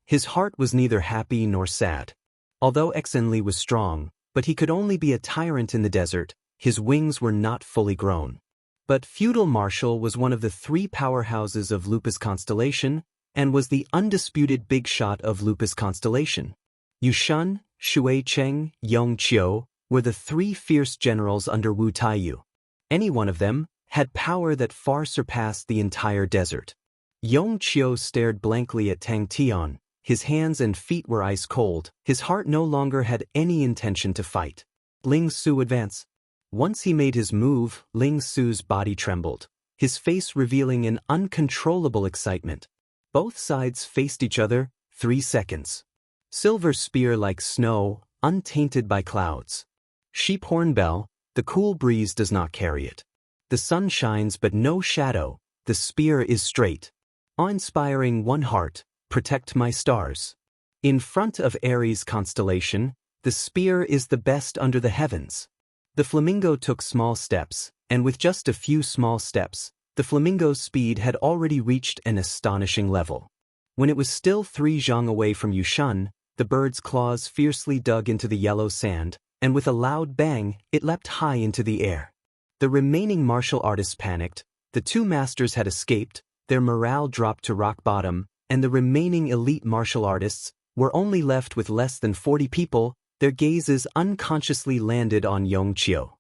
His heart was neither happy nor sad. Although Exen Li was strong, but he could only be a tyrant in the desert. His wings were not fully grown. But Feudal Marshal was one of the 3 powerhouses of Lupus constellation, and was the undisputed big shot of Lupus constellation. Yu Shun, Shui Cheng, Yong Qiu were the 3 fierce generals under Wu Taiyu. Any one of them had power that far surpassed the entire desert. Yong Qiu stared blankly at Tang Tian. His hands and feet were ice cold. His heart no longer had any intention to fight. Ling Su advanced. Once he made his move, Ling Su's body trembled, his face revealing an uncontrollable excitement. Both sides faced each other. 3 seconds. Silver spear like snow, untainted by clouds. Sheep hornbell, The cool breeze does not carry it. The sun shines but no shadow, the spear is straight. Awe-inspiring one heart, protect my stars. In front of Aries constellation, the spear is the best under the heavens. The flamingo took small steps, and with just a few small steps, the flamingo's speed had already reached an astonishing level. When it was still 3 zhang away from Yushan, the bird's claws fiercely dug into the yellow sand, and with a loud bang, it leapt high into the air. The remaining martial artists panicked, the 2 masters had escaped, their morale dropped to rock bottom, and the remaining elite martial artists were only left with less than 40 people. Their gazes unconsciously landed on Yongqiu.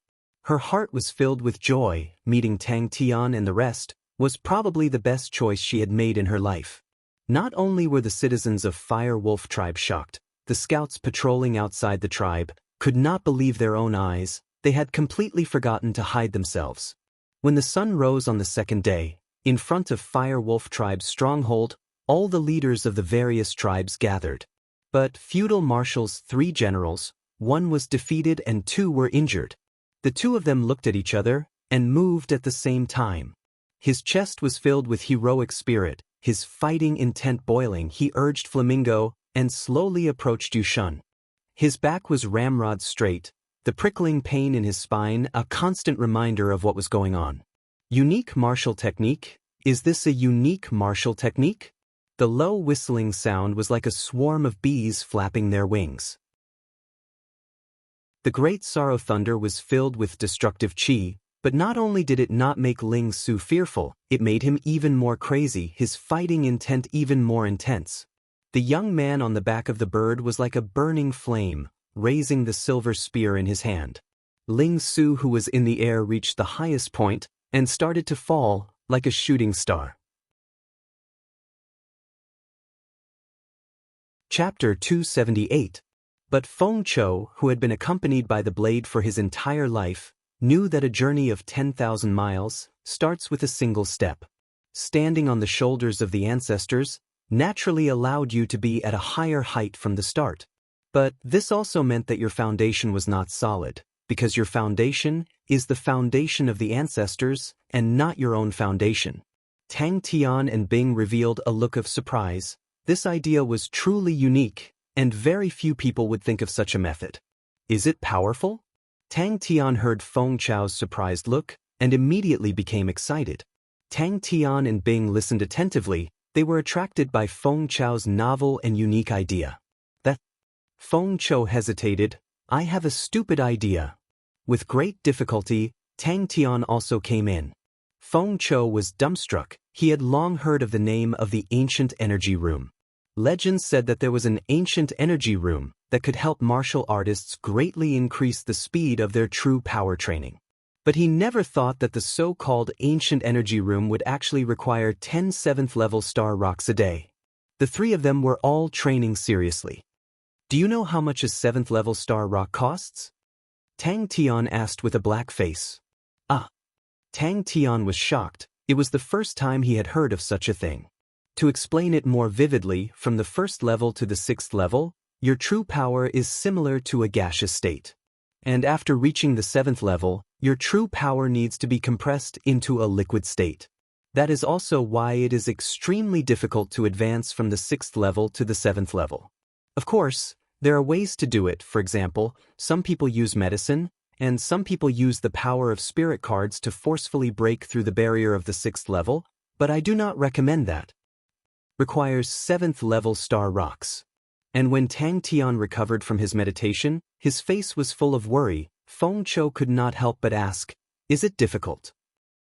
Her heart was filled with joy. Meeting Tang Tian and the rest was probably the best choice she had made in her life. Not only were the citizens of Fire Wolf tribe shocked, the scouts patrolling outside the tribe could not believe their own eyes. They had completely forgotten to hide themselves. When the sun rose on the second day, in front of Fire Wolf tribe's stronghold, all the leaders of the various tribes gathered. But feudal marshal's 3 generals, 1 was defeated and 2 were injured. The 2 of them looked at each other and moved at the same time. His chest was filled with heroic spirit, his fighting intent boiling. He urged Flamingo and slowly approached Yushan. His back was ramrod straight, the prickling pain in his spine a constant reminder of what was going on. Unique martial technique? Is this a unique martial technique? The low whistling sound was like a swarm of bees flapping their wings. The great sorrow thunder was filled with destructive qi, but not only did it not make Ling Su fearful, it made him even more crazy, his fighting intent even more intense. The young man on the back of the bird was like a burning flame, raising the silver spear in his hand. Ling Su, who was in the air, reached the highest point and started to fall like a shooting star. Chapter 278. But Feng Chou, who had been accompanied by the blade for his entire life, knew that a journey of 10,000 miles starts with a single step. Standing on the shoulders of the ancestors naturally allowed you to be at a higher height from the start. But this also meant that your foundation was not solid, because your foundation is the foundation of the ancestors and not your own foundation. Tang Tian and Bing revealed a look of surprise. This idea was truly unique, and very few people would think of such a method. Is it powerful? Tang Tian heard Feng Chou's surprised look and immediately became excited. Tang Tian and Bing listened attentively. They were attracted by Feng Chou's novel and unique idea. That Feng Chou hesitated. I have a stupid idea. With great difficulty, Tang Tian also came in. Feng Chou was dumbstruck. He had long heard of the name of the ancient energy room. Legends said that there was an ancient energy room that could help martial artists greatly increase the speed of their true power training. But he never thought that the so-called ancient energy room would actually require 10 7th-level star rocks a day. The 3 of them were all training seriously. Do you know how much a 7th-level star rock costs? Tang Tian asked with a black face. Tang Tian was shocked. It was the first time he had heard of such a thing. To explain it more vividly, from the 1st level to the 6th level, your true power is similar to a gaseous state. And after reaching the 7th level, your true power needs to be compressed into a liquid state. That is also why it is extremely difficult to advance from the 6th level to the 7th level. Of course, there are ways to do it. For example, some people use medicine, and some people use the power of spirit cards to forcefully break through the barrier of the 6th level, but I do not recommend that. Requires 7th-level star rocks. And when Tang Tian recovered from his meditation, his face was full of worry. Feng Chou could not help but ask, is it difficult?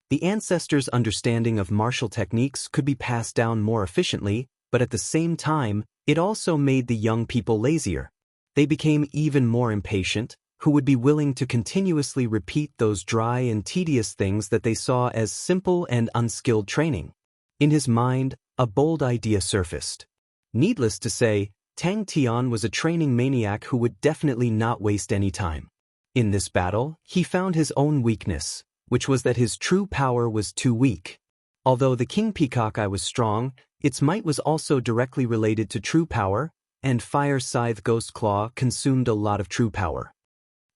The ancestors' understanding of martial techniques could be passed down more efficiently, but at the same time, it also made the young people lazier. They became even more impatient, who would be willing to continuously repeat those dry and tedious things that they saw as simple and unskilled training. In his mind, a bold idea surfaced. Needless to say, Tang Tian was a training maniac who would definitely not waste any time. In this battle, he found his own weakness, which was that his true power was too weak. Although the King Peacock Eye was strong, its might was also directly related to true power, and Fire Scythe Ghost Claw consumed a lot of true power.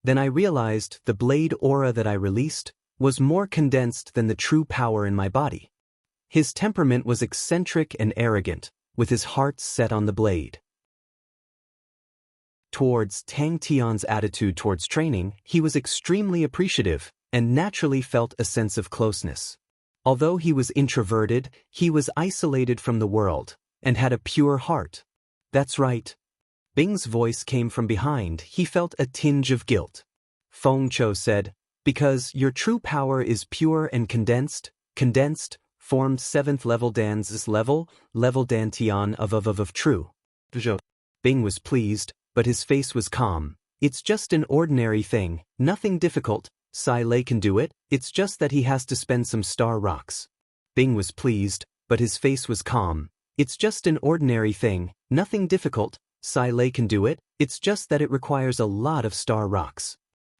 Then I realized the blade aura that I released was more condensed than the true power in my body. His temperament was eccentric and arrogant, with his heart set on the blade. Towards Tang Tian's attitude towards training, he was extremely appreciative and naturally felt a sense of closeness. Although he was introverted, he was isolated from the world and had a pure heart. That's right. Bing's voice came from behind. He felt a tinge of guilt. Feng Chou said, because your true power is pure and condensed, formed 7th level Dan's level Dan Tian of true. Bing was pleased, but his face was calm. It's just an ordinary thing, nothing difficult. Sai Lei can do it, it's just that he has to spend some star rocks. Bing was pleased, but his face was calm. It's just an ordinary thing, nothing difficult. Sai Lei can do it, it's just that it requires a lot of star rocks.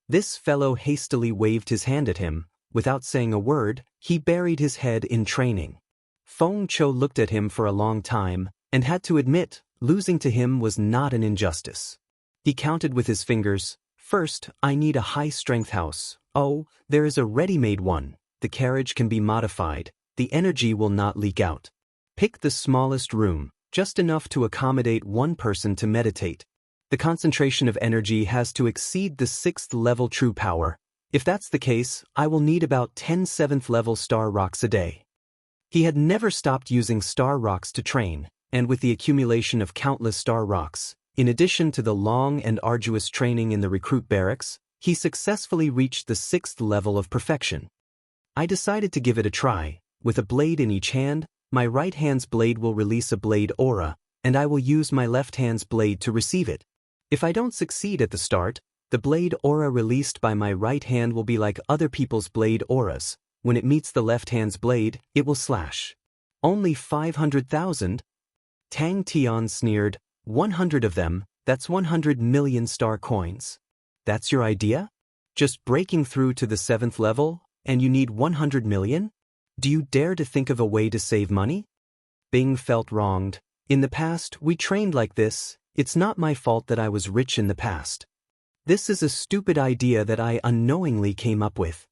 This fellow hastily waved his hand at him. Without saying a word, he buried his head in training. Feng Chou looked at him for a long time, and had to admit, losing to him was not an injustice. He counted with his fingers. First, I need a high-strength house. Oh, there is a ready-made one. The carriage can be modified. The energy will not leak out. Pick the smallest room, just enough to accommodate one person to meditate. The concentration of energy has to exceed the 6th level true power. If that's the case, I will need about 10 7th level star rocks a day. He had never stopped using star rocks to train, and with the accumulation of countless star rocks, in addition to the long and arduous training in the recruit barracks, he successfully reached the 6th level of perfection. I decided to give it a try. With a blade in each hand, my right hand's blade will release a blade aura, and I will use my left hand's blade to receive it. If I don't succeed at the start, the blade aura released by my right hand will be like other people's blade auras. When it meets the left hand's blade, it will slash. Only 500,000? Tang Tian sneered. 100 of them, that's 100 million star coins. That's your idea? Just breaking through to the 7th level, and you need 100 million? Do you dare to think of a way to save money? Bing felt wronged. In the past, we trained like this. It's not my fault that I was rich in the past. This is a stupid idea that I unknowingly came up with.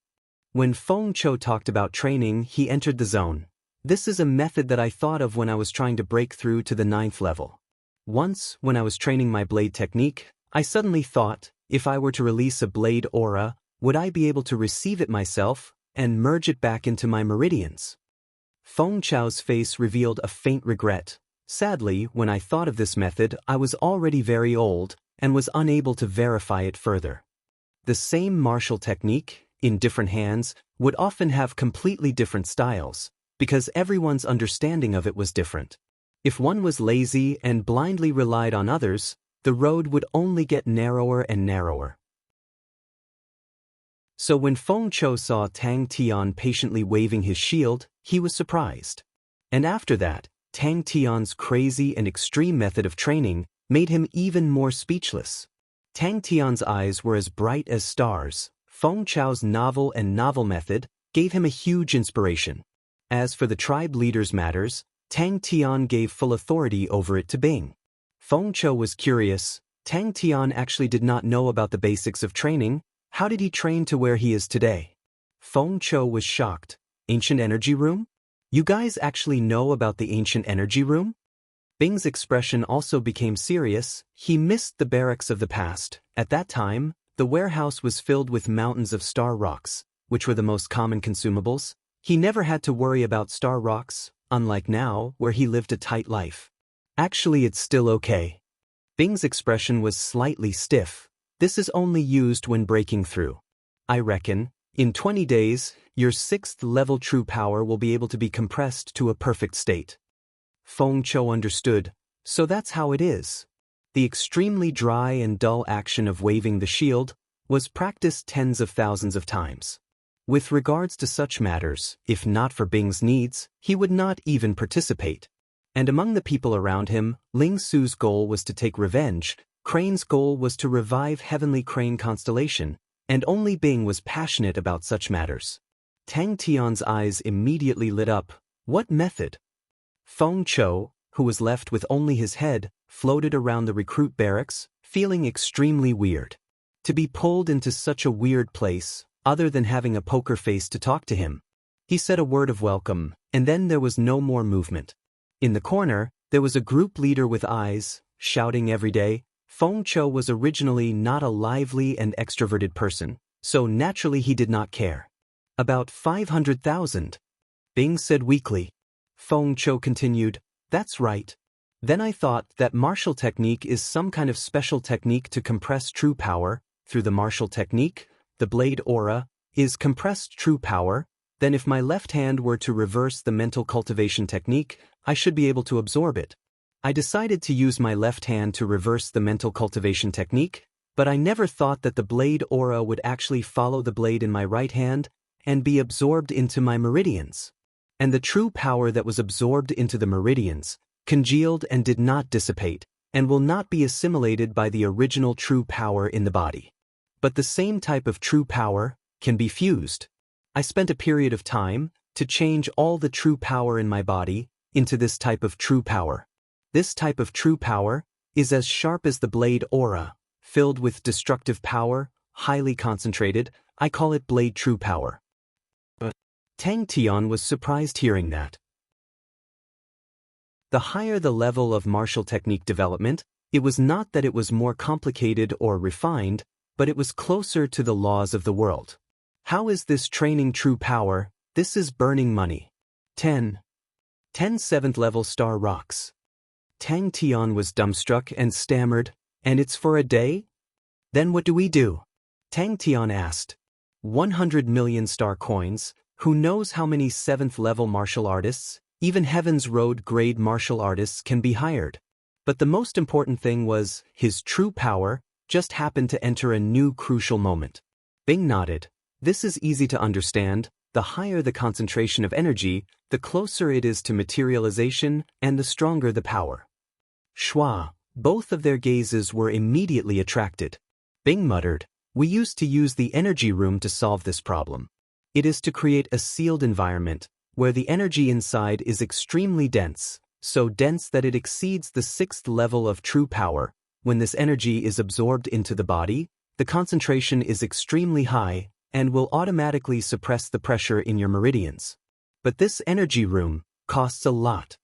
When Feng Chou talked about training, he entered the zone. This is a method that I thought of when I was trying to break through to the 9th level. Once, when I was training my blade technique, I suddenly thought, if I were to release a blade aura, would I be able to receive it myself and merge it back into my meridians? Feng Chou's face revealed a faint regret. Sadly, when I thought of this method, I was already very old and was unable to verify it further. The same martial technique, in different hands, would often have completely different styles, because everyone's understanding of it was different. If one was lazy and blindly relied on others, the road would only get narrower and narrower. So when Feng Chou saw Tang Tian patiently waving his shield, he was surprised. And after that, Tang Tian's crazy and extreme method of training made him even more speechless. Tang Tian's eyes were as bright as stars. Feng Chou's novel method gave him a huge inspiration. As for the tribe leaders' matters, Tang Tian gave full authority over it to Bing. Feng Chou was curious. Tang Tian actually did not know about the basics of training. How did he train to where he is today? Feng Chou was shocked. Ancient energy room? You guys actually know about the ancient energy room? Bing's expression also became serious. He missed the barracks of the past. At that time, the warehouse was filled with mountains of star rocks, which were the most common consumables. He never had to worry about star rocks, unlike now, where he lived a tight life. Actually, it's still okay. Bing's expression was slightly stiff. This is only used when breaking through. I reckon, in 20 days, your 6th level true power will be able to be compressed to a perfect state. Feng Chou understood. So that's how it is. The extremely dry and dull action of waving the shield was practiced tens of thousands of times. With regards to such matters, if not for Bing's needs, he would not even participate. And among the people around him, Ling Su's goal was to take revenge, Crane's goal was to revive Heavenly Crane Constellation, and only Bing was passionate about such matters. Tang Tian's eyes immediately lit up. What method? Feng Chou, who was left with only his head, floated around the recruit barracks, feeling extremely weird. To be pulled into such a weird place, other than having a poker face to talk to him. He said a word of welcome, and then there was no more movement. In the corner, there was a group leader with eyes, shouting every day. Feng Chou was originally not a lively and extroverted person, so naturally he did not care. About 500,000. Bing said weakly. Feng Chou continued, "That's right." Then I thought that martial technique is some kind of special technique to compress true power. Through the martial technique, the blade aura is compressed true power. Then if my left hand were to reverse the mental cultivation technique, I should be able to absorb it. I decided to use my left hand to reverse the mental cultivation technique, but I never thought that the blade aura would actually follow the blade in my right hand and be absorbed into my meridians. And the true power that was absorbed into the meridians congealed and did not dissipate, and will not be assimilated by the original true power in the body. But the same type of true power can be fused. I spent a period of time to change all the true power in my body into this type of true power. This type of true power is as sharp as the blade aura, filled with destructive power, highly concentrated. I call it blade true power. But Tang Tian was surprised hearing that. The higher the level of martial technique development, it was not that it was more complicated or refined, but it was closer to the laws of the world. How is this training true power? This is burning money. 10 7th level star rocks. Tang Tian was dumbstruck and stammered, "And it's for a day? Then what do we do?" Tang Tian asked. 100 million star coins. Who knows how many 7th level martial artists, even Heaven's Road grade martial artists can be hired. But the most important thing was, his true power just happened to enter a new crucial moment. Bing nodded. This is easy to understand. The higher the concentration of energy, the closer it is to materialization and the stronger the power. Schwa, both of their gazes were immediately attracted. Bing muttered, "We used to use the energy room to solve this problem. It is to create a sealed environment, where the energy inside is extremely dense, so dense that it exceeds the 6th level of true power. When this energy is absorbed into the body, the concentration is extremely high, and will automatically suppress the pressure in your meridians. But this energy room costs a lot."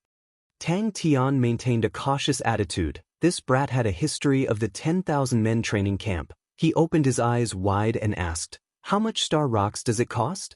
Tang Tian maintained a cautious attitude. This brat had a history of the 10,000 men training camp. He opened his eyes wide and asked, "How much star rocks does it cost?"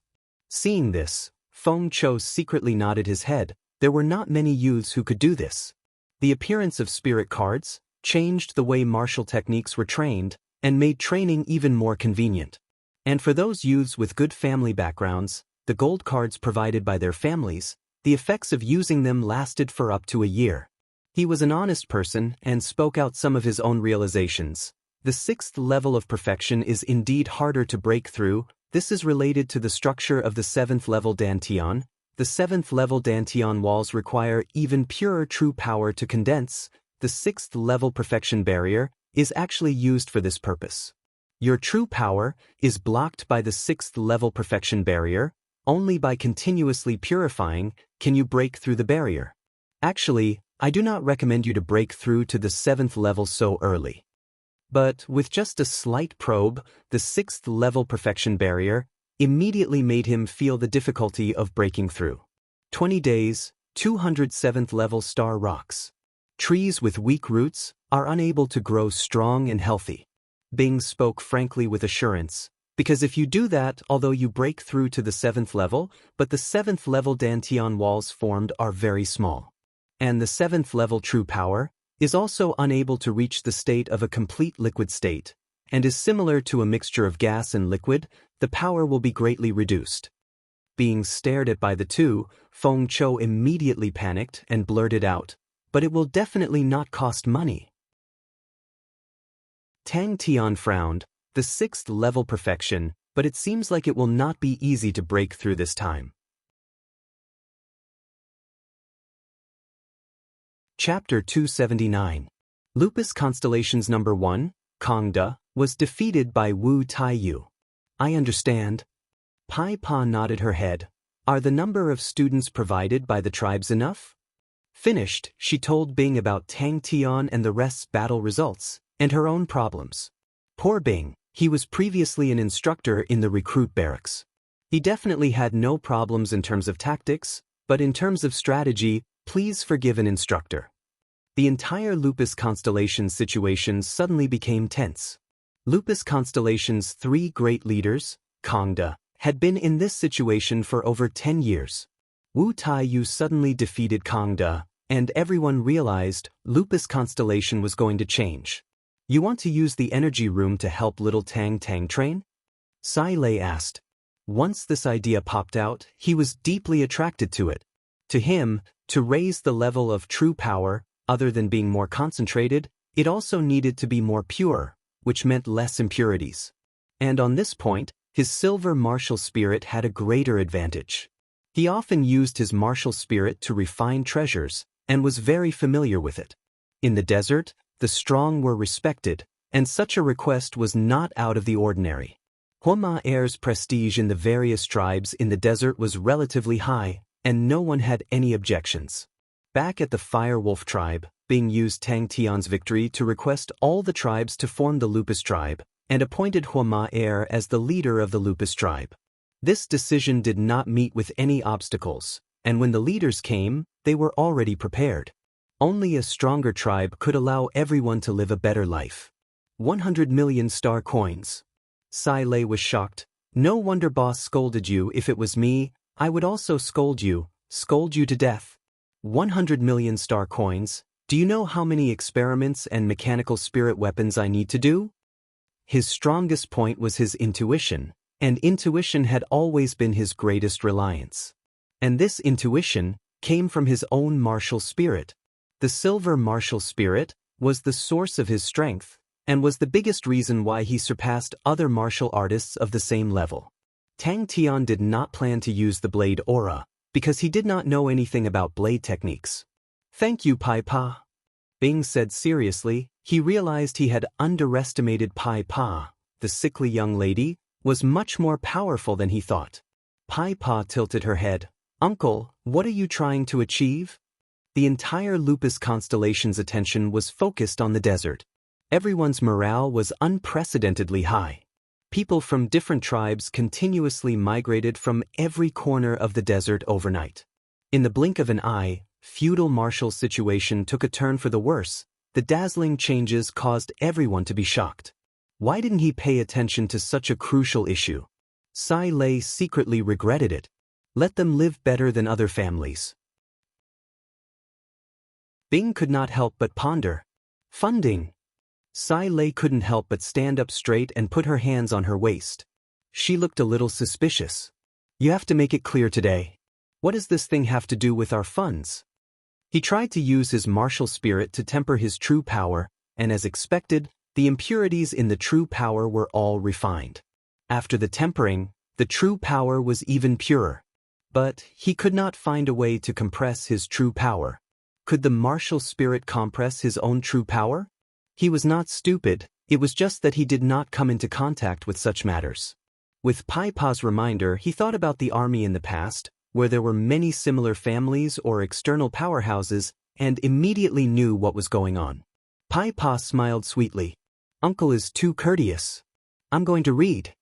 Seeing this, Feng Chou secretly nodded his head. There were not many youths who could do this. The appearance of spirit cards changed the way martial techniques were trained and made training even more convenient. And for those youths with good family backgrounds, the gold cards provided by their families, the effects of using them lasted for up to a year. He was an honest person and spoke out some of his own realizations. The 6th level of perfection is indeed harder to break through. This is related to the structure of the 7th level Dantian. The 7th level Dantian walls require even purer true power to condense. The 6th level perfection barrier is actually used for this purpose. Your true power is blocked by the 6th level perfection barrier. Only by continuously purifying can you break through the barrier. Actually, I do not recommend you to break through to the 7th level so early. But with just a slight probe, the 6th level perfection barrier immediately made him feel the difficulty of breaking through. 20 days, 207th level star rocks. Trees with weak roots are unable to grow strong and healthy. Bing spoke frankly with assurance, because if you do that, although you break through to the 7th level, but the 7th level Dantian walls formed are very small. And the 7th level true power is also unable to reach the state of a complete liquid state, and is similar to a mixture of gas and liquid. The power will be greatly reduced. Being stared at by the two, Feng Chou immediately panicked and blurted out, "But it will definitely not cost money." Tang Tian frowned. The 6th level perfection, but it seems like it will not be easy to break through this time. Chapter 279. Lupus Constellations Number 1, Kongda, was defeated by Wu Taiyu. I understand. Pai Pa nodded her head. Are the number of students provided by the tribes enough? Finished, she told Bing about Tang Tian and the rest's battle results, and her own problems. Poor Bing. He was previously an instructor in the recruit barracks. He definitely had no problems in terms of tactics, but in terms of strategy, please forgive an instructor. The entire Lupus constellation situation suddenly became tense. Lupus constellation's 3 great leaders, Kangda, had been in this situation for over 10 years. Wu Taiyu suddenly defeated Kangda, and everyone realized Lupus constellation was going to change. You want to use the energy room to help little Tang Tang train? Sai Lei asked. Once this idea popped out, he was deeply attracted to it. To him, to raise the level of true power, other than being more concentrated, it also needed to be more pure, which meant less impurities. And on this point, his silver martial spirit had a greater advantage. He often used his martial spirit to refine treasures, and was very familiar with it. In the desert, the strong were respected, and such a request was not out of the ordinary. Homa Air's prestige in the various tribes in the desert was relatively high, and no one had any objections. Back at the Fire Wolf tribe, Bing used Tang Tian's victory to request all the tribes to form the Lupus tribe, and appointed Homa Air as the leader of the Lupus tribe. This decision did not meet with any obstacles, and when the leaders came, they were already prepared. Only a stronger tribe could allow everyone to live a better life. 100 million star coins. Sai Lei was shocked. No wonder boss scolded you. If it was me, I would also scold you to death. 100 million star coins. Do you know how many experiments and mechanical spirit weapons I need to do? His strongest point was his intuition, and intuition had always been his greatest reliance. And this intuition came from his own martial spirit. The silver martial spirit was the source of his strength, and was the biggest reason why he surpassed other martial artists of the same level. Tang Tian did not plan to use the blade aura, because he did not know anything about blade techniques. Thank you, Pai Pa. Bing said seriously. He realized he had underestimated Pai Pa. The sickly young lady was much more powerful than he thought. Pai Pa tilted her head. Uncle, what are you trying to achieve? The entire Lupus constellation's attention was focused on the desert. Everyone's morale was unprecedentedly high. People from different tribes continuously migrated from every corner of the desert overnight. In the blink of an eye, feudal martial situation took a turn for the worse. The dazzling changes caused everyone to be shocked. Why didn't he pay attention to such a crucial issue? Sai Lei secretly regretted it. Let them live better than other families. Bing could not help but ponder. Funding. Sai Lei couldn't help but stand up straight and put her hands on her waist. She looked a little suspicious. You have to make it clear today. What does this thing have to do with our funds? He tried to use his martial spirit to temper his true power, and as expected, the impurities in the true power were all refined. After the tempering, the true power was even purer. But he could not find a way to compress his true power. Could the martial spirit compress his own true power? He was not stupid, it was just that he did not come into contact with such matters. With Pai Pa's reminder, he thought about the army in the past, where there were many similar families or external powerhouses, and immediately knew what was going on. Pai Pa smiled sweetly. Uncle is too courteous. I'm going to read.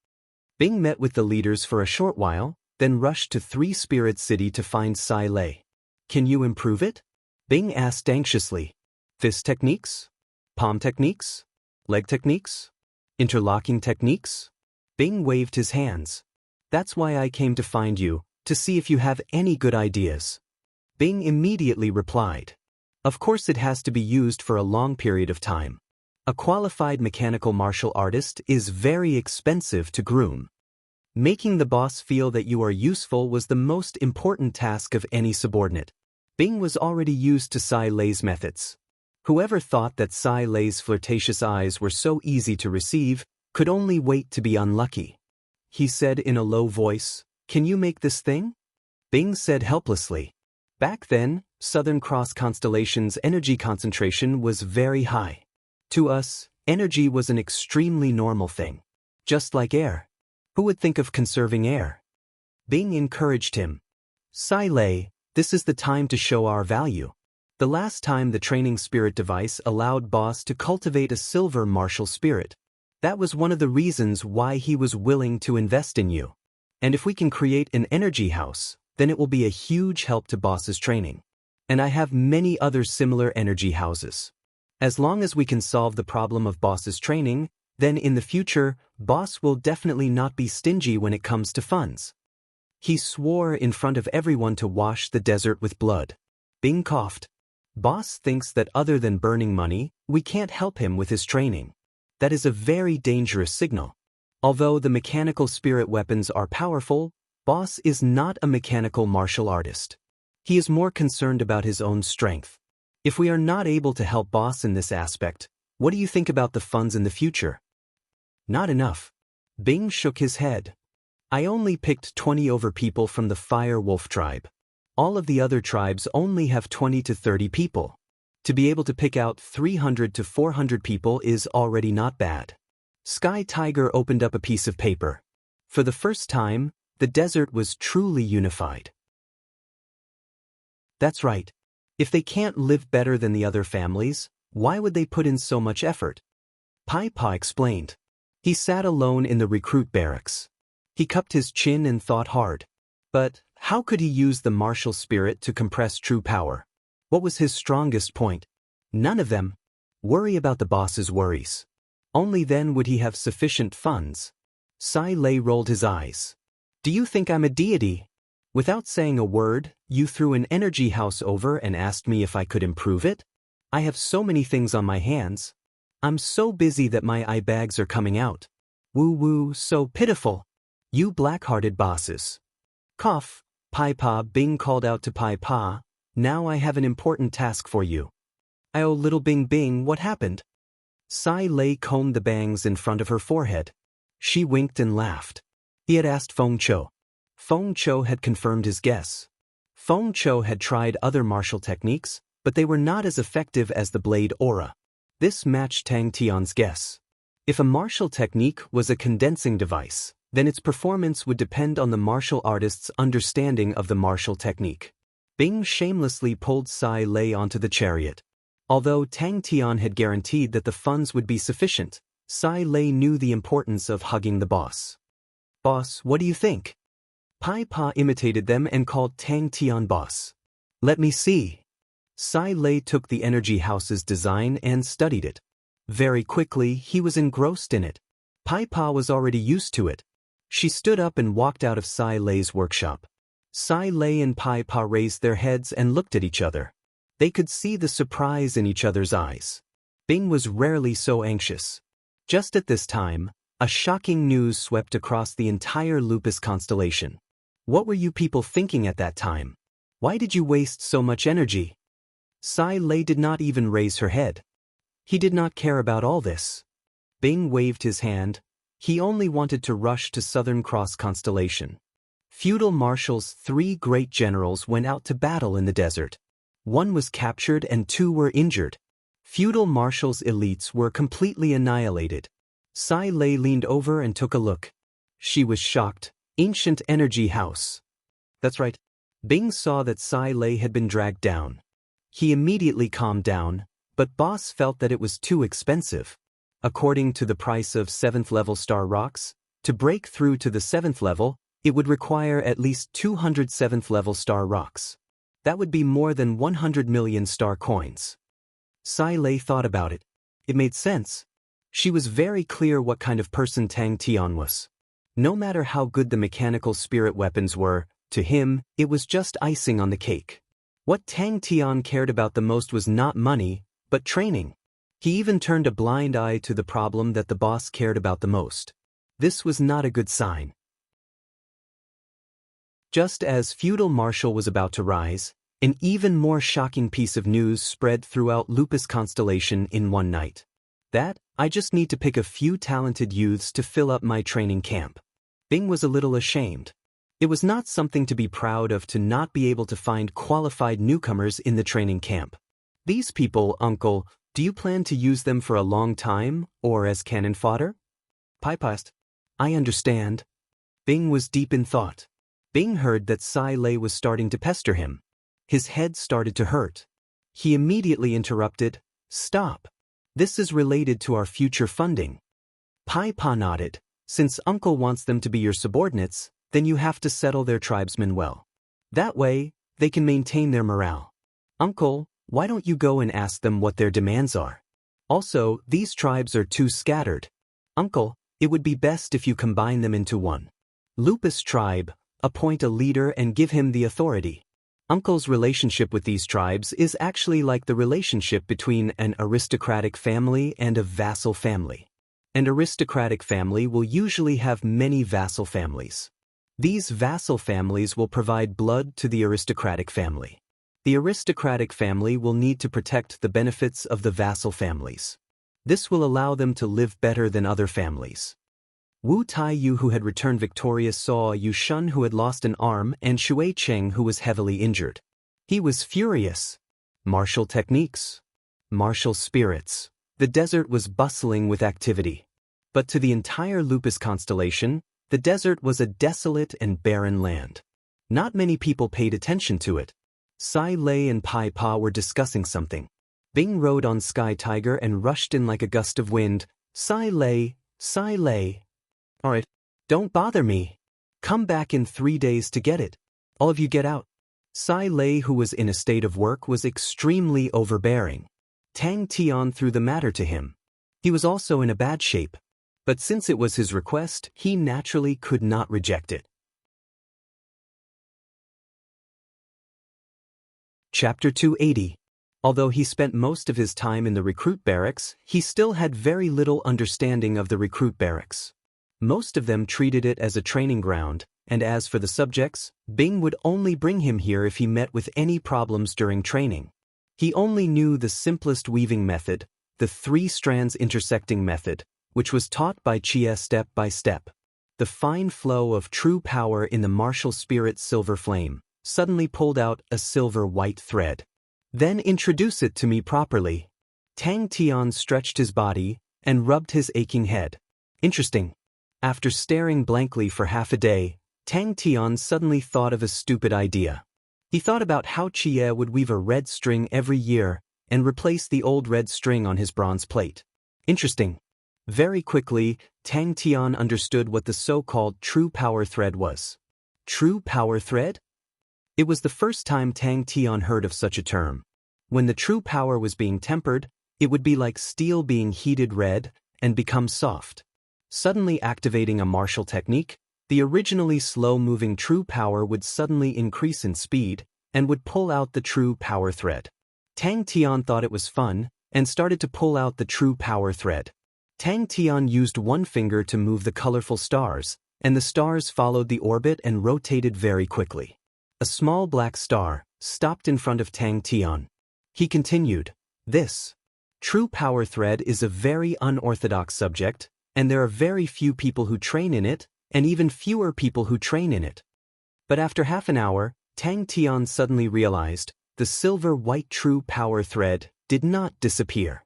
Bing met with the leaders for a short while, then rushed to 3 Spirit City to find Sai Lei. Can you improve it? Bing asked anxiously. Fist techniques? Palm techniques? Leg techniques? Interlocking techniques? Bing waved his hands. That's why I came to find you, to see if you have any good ideas. Bing immediately replied. Of course it has to be used for a long period of time. A qualified mechanical martial artist is very expensive to groom. Making the boss feel that you are useful was the most important task of any subordinate. Bing was already used to Sai Lei's methods. Whoever thought that Sai Lei's flirtatious eyes were so easy to receive could only wait to be unlucky. He said in a low voice, Can you make this thing? Bing said helplessly. Back then, Southern Cross Constellation's energy concentration was very high. To us, energy was an extremely normal thing. Just like air. Who would think of conserving air? Bing encouraged him. Sai Lei, this is the time to show our value. The last time the training spirit device allowed boss to cultivate a silver martial spirit. That was one of the reasons why he was willing to invest in you. And if we can create an energy house, then it will be a huge help to Boss's training. And I have many other similar energy houses. As long as we can solve the problem of Boss's training, then in the future, Boss will definitely not be stingy when it comes to funds. He swore in front of everyone to wash the desert with blood. Bing coughed. Boss thinks that other than burning money, we can't help him with his training. That is a very dangerous signal. Although the mechanical spirit weapons are powerful, Boss is not a mechanical martial artist. He is more concerned about his own strength. If we are not able to help Boss in this aspect, what do you think about the funds in the future? Not enough. Bing shook his head. I only picked 20 over people from the Fire Wolf tribe. All of the other tribes only have 20 to 30 people. To be able to pick out 300 to 400 people is already not bad. Sky Tiger opened up a piece of paper. For the first time, the desert was truly unified. That's right. If they can't live better than the other families, why would they put in so much effort? Pai Pa explained. He sat alone in the recruit barracks. He cupped his chin and thought hard. But how could he use the martial spirit to compress true power? What was his strongest point? None of them. Worry about the boss's worries. Only then would he have sufficient funds. Sai Lei rolled his eyes. Do you think I'm a deity? Without saying a word, you threw an energy house over and asked me if I could improve it? I have so many things on my hands. I'm so busy that my eye bags are coming out. Woo, so pitiful. You black-hearted bosses. Cough, Pai Pa. Bing called out to Pai Pa. Now I have an important task for you. Oh, little Bing Bing, what happened? Sai Lei combed the bangs in front of her forehead. She winked and laughed. He had asked Feng Chou. Feng Chou had confirmed his guess. Feng Chou had tried other martial techniques, but they were not as effective as the blade aura. This matched Tang Tian's guess. If a martial technique was a condensing device, then its performance would depend on the martial artist's understanding of the martial technique. Bing shamelessly pulled Sai Lei onto the chariot. Although Tang Tian had guaranteed that the funds would be sufficient, Sai Lei knew the importance of hugging the boss. Boss, what do you think? Pai Pa imitated them and called Tang Tian boss. Let me see. Sai Lei took the energy house's design and studied it. Very quickly, he was engrossed in it. Pai Pa was already used to it. She stood up and walked out of Sai Lei's workshop. Sai Lei and Pai Pa raised their heads and looked at each other. They could see the surprise in each other's eyes. Bing was rarely so anxious. Just at this time, a shocking news swept across the entire Lupus constellation. What were you people thinking at that time? Why did you waste so much energy? Sai Lei did not even raise her head. He did not care about all this. Bing waved his hand. He only wanted to rush to Southern Cross constellation. Feudal Marshal's 3 great generals went out to battle in the desert. 1 was captured and 2 were injured. Feudal Marshal's elites were completely annihilated. Sai Lei leaned over and took a look. She was shocked. Ancient energy house. That's right. Bing saw that Sai Lei had been dragged down. He immediately calmed down, but Boss felt that it was too expensive. According to the price of 7th level star rocks, to break through to the 7th level, it would require at least 200 7th level star rocks. That would be more than 100 million star coins. Sai Lei thought about it. It made sense. She was very clear what kind of person Tang Tian was. No matter how good the mechanical spirit weapons were, to him, it was just icing on the cake. What Tang Tian cared about the most was not money, but training. He even turned a blind eye to the problem that the boss cared about the most. This was not a good sign. Just as Feudal Marshal was about to rise, an even more shocking piece of news spread throughout Lupus constellation in one night. That, I just need to pick a few talented youths to fill up my training camp. Bing was a little ashamed. It was not something to be proud of to not be able to find qualified newcomers in the training camp. These people, uncle, do you plan to use them for a long time, or as cannon fodder? Pai Pa asked. I understand. Bing was deep in thought. Bing heard that Sai Lei was starting to pester him. His head started to hurt. He immediately interrupted. Stop. This is related to our future funding. Pai Pa nodded. Since Uncle wants them to be your subordinates, then you have to settle their tribesmen well. That way, they can maintain their morale. Uncle, why don't you go and ask them what their demands are? Also, these tribes are too scattered. Uncle, it would be best if you combine them into one. Lupus tribe, appoint a leader and give him the authority. Uncle's relationship with these tribes is actually like the relationship between an aristocratic family and a vassal family. An aristocratic family will usually have many vassal families. These vassal families will provide blood to the aristocratic family. The aristocratic family will need to protect the benefits of the vassal families. This will allow them to live better than other families. Wu Taiyu, who had returned victorious, saw Yu Shun, who had lost an arm, and Shui Cheng, who was heavily injured. He was furious. Martial techniques. Martial spirits. The desert was bustling with activity. But to the entire Lupus constellation, the desert was a desolate and barren land. Not many people paid attention to it. Sai Lei and Pai Pa were discussing something. Bing rode on Sky Tiger and rushed in like a gust of wind. Sai Lei. Alright, don't bother me. Come back in 3 days to get it. All of you get out. Sai Lei, who was in a state of work, was extremely overbearing. Tang Tian threw the matter to him. He was also in a bad shape. But since it was his request, he naturally could not reject it. Chapter 280. Although he spent most of his time in the recruit barracks, he still had very little understanding of the recruit barracks. Most of them treated it as a training ground, and as for the subjects, Bing would only bring him here if he met with any problems during training. He only knew the simplest weaving method, the 3 strands intersecting method, which was taught by Chia step by step. The fine flow of true power in the martial spirit's silver flame suddenly pulled out a silver-white thread. Then introduce it to me properly. Tang Tian stretched his body and rubbed his aching head. Interesting. After staring blankly for half a day, Tang Tian suddenly thought of a stupid idea. He thought about how Chia would weave a red string every year and replace the old red string on his bronze plate. Interesting. Very quickly, Tang Tian understood what the so-called true power thread was. True power thread? It was the first time Tang Tian heard of such a term. When the true power was being tempered, it would be like steel being heated red and become soft. Suddenly activating a martial technique, the originally slow-moving true power would suddenly increase in speed and would pull out the true power thread. Tang Tian thought it was fun and started to pull out the true power thread. Tang Tian used one finger to move the colorful stars, and the stars followed the orbit and rotated very quickly. A small black star stopped in front of Tang Tian. He continued, "This true power thread is a very unorthodox subject, and there are very few people who train in it, and even fewer people who train in it." But after half an hour, Tang Tian suddenly realized the silver-white true power thread did not disappear.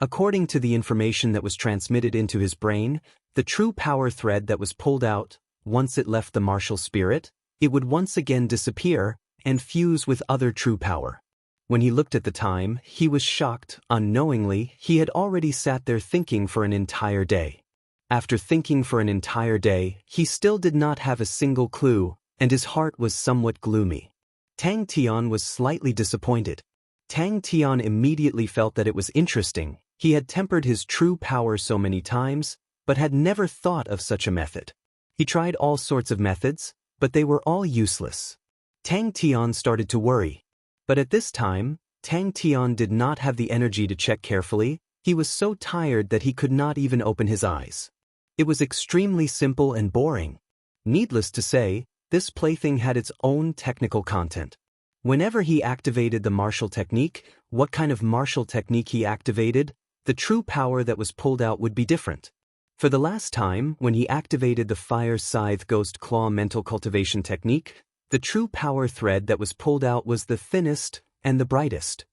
According to the information that was transmitted into his brain, the true power thread that was pulled out, once it left the martial spirit, it would once again disappear and fuse with other true power. When he looked at the time, he was shocked. Unknowingly, he had already sat there thinking for an entire day. After thinking for an entire day, he still did not have a single clue, and his heart was somewhat gloomy. Tang Tian was slightly disappointed. Tang Tian immediately felt that it was interesting. He had tempered his true power so many times, but had never thought of such a method. He tried all sorts of methods, but they were all useless. Tang Tian started to worry. But at this time, Tang Tian did not have the energy to check carefully. He was so tired that he could not even open his eyes. It was extremely simple and boring. Needless to say, this plaything had its own technical content. Whenever he activated the martial technique, what kind of martial technique he activated, the true power that was pulled out would be different. For the last time, when he activated the Fire Scythe Ghost Claw mental cultivation technique, the true power thread that was pulled out was the thinnest and the brightest.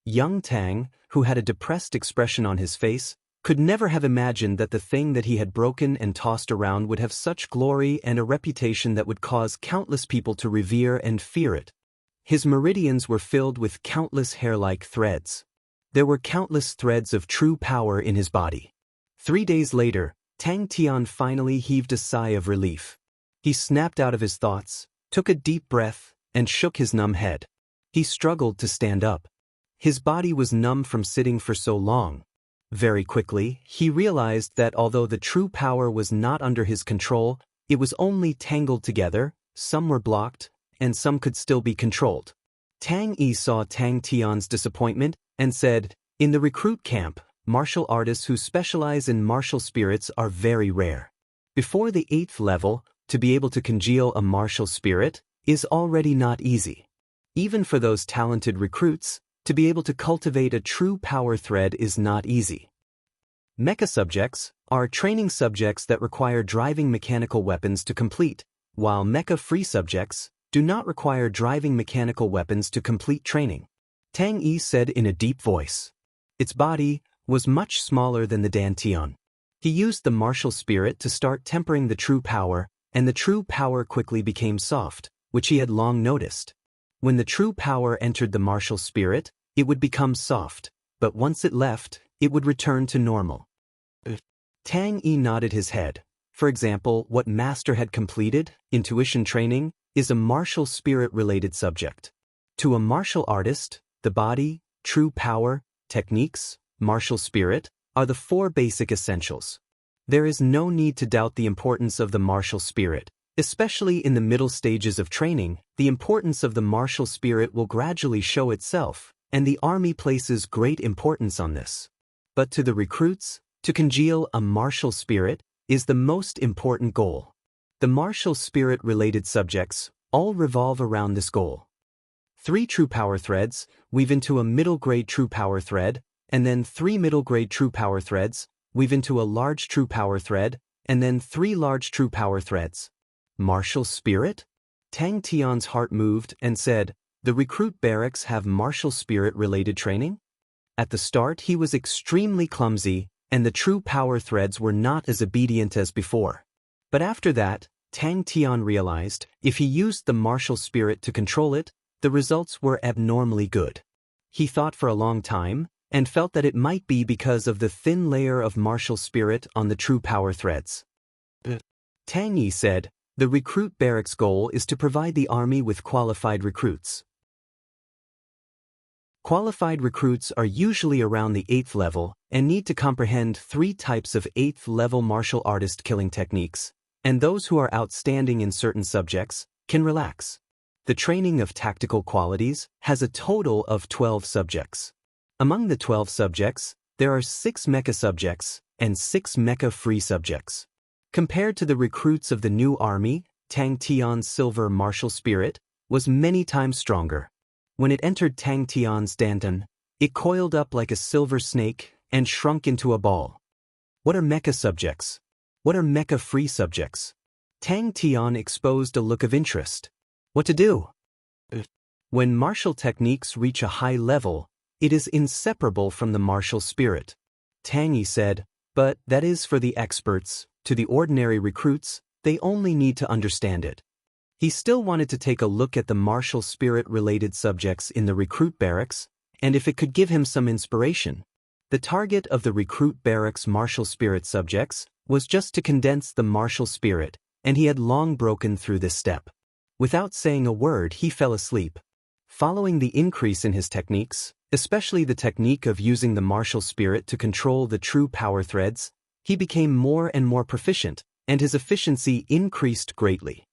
Young Tang, who had a depressed expression on his face, could never have imagined that the thing that he had broken and tossed around would have such glory and a reputation that would cause countless people to revere and fear it. His meridians were filled with countless hair-like threads. There were countless threads of true power in his body. 3 days later, Tang Tian finally heaved a sigh of relief. He snapped out of his thoughts, took a deep breath, and shook his numb head. He struggled to stand up. His body was numb from sitting for so long. Very quickly, he realized that although the true power was not under his control, it was only tangled together, some were blocked, and some could still be controlled. Tang Yi saw Tang Tian's disappointment and said, "In the recruit camp, martial artists who specialize in martial spirits are very rare. Before the 8th level, to be able to congeal a martial spirit is already not easy. Even for those talented recruits, to be able to cultivate a true power thread is not easy." Mecha subjects are training subjects that require driving mechanical weapons to complete, while mecha-free subjects do not require driving mechanical weapons to complete training. Tang Yi said in a deep voice. Its body was much smaller than the Dantian. He used the martial spirit to start tempering the true power, and the true power quickly became soft, which he had long noticed. When the true power entered the martial spirit, it would become soft, but once it left, it would return to normal. Tang Yi nodded his head. For example, what Master had completed, intuition training, is a martial spirit-related subject. To a martial artist, the body, true power, techniques, martial spirit, are the 4 basic essentials. There is no need to doubt the importance of the martial spirit. Especially in the middle stages of training, the importance of the martial spirit will gradually show itself, and the army places great importance on this. But to the recruits, to congeal a martial spirit is the most important goal. The martial spirit-related subjects all revolve around this goal. 3 true power threads weave into a middle-grade true power thread, and then 3 middle-grade true power threads weave into a large true power thread, and then 3 large true power threads. Martial spirit? Tang Tian's heart moved and said, "The recruit barracks have martial spirit-related training?" At the start he was extremely clumsy, and the true power threads were not as obedient as before. But after that, Tang Tian realized, if he used the martial spirit to control it, the results were abnormally good. He thought for a long time, and felt that it might be because of the thin layer of martial spirit on the true power threads. Tang Yi said, "The recruit barracks goal is to provide the army with qualified recruits. Qualified recruits are usually around the 8th level and need to comprehend 3 types of 8th level martial artist killing techniques, and those who are outstanding in certain subjects can relax. The training of tactical qualities has a total of 12 subjects. Among the 12 subjects, there are 6 mecha subjects and 6 mecha-free subjects. Compared to the recruits of the new army, Tang Tian's silver martial spirit was many times stronger. When it entered Tang Tian's dantian, it coiled up like a silver snake and shrunk into a ball. What are mecha subjects? What are mecha-free subjects? Tang Tian exposed a look of interest. What to do? When martial techniques reach a high level, it is inseparable from the martial spirit. Tang Yi said, "But that is for the experts. To the ordinary recruits, they only need to understand it." He still wanted to take a look at the martial spirit-related subjects in the recruit barracks, and if it could give him some inspiration. The target of the recruit barracks martial spirit subjects was just to condense the martial spirit, and he had long broken through this step. Without saying a word, he fell asleep. Following the increase in his techniques, especially the technique of using the martial spirit to control the true power threads, he became more and more proficient, and his efficiency increased greatly.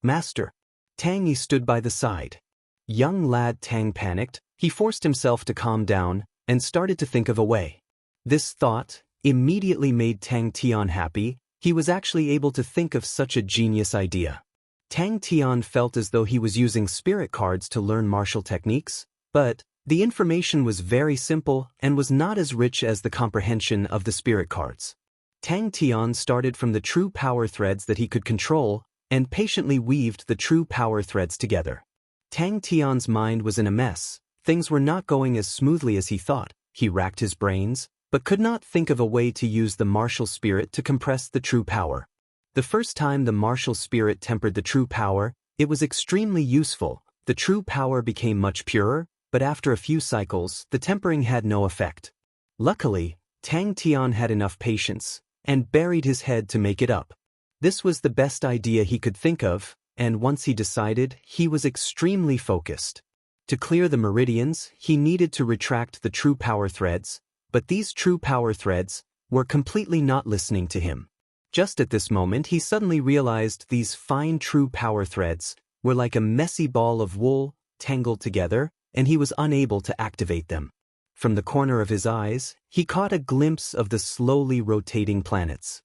"Master." Tang Yi stood by the side. Young lad Tang panicked. He forced himself to calm down and started to think of a way. This thought immediately made Tang Tian happy. He was actually able to think of such a genius idea. Tang Tian felt as though he was using spirit cards to learn martial techniques, but the information was very simple and was not as rich as the comprehension of the spirit cards. Tang Tian started from the true power threads that he could control and patiently weaved the true power threads together. Tang Tian's mind was in a mess. Things were not going as smoothly as he thought. He racked his brains, but could not think of a way to use the martial spirit to compress the true power. The first time the martial spirit tempered the true power, it was extremely useful. The true power became much purer, but after a few cycles, the tempering had no effect. Luckily, Tang Tian had enough patience, and buried his head to make it up. This was the best idea he could think of, and once he decided, he was extremely focused. To clear the meridians, he needed to retract the true power threads, but these true power threads were completely not listening to him. Just at this moment he suddenly realized these fine true power threads were like a messy ball of wool, tangled together, and he was unable to activate them. From the corner of his eyes, he caught a glimpse of the slowly rotating planets.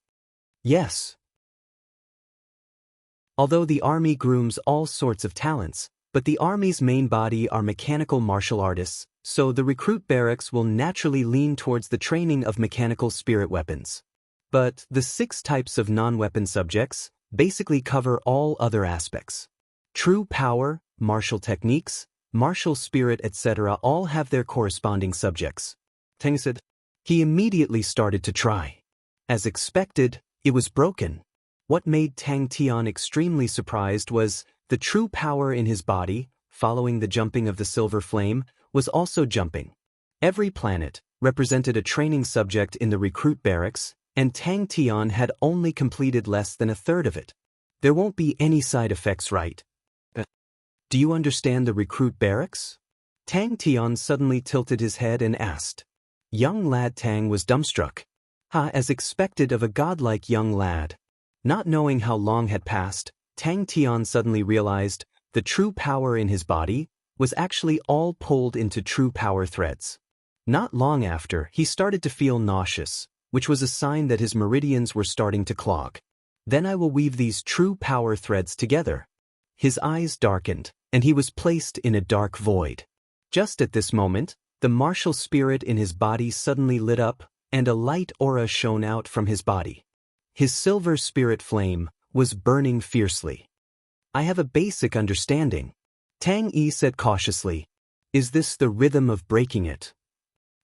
Yes. Although the army grooms all sorts of talents, but the army's main body are mechanical martial artists, so the recruit barracks will naturally lean towards the training of mechanical spirit weapons. But the 6 types of non-weapon subjects basically cover all other aspects. True power, martial techniques, martial spirit, etc. all have their corresponding subjects. Tang said. He immediately started to try. As expected, it was broken. What made Tang Tian extremely surprised was the true power in his body, following the jumping of the silver flame, was also jumping. Every planet represented a training subject in the recruit barracks, and Tang Tian had only completed less than a third of it. There won't be any side effects, right? Do you understand the recruit barracks? Tang Tian suddenly tilted his head and asked. Young lad Tang was dumbstruck. As expected of a godlike young lad. Not knowing how long had passed, Tang Tian suddenly realized the true power in his body was actually all pulled into true power threads. Not long after, he started to feel nauseous, which was a sign that his meridians were starting to clog. Then I will weave these true power threads together. His eyes darkened, and he was placed in a dark void. Just at this moment, the martial spirit in his body suddenly lit up, and a light aura shone out from his body. His silver spirit flame was burning fiercely. I have a basic understanding. Tang Yi said cautiously. Is this the rhythm of breaking it?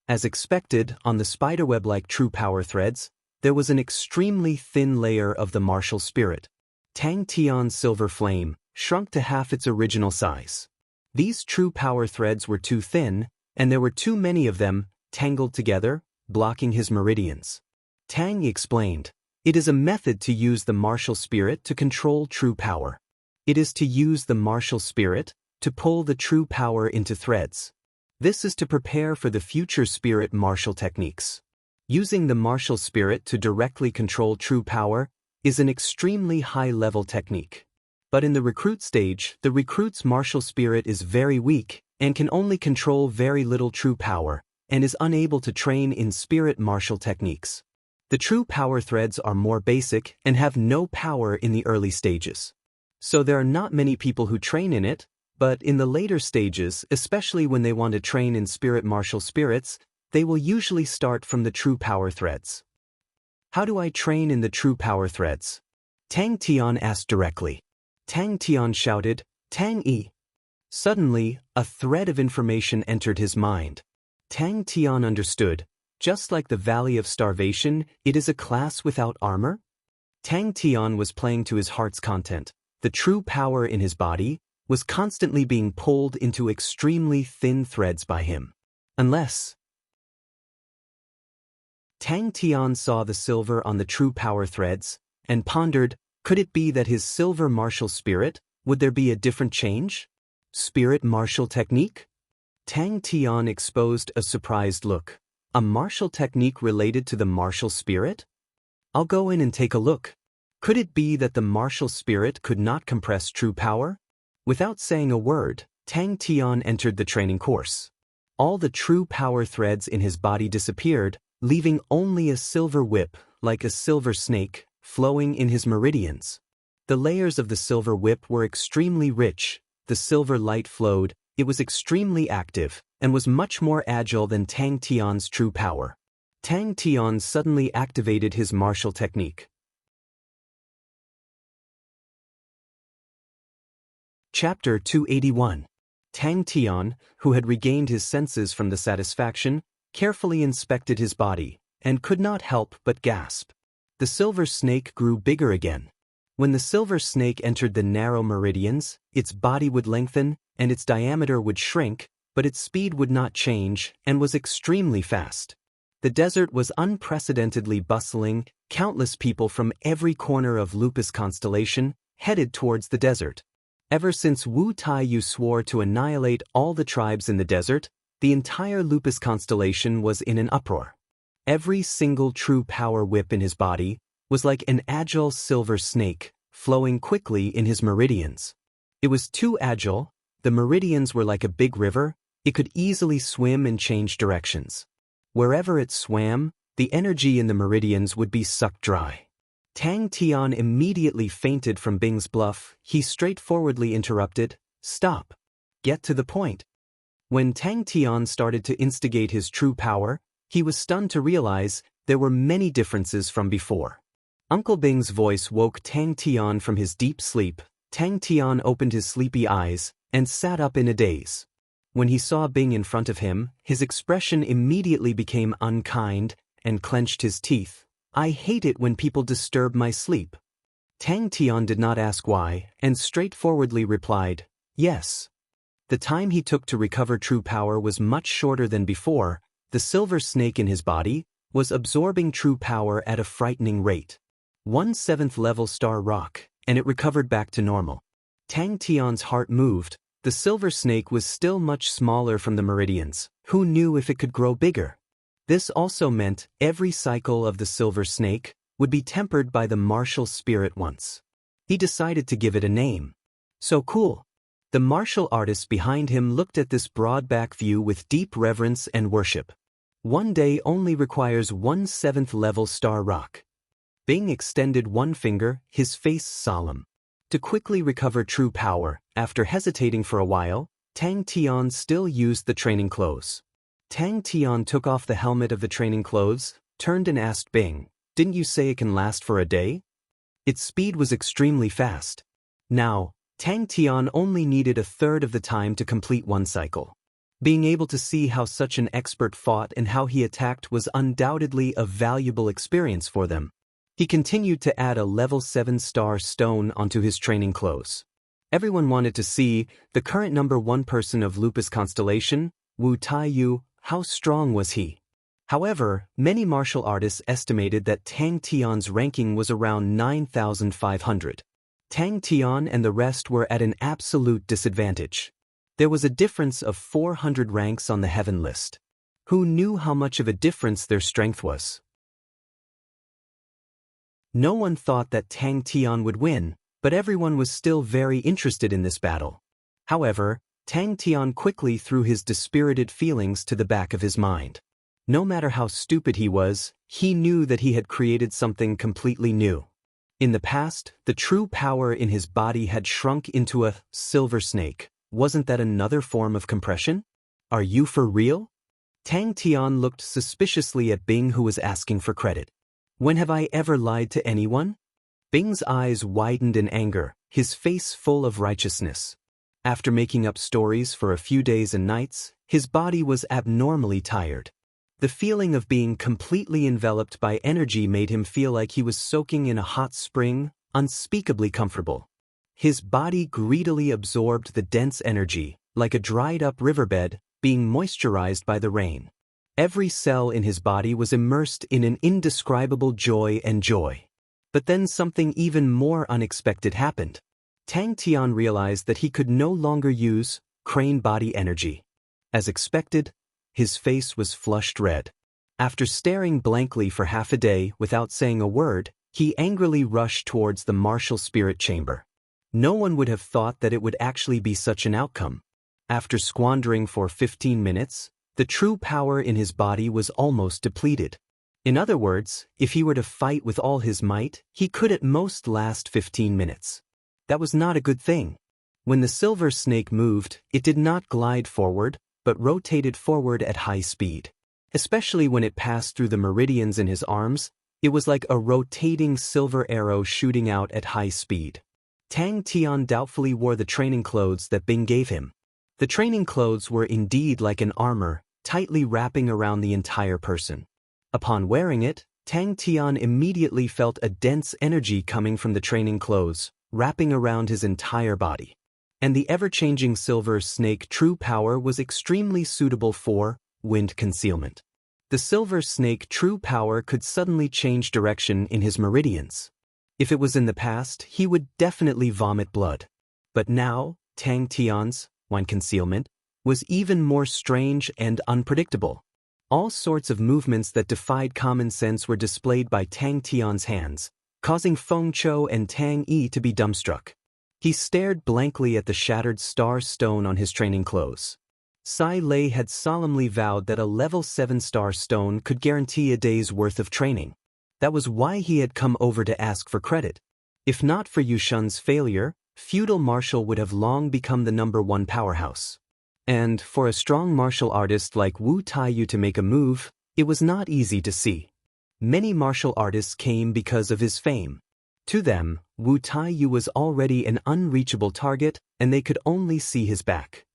As expected, on the spiderweb-like true power threads, there was an extremely thin layer of the martial spirit. Tang Tian's silver flame shrunk to half its original size. These true power threads were too thin, and there were too many of them, tangled together, blocking his meridians. Tang explained, it is a method to use the martial spirit to control true power. It is to use the martial spirit to pull the true power into threads. This is to prepare for the future spirit martial techniques. Using the martial spirit to directly control true power is an extremely high-level technique. But in the recruit stage, the recruit's martial spirit is very weak and can only control very little true power and is unable to train in spirit martial techniques. The true power threads are more basic and have no power in the early stages. So there are not many people who train in it, but in the later stages, especially when they want to train in spirit martial spirits, they will usually start from the true power threads. How do I train in the true power threads? Tang Tian asked directly. Tang Tian shouted, Tang Yi. Suddenly, a thread of information entered his mind. Tang Tian understood, just like the Valley of Starvation, it is a class without armor? Tang Tian was playing to his heart's content. The true power in his body was constantly being pulled into extremely thin threads by him. Unless Tang Tian saw the silver on the true power threads and pondered, could it be that his silver martial spirit, would there be a different change? Spirit martial technique? Tang Tian exposed a surprised look. A martial technique related to the martial spirit? I'll go in and take a look. Could it be that the martial spirit could not compress true power? Without saying a word, Tang Tian entered the training course. All the true power threads in his body disappeared, leaving only a silver whip, like a silver snake, flowing in his meridians. The layers of the silver whip were extremely rich, the silver light flowed, it was extremely active, and was much more agile than Tang Tian's true power. Tang Tian suddenly activated his martial technique. Chapter 281. Tang Tian, who had regained his senses from the satisfaction, carefully inspected his body, and could not help but gasp. The silver snake grew bigger again. When the silver snake entered the narrow meridians, its body would lengthen, and its diameter would shrink, but its speed would not change, and was extremely fast. The desert was unprecedentedly bustling, countless people from every corner of Lupus constellation headed towards the desert. Ever since Wu Taiyu swore to annihilate all the tribes in the desert, the entire Lupus constellation was in an uproar. Every single true power whip in his body was like an agile silver snake, flowing quickly in his meridians. It was too agile, the meridians were like a big river, it could easily swim and change directions. Wherever it swam, the energy in the meridians would be sucked dry. Tang Tian immediately fainted from Bing's bluff. He straightforwardly interrupted, "Stop. Get to the point." When Tang Tian started to instigate his true power, he was stunned to realize there were many differences from before. Uncle Bing's voice woke Tang Tian from his deep sleep. Tang Tian opened his sleepy eyes and sat up in a daze. When he saw Bing in front of him, his expression immediately became unkind and clenched his teeth. "I hate it when people disturb my sleep." Tang Tian did not ask why, and straightforwardly replied, "Yes." The time he took to recover true power was much shorter than before. The silver snake in his body was absorbing true power at a frightening rate. 1/7 level star rock, and it recovered back to normal. Tang Tian's heart moved. The silver snake was still much smaller from the meridians. Who knew if it could grow bigger? This also meant every cycle of the silver snake would be tempered by the martial spirit once. He decided to give it a name. So cool. The martial artist behind him looked at this broad-back view with deep reverence and worship. One day only requires 1/7 level star rock. Bing extended one finger, his face solemn. To quickly recover true power, after hesitating for a while, Tang Tian still used the training clothes. Tang Tian took off the helmet of the training clothes, turned and asked Bing, "Didn't you say it can last for a day?" Its speed was extremely fast. Now, Tang Tian only needed a third of the time to complete one cycle. Being able to see how such an expert fought and how he attacked was undoubtedly a valuable experience for them. He continued to add a level 7 star stone onto his training clothes. Everyone wanted to see the current number 1 person of Lupus constellation, Wu Taiyu. How strong was he? However, many martial artists estimated that Tang Tian's ranking was around 9,500. Tang Tian and the rest were at an absolute disadvantage. There was a difference of 400 ranks on the heaven list. Who knew how much of a difference their strength was? No one thought that Tang Tian would win, but everyone was still very interested in this battle. However, Tang Tian quickly threw his dispirited feelings to the back of his mind. No matter how stupid he was, he knew that he had created something completely new. In the past, the true power in his body had shrunk into a silver snake. Wasn't that another form of compression? Are you for real? Tang Tian looked suspiciously at Bing, who was asking for credit. When have I ever lied to anyone? Bing's eyes widened in anger, his face full of righteousness. After making up stories for a few days and nights, his body was abnormally tired. The feeling of being completely enveloped by energy made him feel like he was soaking in a hot spring, unspeakably comfortable. His body greedily absorbed the dense energy, like a dried-up riverbed being moisturized by the rain. Every cell in his body was immersed in an indescribable joy and joy. But then something even more unexpected happened. Tang Tian realized that he could no longer use crane body energy. As expected, his face was flushed red. After staring blankly for half a day without saying a word, he angrily rushed towards the martial spirit chamber. No one would have thought that it would actually be such an outcome. After squandering for 15 minutes, the true power in his body was almost depleted. In other words, if he were to fight with all his might, he could at most last 15 minutes. That was not a good thing. When the silver snake moved, it did not glide forward, but rotated forward at high speed. Especially when it passed through the meridians in his arms, it was like a rotating silver arrow shooting out at high speed. Tang Tian doubtfully wore the training clothes that Bing gave him. The training clothes were indeed like an armor, tightly wrapping around the entire person. Upon wearing it, Tang Tian immediately felt a dense energy coming from the training clothes, wrapping around his entire body. And the ever-changing silver snake true power was extremely suitable for wind concealment. The silver snake true power could suddenly change direction in his meridians. If it was in the past, he would definitely vomit blood. But now, Tang Tian's, when concealment, was even more strange and unpredictable. All sorts of movements that defied common sense were displayed by Tang Tian's hands, causing Feng Chou and Tang Yi to be dumbstruck. He stared blankly at the shattered star stone on his training clothes. Sai Lei had solemnly vowed that a level 7 star stone could guarantee a day's worth of training. That was why he had come over to ask for credit. If not for Yushun's failure, feudal martial would have long become the #1 powerhouse. And for a strong martial artist like Wu Taiyu to make a move, it was not easy to see. Many martial artists came because of his fame. To them, Wu Taiyu was already an unreachable target, and they could only see his back.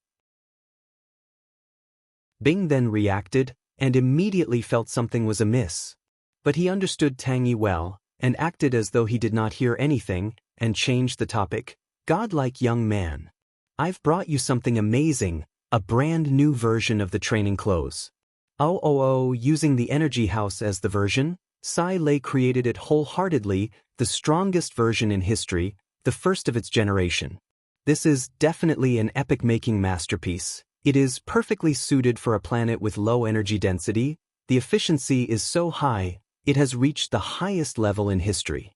Bing then reacted, and immediately felt something was amiss. But he understood Tang Yi well, and acted as though he did not hear anything, and changed the topic. "Godlike young man. I've brought you something amazing, a brand new version of the training clothes." Using the energy house as the version, Sai Lei created it wholeheartedly, the strongest version in history, the first of its generation. This is definitely an epic-making masterpiece. It is perfectly suited for a planet with low energy density. The efficiency is so high, it has reached the highest level in history.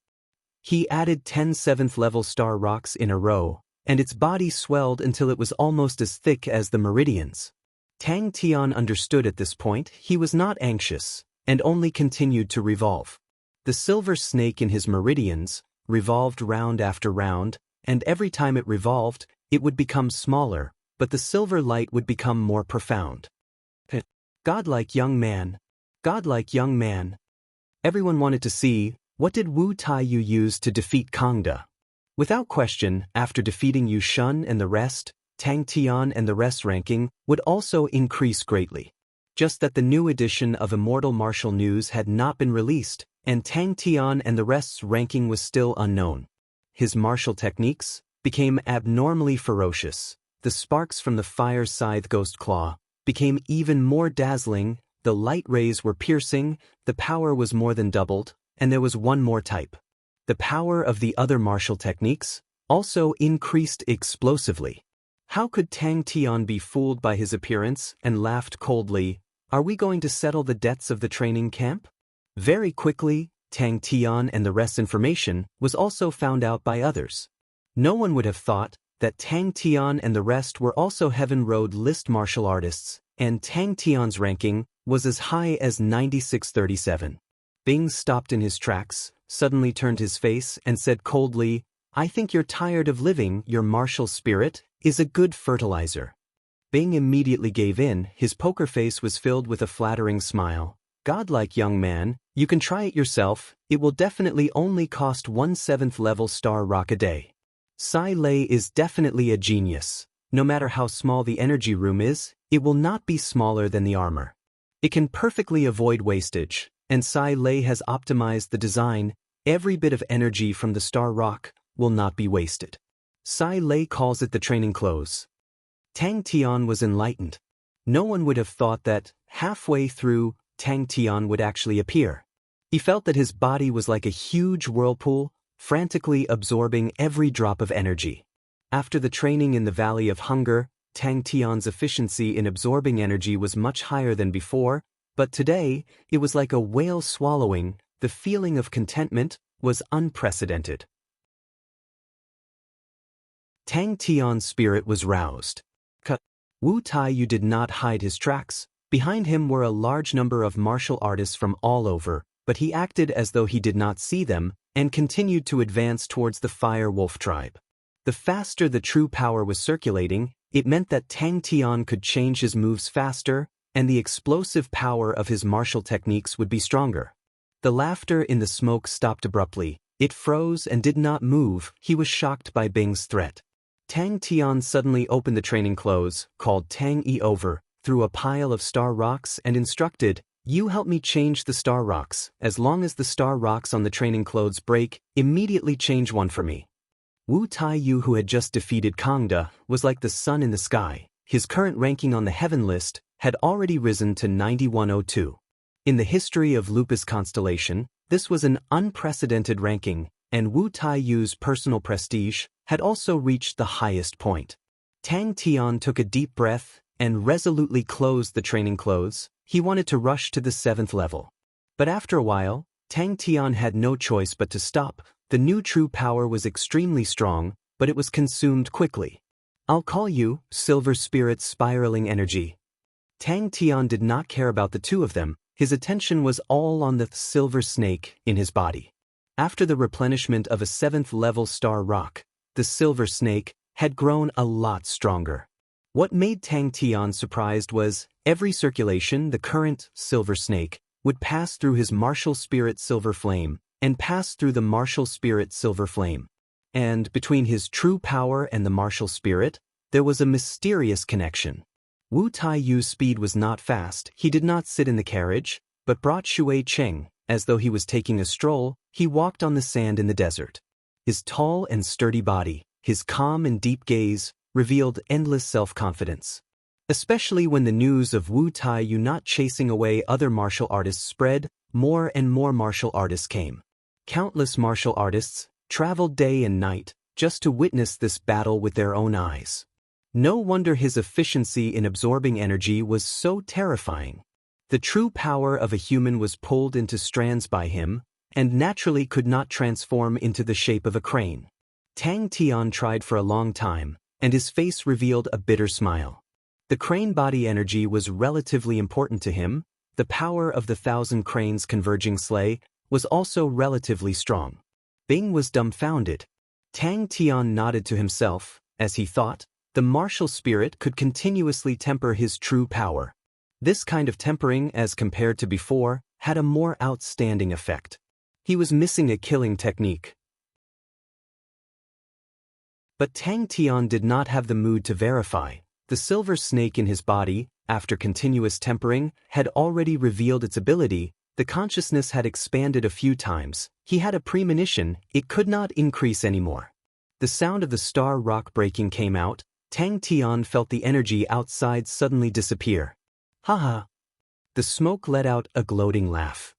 He added 10 7th-level star rocks in a row, and its body swelled until it was almost as thick as the meridians. Tang Tian understood at this point he was not anxious, and only continued to revolve. The silver snake in his meridians revolved round after round, and every time it revolved, it would become smaller, but the silver light would become more profound. Godlike young man. Godlike young man. Everyone wanted to see, what did Wu Taiyu use to defeat Kangda? Without question, after defeating Yushun and the rest, Tang Tian and the rest's ranking would also increase greatly. Just that the new edition of Immortal Martial News had not been released, and Tang Tian and the rest's ranking was still unknown. His martial techniques became abnormally ferocious. The sparks from the fire scythe ghost claw became even more dazzling, the light rays were piercing, the power was more than doubled, and there was one more type. The power of the other martial techniques also increased explosively. How could Tang Tian be fooled by his appearance and laughed coldly? "Are we going to settle the debts of the training camp?" Very quickly, Tang Tian and the rest's information was also found out by others. No one would have thought that Tang Tian and the rest were also Heaven Road list martial artists, and Tang Tian's ranking was as high as 9637. Bing stopped in his tracks, suddenly turned his face and said coldly, "I think you're tired of living. Your martial spirit is a good fertilizer." Bing immediately gave in, his poker face was filled with a flattering smile. "Godlike young man, you can try it yourself, it will definitely only cost 1 7th-level star rock a day." Sai Lei is definitely a genius. No matter how small the energy room is, it will not be smaller than the armor. It can perfectly avoid wastage, and Sai Lei has optimized the design. Every bit of energy from the star rock will not be wasted. Sai Lei calls it the training clothes. Tang Tian was enlightened. No one would have thought that, halfway through, Tang Tian would actually appear. He felt that his body was like a huge whirlpool, frantically absorbing every drop of energy. After the training in the Valley of Hunger, Tang Tian's efficiency in absorbing energy was much higher than before, but today, it was like a whale swallowing. The feeling of contentment was unprecedented. Tang Tian's spirit was roused. Wu Taiyu did not hide his tracks. Behind him were a large number of martial artists from all over, but he acted as though he did not see them, and continued to advance towards the Fire Wolf tribe. The faster the true power was circulating, it meant that Tang Tian could change his moves faster, and the explosive power of his martial techniques would be stronger. The laughter in the smoke stopped abruptly. It froze and did not move. He was shocked by Bing's threat. Tang Tian suddenly opened the training clothes, called Tang Yi over, threw a pile of star rocks and instructed, "You help me change the star rocks. As long as the star rocks on the training clothes break, immediately change one for me." Wu Taiyu, who had just defeated Kangda, was like the sun in the sky. His current ranking on the heaven list had already risen to 9102. In the history of Lupus constellation, this was an unprecedented ranking, and Wu Taiyu's personal prestige had also reached the highest point. Tang Tian took a deep breath and resolutely closed the training clothes. He wanted to rush to the 7th level. But after a while, Tang Tian had no choice but to stop. The new true power was extremely strong, but it was consumed quickly. I'll call you Silver Spirit Spiraling Energy. Tang Tian did not care about the two of them. His attention was all on the silver snake in his body. After the replenishment of a 7th level star rock, the silver snake had grown a lot stronger. What made Tang Tian surprised was, every circulation the current silver snake would pass through his martial spirit silver flame, and pass through the martial spirit silver flame. And between his true power and the martial spirit, there was a mysterious connection. Wu Taiyu's speed was not fast. He did not sit in the carriage, but brought Shui Cheng. As though he was taking a stroll, he walked on the sand in the desert. His tall and sturdy body, his calm and deep gaze, revealed endless self-confidence. Especially when the news of Wu Taiyu not chasing away other martial artists spread, more and more martial artists came. Countless martial artists traveled day and night just to witness this battle with their own eyes. No wonder his efficiency in absorbing energy was so terrifying. The true power of a human was pulled into strands by him, and naturally could not transform into the shape of a crane. Tang Tian tried for a long time, and his face revealed a bitter smile. The crane body energy was relatively important to him. The power of the 1,000 cranes converging sleigh was also relatively strong. Bing was dumbfounded. Tang Tian nodded to himself, as he thought, the martial spirit could continuously temper his true power. This kind of tempering, as compared to before, had a more outstanding effect. He was missing a killing technique. But Tang Tian did not have the mood to verify. The silver snake in his body, after continuous tempering, had already revealed its ability. The consciousness had expanded a few times. He had a premonition it could not increase anymore. The sound of the star rock breaking came out. Tang Tian felt the energy outside suddenly disappear. Haha. The smoke let out a gloating laugh.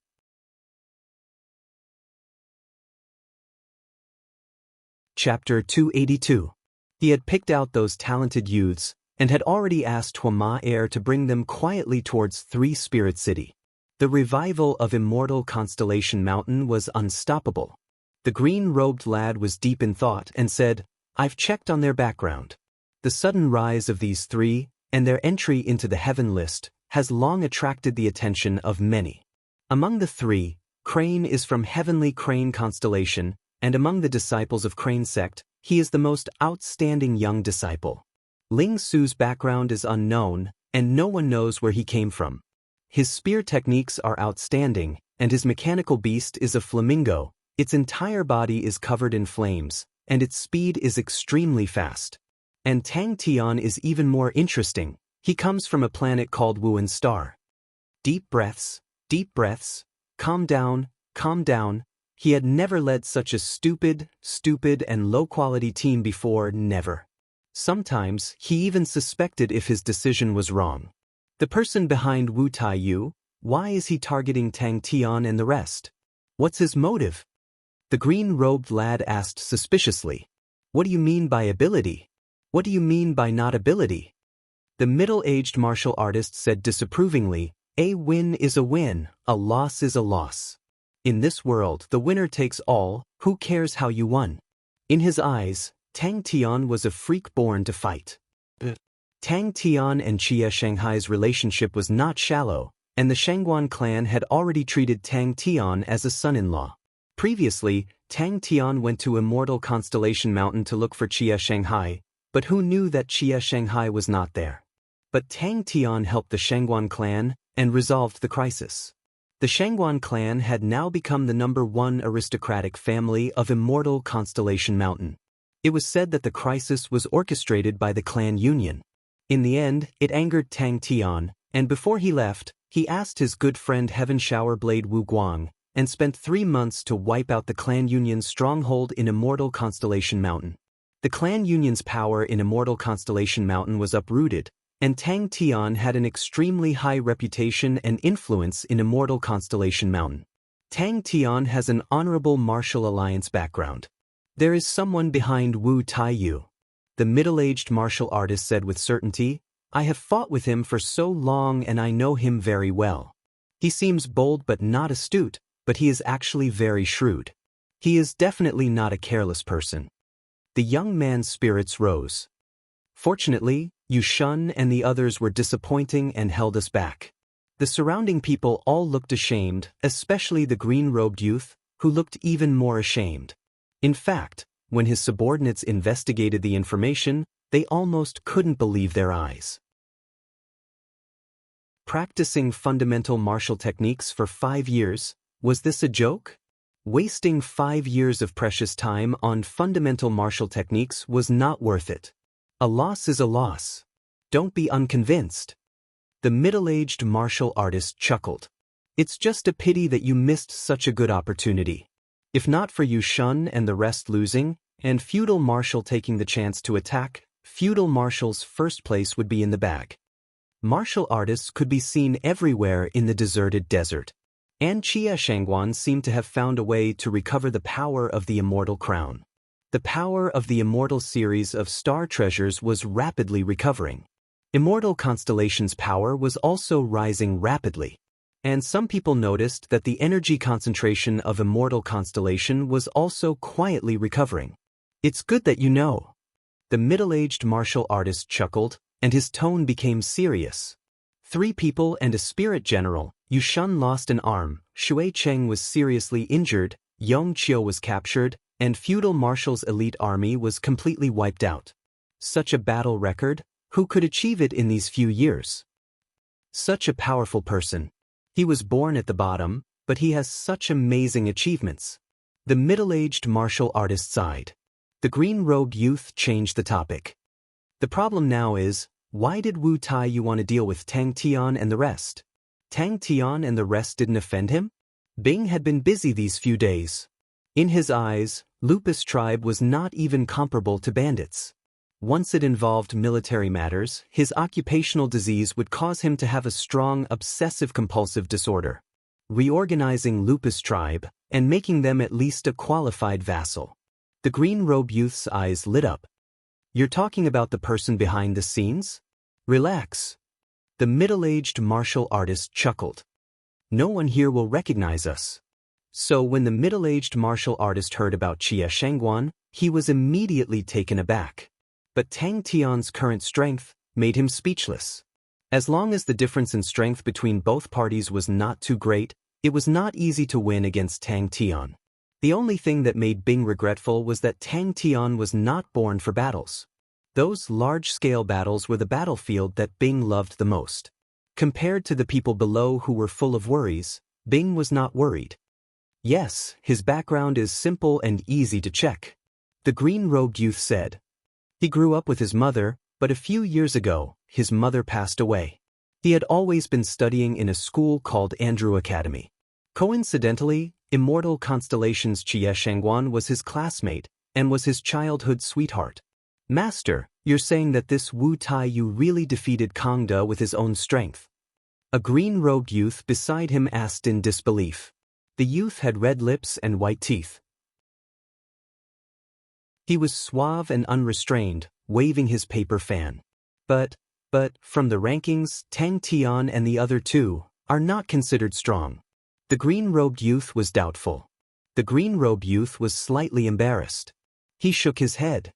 Chapter 282. He had picked out those talented youths, and had already asked Hua Air to bring them quietly towards Three Spirit City. The revival of immortal Constellation Mountain was unstoppable. The green-robed lad was deep in thought and said, I've checked on their background. The sudden rise of these three, and their entry into the heaven list, has long attracted the attention of many. Among the three, Crane is from Heavenly Crane Constellation, and among the disciples of Crane Sect, he is the most outstanding young disciple. Ling Su's background is unknown, and no one knows where he came from. His spear techniques are outstanding, and his mechanical beast is a flamingo. Its entire body is covered in flames, and its speed is extremely fast. And Tang Tian is even more interesting. He comes from a planet called Wuan Star. Deep breaths, calm down, calm down. He had never led such a stupid and low-quality team before, never. Sometimes, he even suspected if his decision was wrong. The person behind Wu Taiyu, why is he targeting Tang Tian and the rest? What's his motive? The green-robed lad asked suspiciously. What do you mean by ability? What do you mean by not ability? The middle-aged martial artist said disapprovingly, a win is a win, a loss is a loss. In this world, the winner takes all, who cares how you won? In his eyes, Tang Tian was a freak born to fight. Tang Tian and Xia Shanghai's relationship was not shallow, and the Shangguan clan had already treated Tang Tian as a son-in-law. Previously, Tang Tian went to Immortal Constellation Mountain to look for Xia Shanghai, but who knew that Xia Shanghai was not there? But Tang Tian helped the Shangguan clan and resolved the crisis. The Shangguan clan had now become the #1 aristocratic family of Immortal Constellation Mountain. It was said that the crisis was orchestrated by the clan union. In the end, it angered Tang Tian, and before he left, he asked his good friend Heaven Shower Blade Wu Guang, and spent 3 months to wipe out the clan union's stronghold in Immortal Constellation Mountain. The clan union's power in Immortal Constellation Mountain was uprooted, and Tang Tian had an extremely high reputation and influence in Immortal Constellation Mountain. Tang Tian has an honorable martial alliance background. There is someone behind Wu Taiyu. The middle-aged martial artist said with certainty, I have fought with him for so long and I know him very well. He seems bold but not astute, but he is actually very shrewd. He is definitely not a careless person. The young man's spirits rose. Fortunately, Yushun and the others were disappointing and held us back. The surrounding people all looked ashamed, especially the green-robed youth, who looked even more ashamed. In fact, when his subordinates investigated the information, they almost couldn't believe their eyes. Practicing fundamental martial techniques for 5 years, was this a joke? Wasting 5 years of precious time on fundamental martial techniques was not worth it. A loss is a loss. Don't be unconvinced. The middle-aged martial artist chuckled. It's just a pity that you missed such a good opportunity. If not for Yushun and the rest losing, and feudal marshal taking the chance to attack, feudal marshal's first place would be in the bag. Martial artists could be seen everywhere in the deserted desert. And Xia Shangguan seemed to have found a way to recover the power of the immortal crown. The power of the immortal series of star treasures was rapidly recovering. Immortal Constellation's power was also rising rapidly. And some people noticed that the energy concentration of Immortal Constellation was also quietly recovering. It's good that you know. The middle-aged martial artist chuckled, and his tone became serious. 3 people and a spirit general. Yushun lost an arm, Shui Cheng was seriously injured, Yong Qiu was captured, and feudal marshal's elite army was completely wiped out. Such a battle record, who could achieve it in these few years? Such a powerful person. He was born at the bottom, but he has such amazing achievements. The middle-aged martial artist sighed. The green-robed youth changed the topic. The problem now is, why did Wu Taiyu want to deal with Tang Tian and the rest? Tang Tian and the rest didn't offend him? Bing had been busy these few days. In his eyes, Lupus tribe was not even comparable to bandits. Once it involved military matters, his occupational disease would cause him to have a strong obsessive-compulsive disorder. Reorganizing Lupus tribe, and making them at least a qualified vassal. The green-robe youth's eyes lit up. You're talking about the person behind the scenes? Relax. The middle-aged martial artist chuckled. No one here will recognize us. So when the middle-aged martial artist heard about Xia Shangguan, he was immediately taken aback. But Tang Tian's current strength made him speechless. As long as the difference in strength between both parties was not too great, it was not easy to win against Tang Tian. The only thing that made Bing regretful was that Tang Tian was not born for battles. Those large-scale battles were the battlefield that Bing loved the most. Compared to the people below who were full of worries, Bing was not worried. Yes, his background is simple and easy to check. The green-robed youth said. He grew up with his mother, but a few years ago, his mother passed away. He had always been studying in a school called Andrew Academy. Coincidentally, Immortal Constellation's Xie Shangguan was his classmate, and was his childhood sweetheart. Master, you're saying that this Wu Taiyu really defeated Kangda with his own strength? A green-robed youth beside him asked in disbelief. The youth had red lips and white teeth. He was suave and unrestrained, waving his paper fan. But, from the rankings, Tang Tian and the other 2 are not considered strong. The green-robed youth was doubtful. The green-robed youth was slightly embarrassed. He shook his head.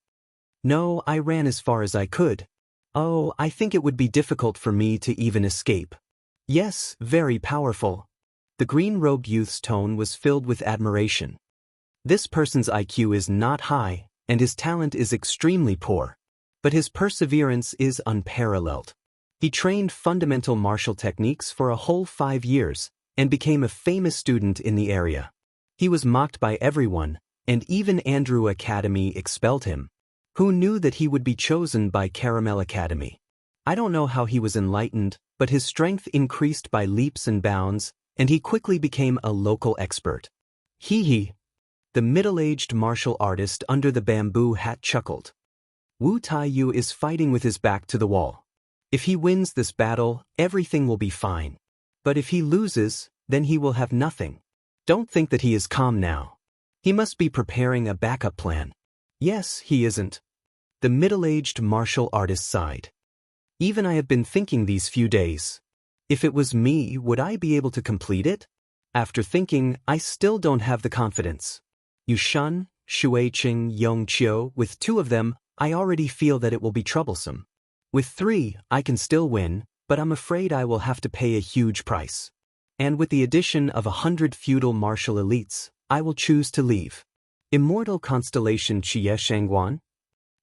No, I ran as far as I could. Oh, I think it would be difficult for me to even escape. Yes, very powerful. The green-robed youth's tone was filled with admiration. This person's IQ is not high, and his talent is extremely poor. But his perseverance is unparalleled. He trained fundamental martial techniques for a whole 5 years, and became a famous student in the area. He was mocked by everyone, and even Andrew Academy expelled him. Who knew that he would be chosen by Caramel Academy? I don't know how he was enlightened, but his strength increased by leaps and bounds, and he quickly became a local expert. Hee. The middle-aged martial artist under the bamboo hat chuckled. Wu Taiyu is fighting with his back to the wall. If he wins this battle, everything will be fine. But if he loses, then he will have nothing. Don't think that he is calm now. He must be preparing a backup plan. Yes, he isn't. The middle-aged martial artist sighed. Even I have been thinking these few days. If it was me, would I be able to complete it? After thinking, I still don't have the confidence. Yushun, Shuiqing, Yongqiu, with 2 of them, I already feel that it will be troublesome. With 3, I can still win, but I'm afraid I will have to pay a huge price. And with the addition of 100 feudal martial elites, I will choose to leave. Immortal constellation Qie Shangguan?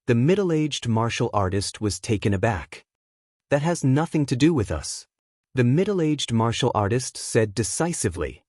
The middle-aged martial artist was taken aback. That has nothing to do with us. The middle-aged martial artist said decisively.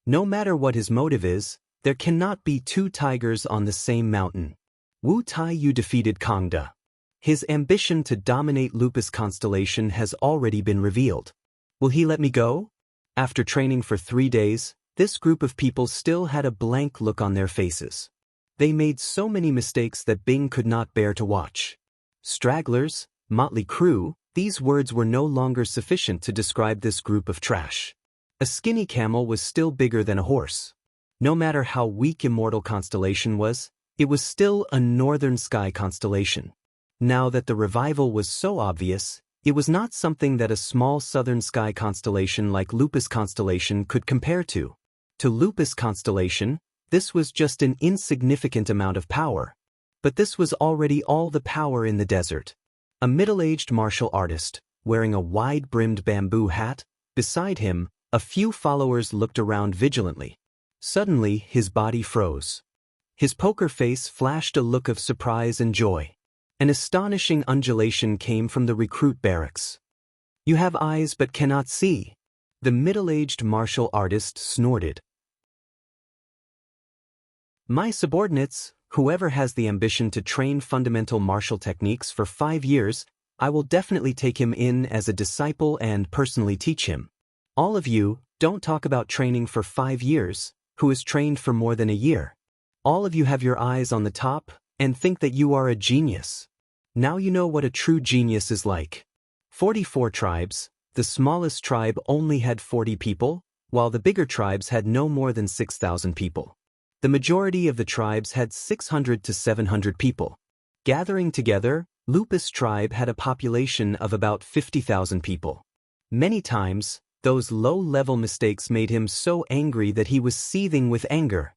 No matter what his motive is, there cannot be 2 tigers on the same mountain. Wu Taiyu defeated Kangda. His ambition to dominate Lupus constellation has already been revealed. Will he let me go? After training for 3 days, this group of people still had a blank look on their faces. They made so many mistakes that Bing could not bear to watch. Stragglers, motley crew, these words were no longer sufficient to describe this group of trash. A skinny camel was still bigger than a horse. No matter how weak Immortal constellation was, it was still a northern sky constellation. Now that the revival was so obvious, it was not something that a small southern sky constellation like Lupus constellation could compare to. To Lupus constellation, this was just an insignificant amount of power. But this was already all the power in the desert. A middle-aged martial artist, wearing a wide-brimmed bamboo hat, beside him, a few followers looked around vigilantly. Suddenly, his body froze. His poker face flashed a look of surprise and joy. An astonishing undulation came from the recruit barracks. You have eyes but cannot see. The middle-aged martial artist snorted. My subordinates, whoever has the ambition to train fundamental martial techniques for 5 years, I will definitely take him in as a disciple and personally teach him. All of you, don't talk about training for 5 years, who is trained for more than a year. All of you have your eyes on the top and think that you are a genius. Now you know what a true genius is like. 44 tribes, the smallest tribe only had 40 people, while the bigger tribes had no more than 6,000 people. The majority of the tribes had 600 to 700 people. Gathering together, Lupus tribe had a population of about 50,000 people. Many times, those low-level mistakes made him so angry that he was seething with anger.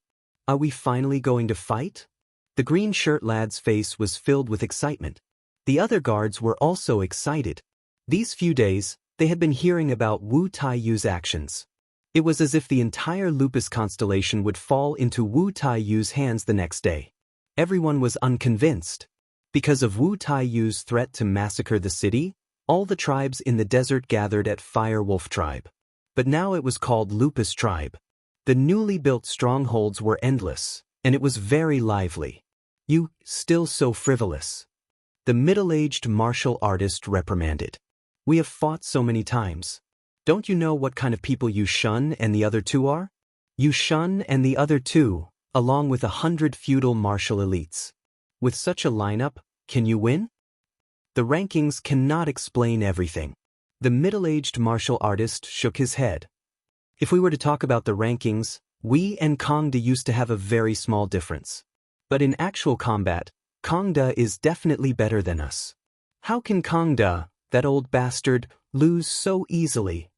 Are we finally going to fight? The green shirt lad's face was filled with excitement. The other guards were also excited. These few days, they had been hearing about Wu Taiyu's actions. It was as if the entire Lupus constellation would fall into Wu Taiyu's hands the next day. Everyone was unconvinced. Because of Wu Taiyu's threat to massacre the city, all the tribes in the desert gathered at Fire Wolf tribe. But now it was called Lupus tribe. The newly built strongholds were endless, and it was very lively. You, still so frivolous. The middle-aged martial artist reprimanded. We have fought so many times. Don't you know what kind of people Yushun and the other 2 are? Yushun and the other 2, along with 100 feudal martial elites. With such a lineup, can you win? The rankings cannot explain everything. The middle-aged martial artist shook his head. If we were to talk about the rankings, we and Kangda used to have a very small difference. But in actual combat, Kangda is definitely better than us. How can Kangda, that old bastard, lose so easily?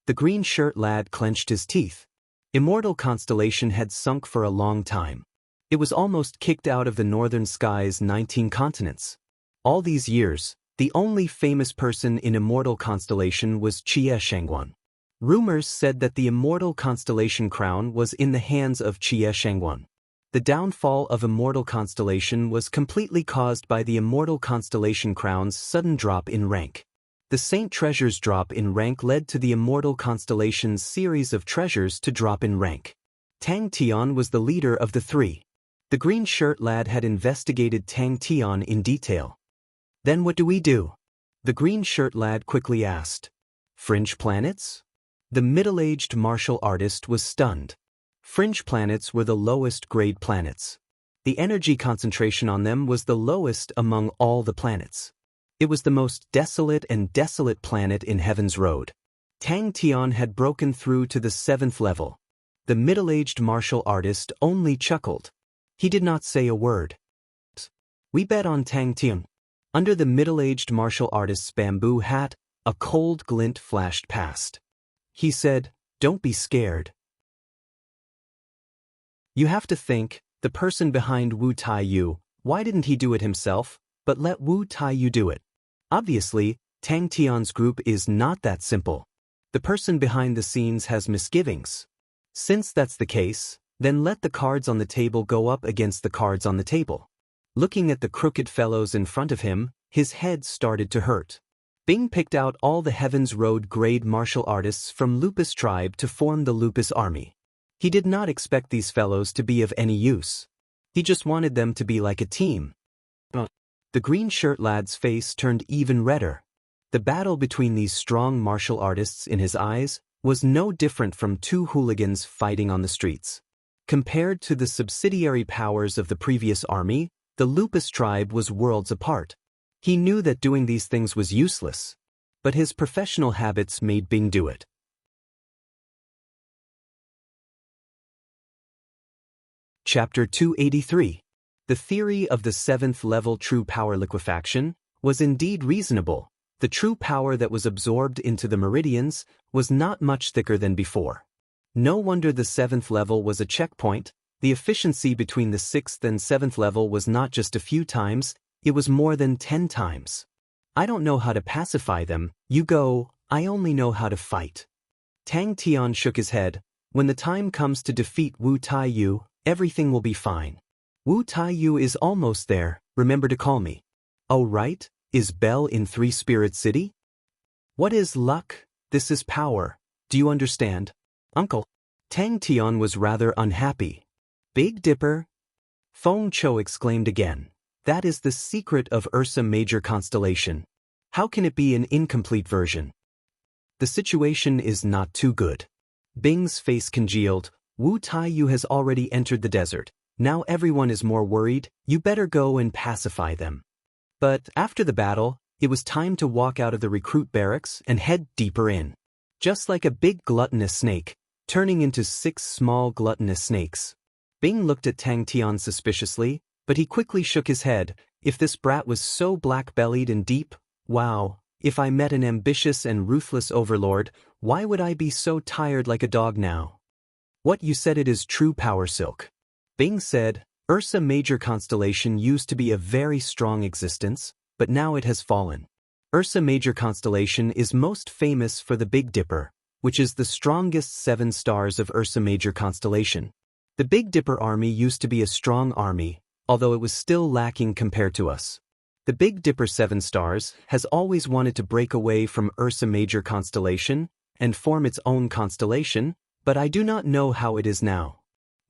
The green shirt lad clenched his teeth. Immortal constellation had sunk for a long time. It was almost kicked out of the northern sky's 19 continents. All these years, the only famous person in Immortal constellation was Qie Shangguan. Rumors said that the Immortal constellation crown was in the hands of Qie Shangguan. The downfall of Immortal constellation was completely caused by the Immortal constellation crown's sudden drop in rank. The Saint Treasure's drop in rank led to the Immortal constellation's series of treasures to drop in rank. Tang Tian was the leader of the 3. The green shirt lad had investigated Tang Tian in detail. Then what do we do? The green shirt lad quickly asked. Fringe planets? The middle-aged martial artist was stunned. Fringe planets were the lowest grade planets. The energy concentration on them was the lowest among all the planets. It was the most desolate planet in Heaven's Road. Tang Tian had broken through to the 7th level. The middle-aged martial artist only chuckled. He did not say a word. We bet on Tang Tian. Under the middle-aged martial artist's bamboo hat, a cold glint flashed past. He said, "Don't be scared. You have to think, the person behind Wu Taiyu, why didn't he do it himself, but let Wu Taiyu do it? Obviously, Tang Tian's group is not that simple. The person behind the scenes has misgivings. Since that's the case, then let the cards on the table go up against the cards on the table." Looking at the crooked fellows in front of him, his head started to hurt. Bing picked out all the Heaven's Road grade martial artists from Lupus tribe to form the Lupus army. He did not expect these fellows to be of any use. He just wanted them to be like a team. The green shirt lad's face turned even redder. The battle between these strong martial artists in his eyes was no different from two hooligans fighting on the streets. Compared to the subsidiary powers of the previous army, the Lupus tribe was worlds apart. He knew that doing these things was useless, but his professional habits made Bing do it. Chapter 283. The theory of the 7th level true power liquefaction was indeed reasonable. The true power that was absorbed into the meridians was not much thicker than before. No wonder the 7th level was a checkpoint. The efficiency between the 6th and 7th level was not just a few times, it was more than 10 times. I don't know how to pacify them, you go, I only know how to fight. Tang Tian shook his head. When the time comes to defeat Wu Taiyu, everything will be fine. Wu Taiyu is almost there, remember to call me. Oh right, is Belle in Three Spirit City? What is luck? This is power. Do you understand, Uncle? Tang Tian was rather unhappy. Big Dipper? Feng Chou exclaimed again. That is the secret of Ursa Major constellation. How can it be an incomplete version? The situation is not too good. Bing's face congealed. Wu Taiyu has already entered the desert. Now everyone is more worried. You better go and pacify them. But after the battle, it was time to walk out of the recruit barracks and head deeper in. Just like a big gluttonous snake, turning into 6 small gluttonous snakes. Bing looked at Tang Tian suspiciously, but he quickly shook his head. If this brat was so black-bellied and deep, wow, if I met an ambitious and ruthless overlord, why would I be so tired like a dog now? What you said it is true power silk. Bing said, Ursa Major constellation used to be a very strong existence, but now it has fallen. Ursa Major constellation is most famous for the Big Dipper, which is the strongest 7 stars of Ursa Major constellation. The Big Dipper army used to be a strong army, although it was still lacking compared to us. The Big Dipper 7 stars has always wanted to break away from Ursa Major constellation and form its own constellation, but I do not know how it is now.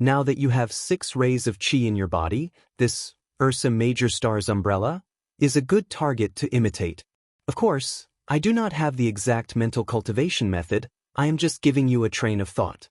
Now that you have 6 rays of chi in your body, this Ursa Major star's umbrella is a good target to imitate. Of course, I do not have the exact mental cultivation method, I am just giving you a train of thought.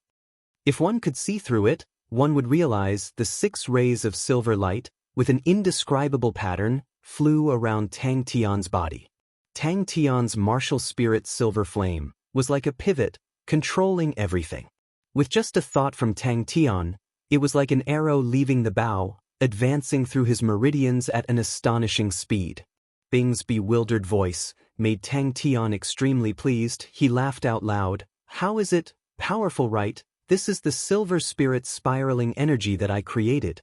If one could see through it, one would realize the 6 rays of silver light, with an indescribable pattern, flew around Tang Tian's body. Tang Tian's martial spirit silver flame was like a pivot, controlling everything. With just a thought from Tang Tian, it was like an arrow leaving the bow, advancing through his meridians at an astonishing speed. Bing's bewildered voice made Tang Tian extremely pleased. He laughed out loud. How is it? Powerful, right? This is the silver spirit spiraling energy that I created.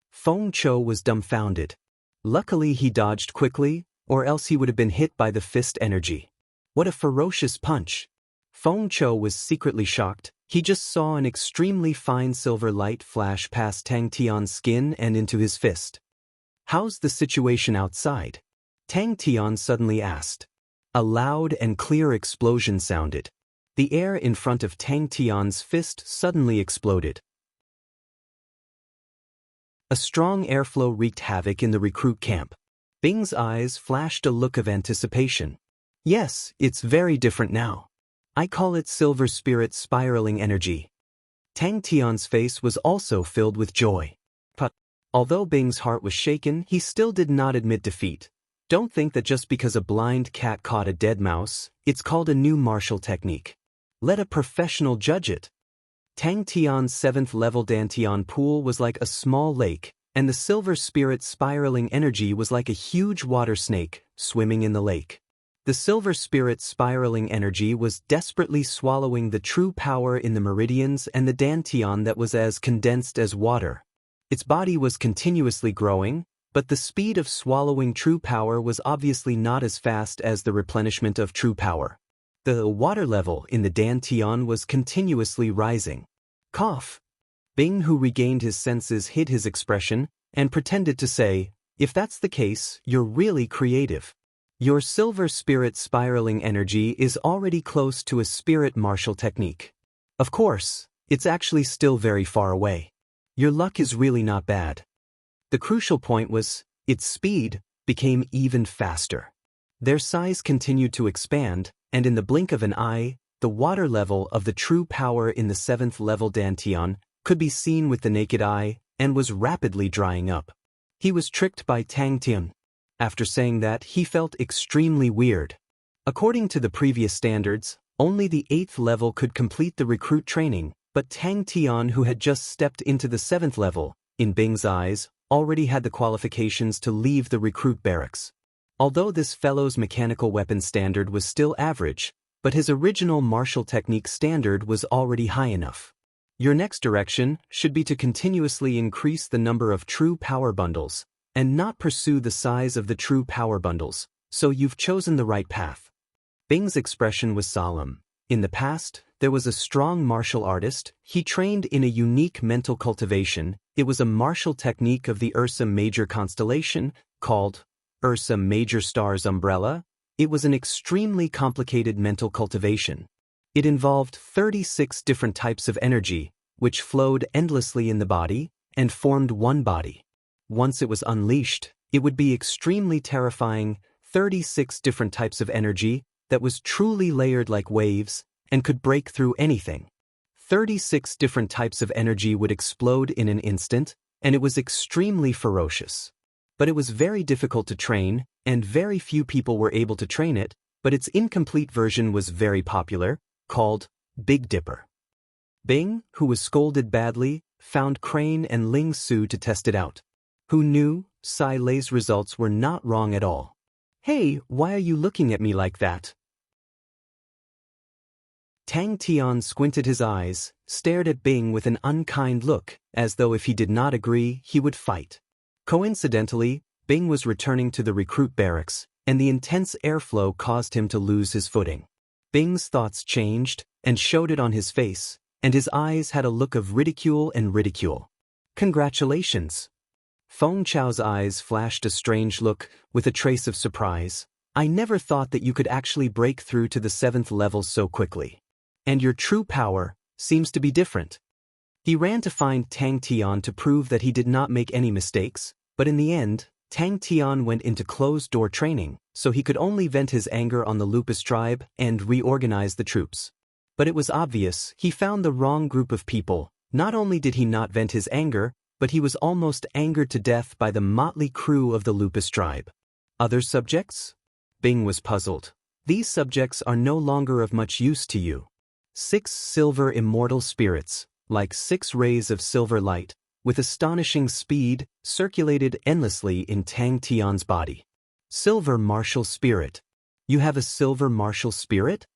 Feng Chou was dumbfounded. Luckily he dodged quickly, or else he would have been hit by the fist energy. What a ferocious punch! Feng Chou was secretly shocked. He just saw an extremely fine silver light flash past Tang Tian's skin and into his fist. How's the situation outside? Tang Tian suddenly asked. A loud and clear explosion sounded. The air in front of Tang Tian's fist suddenly exploded. A strong airflow wreaked havoc in the recruit camp. Bing's eyes flashed a look of anticipation. Yes, it's very different now. I call it silver spirit spiraling energy. Tang Tian's face was also filled with joy. But although Bing's heart was shaken, he still did not admit defeat. Don't think that just because a blind cat caught a dead mouse, it's called a new martial technique. Let a professional judge it. Tang Tian's 7th level Dantian pool was like a small lake, and the silver spirit's spiraling energy was like a huge water snake swimming in the lake. The silver spirit's spiraling energy was desperately swallowing the true power in the meridians and the Dantian that was as condensed as water. Its body was continuously growing, but the speed of swallowing true power was obviously not as fast as the replenishment of true power. The water level in the Dantian was continuously rising. Cough. Bing, who regained his senses, hid his expression and pretended to say, "If that's the case, you're really creative. Your silver spirit spiraling energy is already close to a spirit martial technique. Of course, it's actually still very far away. Your luck is really not bad." The crucial point was, its speed became even faster. Their size continued to expand, and in the blink of an eye, the water level of the true power in the 7th level Dantian could be seen with the naked eye and was rapidly drying up. He was tricked by Tang Tian. After saying that, he felt extremely weird. According to the previous standards, only the 8th level could complete the recruit training, but Tang Tian, who had just stepped into the 7th level, in Bing's eyes, already had the qualifications to leave the recruit barracks. Although this fellow's mechanical weapon standard was still average, but his original martial technique standard was already high enough. Your next direction should be to continuously increase the number of true power bundles, and not pursue the size of the true power bundles, so you've chosen the right path. Bing's expression was solemn. In the past, there was a strong martial artist. He trained in a unique mental cultivation. It was a martial technique of the Ursa Major constellation, called Ursa Major Star's Umbrella. It was an extremely complicated mental cultivation. It involved 36 different types of energy, which flowed endlessly in the body, and formed one body. Once it was unleashed, it would be extremely terrifying. 36 different types of energy that was truly layered like waves, and could break through anything. 36 different types of energy would explode in an instant, and it was extremely ferocious. But it was very difficult to train, and very few people were able to train it, but its incomplete version was very popular, called Big Dipper. Bing, who was scolded badly, found Crane and Ling Su to test it out. Who knew? Sai Lei's results were not wrong at all. "Hey, why are you looking at me like that?" Tang Tian squinted his eyes, stared at Bing with an unkind look, as though if he did not agree, he would fight. Coincidentally, Bing was returning to the recruit barracks, and the intense airflow caused him to lose his footing. Bing's thoughts changed, and showed it on his face, and his eyes had a look of ridicule and ridicule. "Congratulations." Feng Chao's eyes flashed a strange look, with a trace of surprise. "I never thought that you could actually break through to the 7th level so quickly. And your true power seems to be different." He ran to find Tang Tian to prove that he did not make any mistakes, but in the end, Tang Tian went into closed-door training, so he could only vent his anger on the Lupus tribe and reorganize the troops. But it was obvious he found the wrong group of people. Not only did he not vent his anger, but he was almost angered to death by the motley crew of the Lupus tribe. Other subjects? Bing was puzzled. These subjects are no longer of much use to you. 6 silver immortal spirits, like 6 rays of silver light, with astonishing speed, circulated endlessly in Tang Tian's body. Silver martial spirit. You have a silver martial spirit?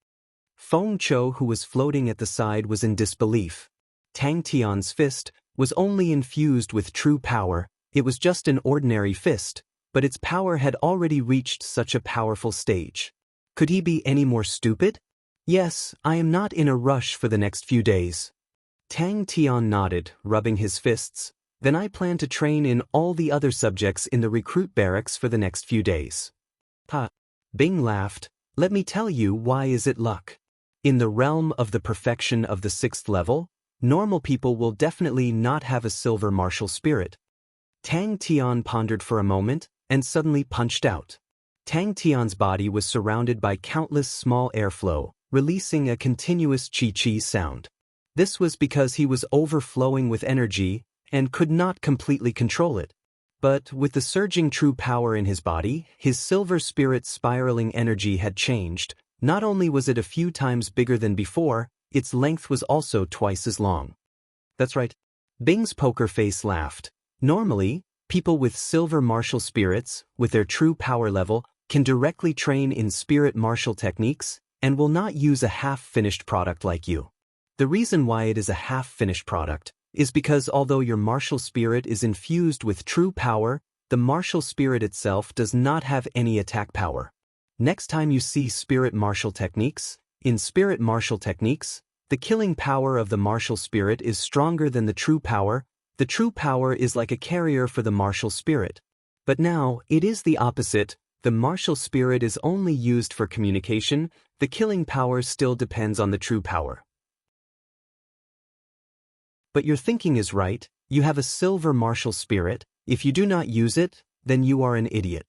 Feng Chou, who was floating at the side, was in disbelief. Tang Tian's fist was only infused with true power. It was just an ordinary fist, but its power had already reached such a powerful stage. Could he be any more stupid? "Yes, I am not in a rush for the next few days." Tang Tian nodded, rubbing his fists. "Then I plan to train in all the other subjects in the recruit barracks for the next few days." "Ha." Bing laughed. "Let me tell you why is it luck. In the realm of the perfection of the 6th level, normal people will definitely not have a silver martial spirit." Tang Tian pondered for a moment, and suddenly punched out. Tang Tian's body was surrounded by countless small airflow, releasing a continuous chi-chi sound. This was because he was overflowing with energy and could not completely control it. But with the surging true power in his body, his silver spirit's spiraling energy had changed. Not only was it a few times bigger than before, its length was also twice as long. That's right. Bing's poker face laughed. Normally, people with silver martial spirits, with their true power level, can directly train in spirit martial techniques and will not use a half-finished product like you. The reason why it is a half-finished product is because although your martial spirit is infused with true power, the martial spirit itself does not have any attack power. Next time you see spirit martial techniques, in spirit martial techniques, the killing power of the martial spirit is stronger than the true power. The true power is like a carrier for the martial spirit. But now, it is the opposite. The martial spirit is only used for communication. The killing power still depends on the true power. But your thinking is right. You have a silver martial spirit. If you do not use it, then you are an idiot.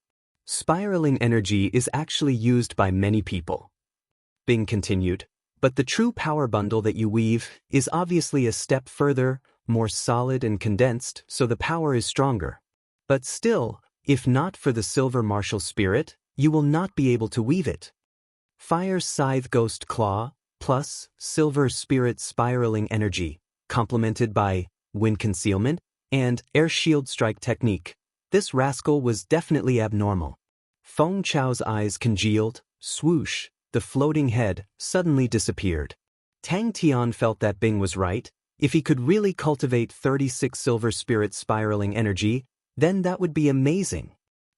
Spiraling energy is actually used by many people. Bing continued. But the true power bundle that you weave is obviously a step further, more solid and condensed, so the power is stronger. But still, if not for the silver martial spirit, you will not be able to weave it. Fire Scythe Ghost Claw, plus silver spirit spiraling energy, complemented by wind concealment and air shield strike technique. This rascal was definitely abnormal. Feng Chao's eyes congealed, swoosh. The floating head suddenly disappeared. Tang Tian felt that Bing was right. If he could really cultivate 36 silver spirit spiraling energy, then that would be amazing.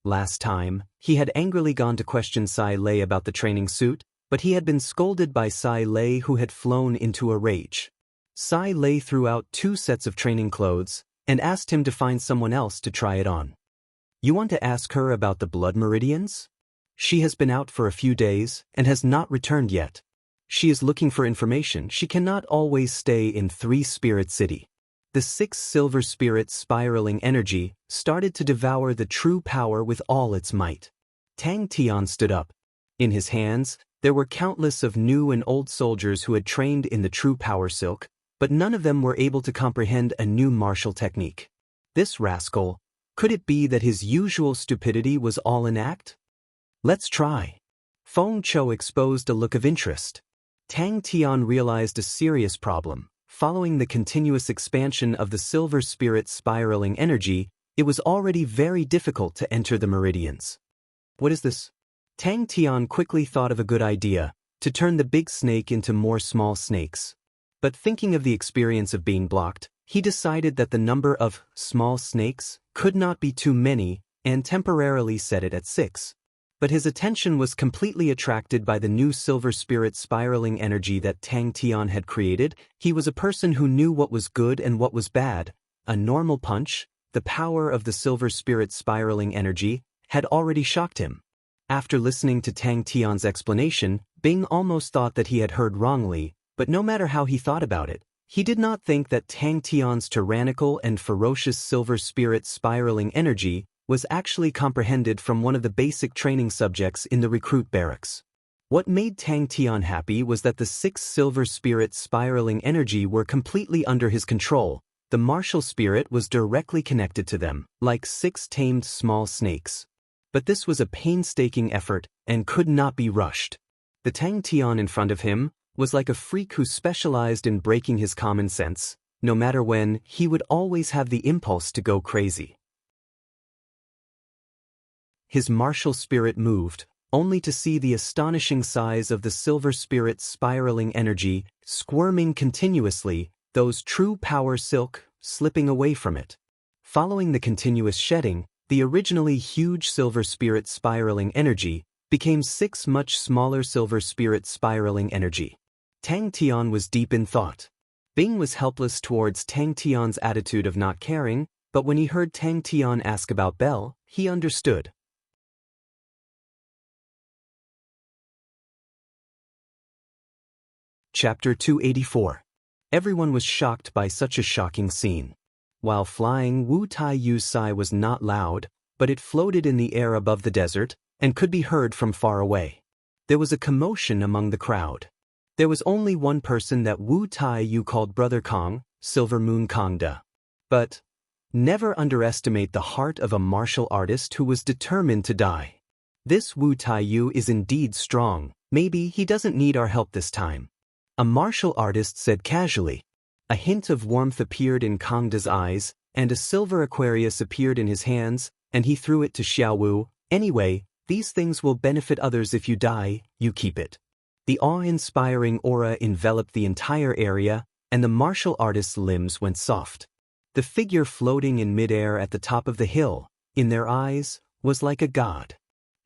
Last time, he had angrily gone to question Sai Lei about the training suit, but he had been scolded by Sai Lei, who had flown into a rage. Sai Lei threw out 2 sets of training clothes and asked him to find someone else to try it on. You want to ask her about the blood meridians? She has been out for a few days and has not returned yet. She is looking for information. She cannot always stay in 3 Spirit City. The 6 silver spirits spiraling energy started to devour the true power with all its might. Tang Tian stood up. In his hands, there were countless of new and old soldiers who had trained in the true power silk, but none of them were able to comprehend a new martial technique. This rascal, could it be that his usual stupidity was all an act? Let's try. Feng Chou exposed a look of interest. Tang Tian realized a serious problem. Following the continuous expansion of the silver spirit spiraling energy, it was already very difficult to enter the meridians. What is this? Tang Tian quickly thought of a good idea, to turn the big snake into more small snakes. But thinking of the experience of being blocked, he decided that the number of small snakes could not be too many and temporarily set it at 6. But his attention was completely attracted by the new silver spirit spiraling energy that Tang Tian had created. He was a person who knew what was good and what was bad. A normal punch, the power of the silver spirit spiraling energy, had already shocked him. After listening to Tang Tian's explanation, Bing almost thought that he had heard wrongly, but no matter how he thought about it, he did not think that Tang Tian's tyrannical and ferocious silver spirit spiraling energy was actually comprehended from one of the basic training subjects in the recruit barracks. What made Tang Tian happy was that the 6 silver spirit spiraling energy were completely under his control. The martial spirit was directly connected to them, like 6 tamed small snakes. But this was a painstaking effort and could not be rushed. The Tang Tian in front of him was like a freak who specialized in breaking his common sense. No matter when, he would always have the impulse to go crazy. His martial spirit moved, only to see the astonishing size of the silver spirit's spiraling energy squirming continuously, those true power silk slipping away from it. Following the continuous shedding, the originally huge silver spirit spiraling energy became 6 much smaller silver spirit spiraling energy. Tang Tian was deep in thought. Bing was helpless towards Tang Tian's attitude of not caring, but when he heard Tang Tian ask about Belle, he understood. Chapter 284. Everyone was shocked by such a shocking scene. While flying, Wu Tai Yu's sigh was not loud, but it floated in the air above the desert and could be heard from far away. There was a commotion among the crowd. There was only one person that Wu Tai Yu called Brother Kong, Silver Moon Kongda. But Never underestimate the heart of a martial artist who was determined to die. This Wu Taiyu is indeed strong. Maybe he doesn't need our help this time. A martial artist said casually. A hint of warmth appeared in Kangda's eyes, and a silver Aquarius appeared in his hands, and he threw it to Xiaowu. Anyway, these things will benefit others if you die, you keep it. The awe-inspiring aura enveloped the entire area, and the martial artist's limbs went soft. The figure floating in midair at the top of the hill, in their eyes, was like a god.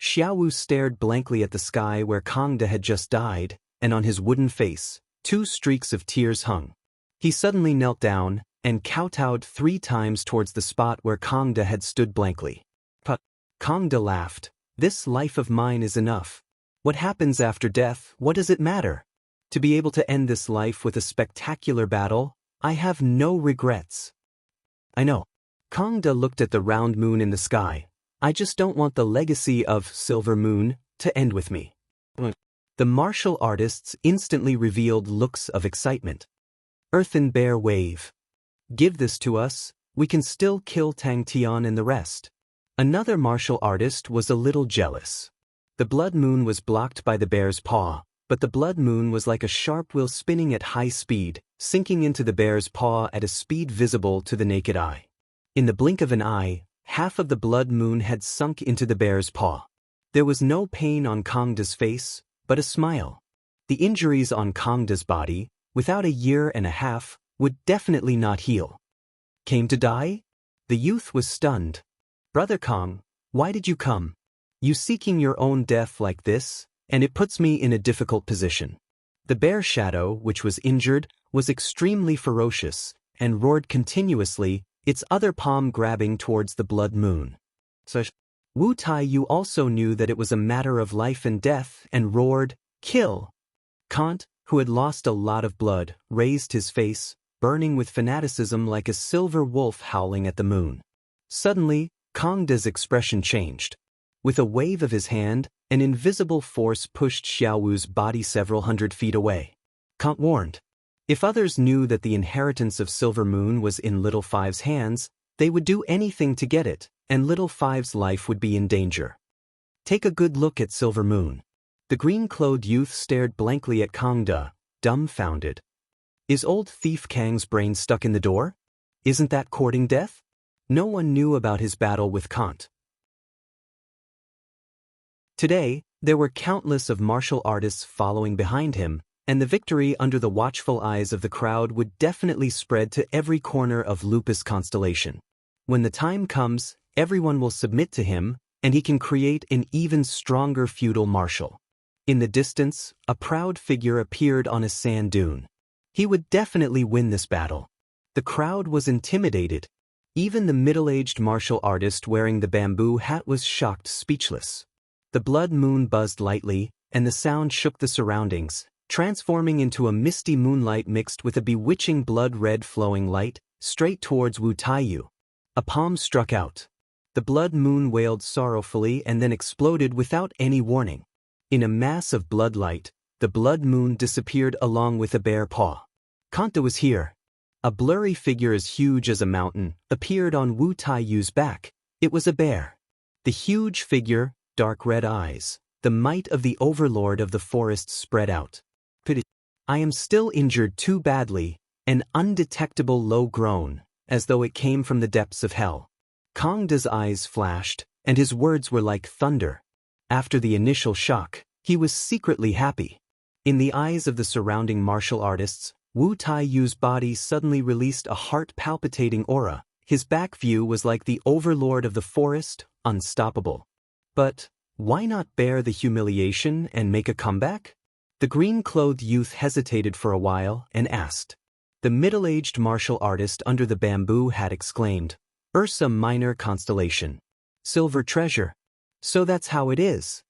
Xiaowu stared blankly at the sky where Kangda had just died, and on his wooden face, 2 streaks of tears hung. He suddenly knelt down, and kowtowed 3 times towards the spot where Kangda had stood blankly. But Kangda laughed. This life of mine is enough. What happens after death, what does it matter? To be able to end this life with a spectacular battle, I have no regrets. I know. Kangda looked at the round moon in the sky. I just don't want the legacy of Silver Moon to end with me. The martial artists instantly revealed looks of excitement. Earthen Bear Wave. Give this to us, we can still kill Tang Tian and the rest. Another martial artist was a little jealous. The blood moon was blocked by the bear's paw, but the blood moon was like a sharp wheel spinning at high speed, sinking into the bear's paw at a speed visible to the naked eye. In the blink of an eye, half of the blood moon had sunk into the bear's paw. There was no pain on Kangda's face, but a smile. The injuries on Kangda's body, without a year and a half, would definitely not heal. Came to die? The youth was stunned. Brother Kang, why did you come? You seeking your own death like this, and it puts me in a difficult position. The bear shadow, which was injured, was extremely ferocious, and roared continuously, its other palm grabbing towards the blood moon. So Wu Taiyu also knew that it was a matter of life and death, and roared, "Kill!" Kant, who had lost a lot of blood, raised his face, burning with fanaticism like a silver wolf howling at the moon. Suddenly, Kangda's expression changed. With a wave of his hand, an invisible force pushed Xiaowu's body several hundred feet away. Kant warned. If others knew that the inheritance of Silver Moon was in Little Five's hands, they would do anything to get it, and Little Five's life would be in danger. Take a good look at Silver Moon. The green-clothed youth stared blankly at Kangda, dumbfounded. Is old thief Kang's brain stuck in the door? Isn't that courting death? No one knew about his battle with Kant. Today, there were countless of martial artists following behind him, and the victory under the watchful eyes of the crowd would definitely spread to every corner of Lupus Constellation. When the time comes, everyone will submit to him, and he can create an even stronger feudal marshal. In the distance, a proud figure appeared on a sand dune. He would definitely win this battle. The crowd was intimidated. Even the middle-aged martial artist wearing the bamboo hat was shocked speechless. The blood moon buzzed lightly, and the sound shook the surroundings, transforming into a misty moonlight mixed with a bewitching blood-red flowing light, straight towards Wu Taiyu. A palm struck out. The blood moon wailed sorrowfully and then exploded without any warning. In a mass of blood light, the blood moon disappeared along with a bare paw. Kanta was here. A blurry figure as huge as a mountain appeared on Wu Taiyu's back. It was a bear. The huge figure, dark red eyes, the might of the overlord of the forest spread out. I am still injured too badly, an undetectable low groan, as though it came from the depths of hell. Kangda's eyes flashed, and his words were like thunder. After the initial shock, he was secretly happy. In the eyes of the surrounding martial artists, Wu Taiyu's body suddenly released a heart-palpitating aura. His back view was like the overlord of the forest, unstoppable. But why not bear the humiliation and make a comeback? The green-clothed youth hesitated for a while and asked. The middle-aged martial artist under the bamboo hat exclaimed, Ursa Minor Constellation. Silver treasure. So that's how it is.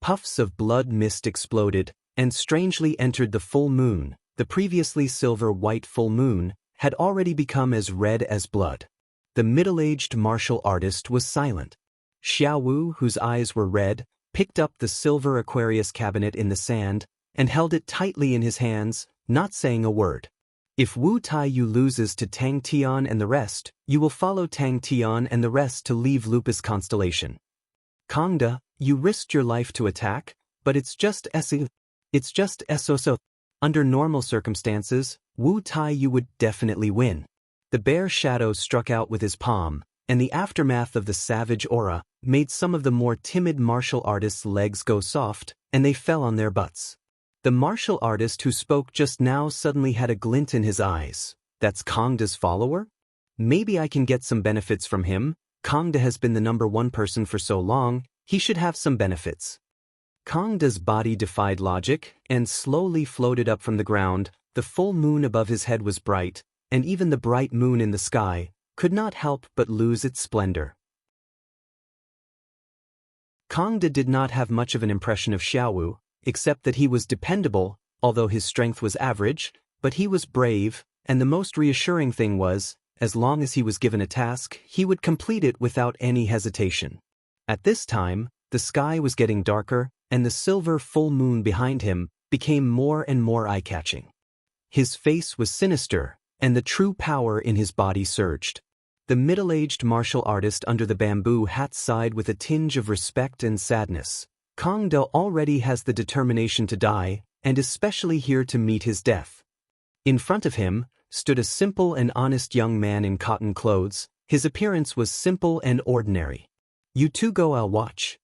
Puffs of blood mist exploded, and strangely entered the full moon. The previously silver-white full moon had already become as red as blood. The middle-aged martial artist was silent. Xiaowu, whose eyes were red, picked up the silver Aquarius cabinet in the sand and held it tightly in his hands, not saying a word. If Wu Taiyu loses to Tang Tian and the rest, you will follow Tang Tian and the rest to leave Lupus Constellation. Kangda, you risked your life to attack, but it's just so. Under normal circumstances, Wu Taiyu would definitely win. The bear shadow struck out with his palm, and the aftermath of the savage aura made some of the more timid martial artists' legs go soft, and they fell on their butts. The martial artist who spoke just now suddenly had a glint in his eyes. That's Kangda's follower? Maybe I can get some benefits from him. Kangda has been the #1 person for so long, he should have some benefits. Kangda's body defied logic and slowly floated up from the ground. The full moon above his head was bright, and even the bright moon in the sky could not help but lose its splendor. Kangda did not have much of an impression of Xiaowu, except that he was dependable, although his strength was average, but he was brave, and the most reassuring thing was, as long as he was given a task, he would complete it without any hesitation. At this time, the sky was getting darker, and the silver full moon behind him became more and more eye-catching. His face was sinister, and the true power in his body surged. The middle-aged martial artist under the bamboo hat sighed with a tinge of respect and sadness. Kangda already has the determination to die, and especially here to meet his death. In front of him stood a simple and honest young man in cotton clothes. His appearance was simple and ordinary. "You two go, I'll watch,"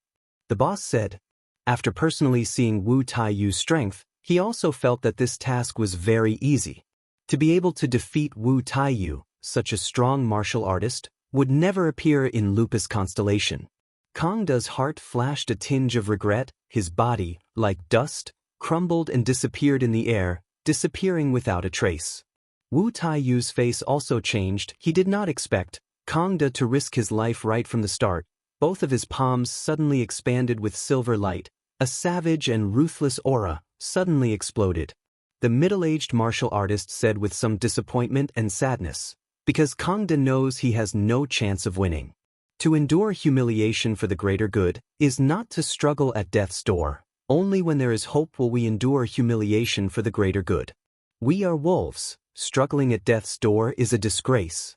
the boss said. After personally seeing Wu Taiyu's strength, he also felt that this task was very easy. To be able to defeat Wu Taiyu, such a strong martial artist, would never appear in Lupus Constellation. Kangda's heart flashed a tinge of regret. His body, like dust, crumbled and disappeared in the air, disappearing without a trace. Wu Taiyu's face also changed. He did not expect Kangda to risk his life right from the start. Both of his palms suddenly expanded with silver light. A savage and ruthless aura suddenly exploded. The middle-aged martial artist said with some disappointment and sadness, because Kangda knows he has no chance of winning. To endure humiliation for the greater good is not to struggle at death's door. Only when there is hope will we endure humiliation for the greater good. We are wolves. Struggling at death's door is a disgrace.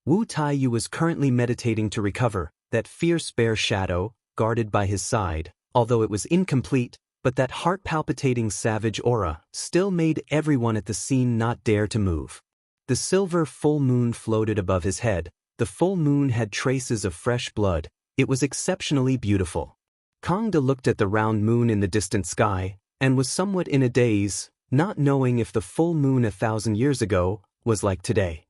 Wu Taiyu was currently meditating to recover that fierce bear shadow guarded by his side, although it was incomplete, but that heart-palpitating savage aura still made everyone at the scene not dare to move. The silver full moon floated above his head. The full moon had traces of fresh blood. It was exceptionally beautiful. Kangda looked at the round moon in the distant sky and was somewhat in a daze, not knowing if the full moon 1,000 years ago was like today.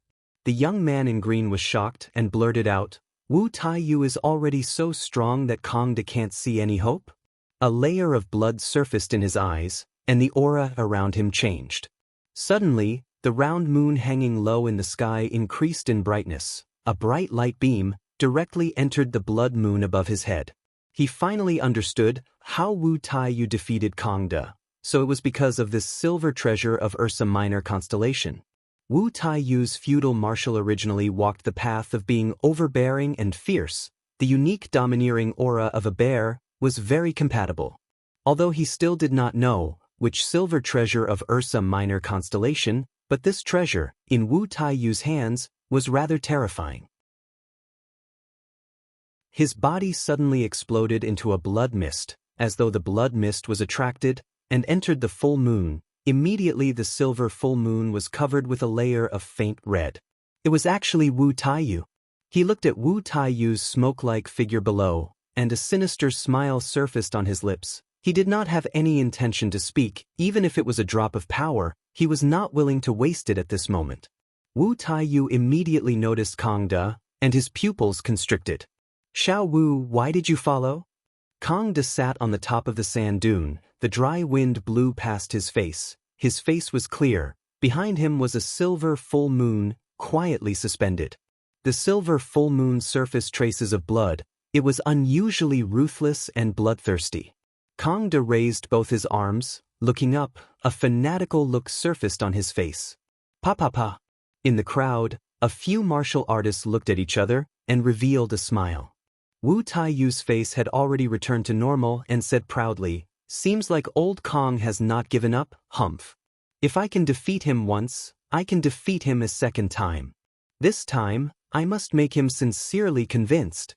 The young man in green was shocked and blurted out, "Wu Taiyu is already so strong that Kangda can't see any hope?" A layer of blood surfaced in his eyes, and the aura around him changed. Suddenly, the round moon hanging low in the sky increased in brightness. A bright light beam directly entered the blood moon above his head. He finally understood how Wu Taiyu defeated Kangda, so it was because of this silver treasure of Ursa Minor constellation. Wu Taiyu's feudal marshal originally walked the path of being overbearing and fierce. The unique domineering aura of a bear was very compatible. Although he still did not know which silver treasure of Ursa Minor constellation, but this treasure, in Wu Taiyu's hands, was rather terrifying. His body suddenly exploded into a blood mist, as though the blood mist was attracted and entered the full moon. Immediately the silver full moon was covered with a layer of faint red. It was actually Wu Taiyu. He looked at Wu Taiyu's smoke-like figure below, and a sinister smile surfaced on his lips. He did not have any intention to speak. Even if it was a drop of power, he was not willing to waste it at this moment. Wu Taiyu immediately noticed Kangda, and his pupils constricted. "Xiao Wu, why did you follow?" Kangda sat on the top of the sand dune. The dry wind blew past his face. His face was clear. Behind him was a silver full moon, quietly suspended. The silver full moon surfaced traces of blood. It was unusually ruthless and bloodthirsty. Kangda raised both his arms, looking up. A fanatical look surfaced on his face. "Pa pa pa." In the crowd, a few martial artists looked at each other and revealed a smile. Wu Taiyu's face had already returned to normal and said proudly, "Seems like old Kong has not given up, humph. If I can defeat him once, I can defeat him a second time. This time, I must make him sincerely convinced.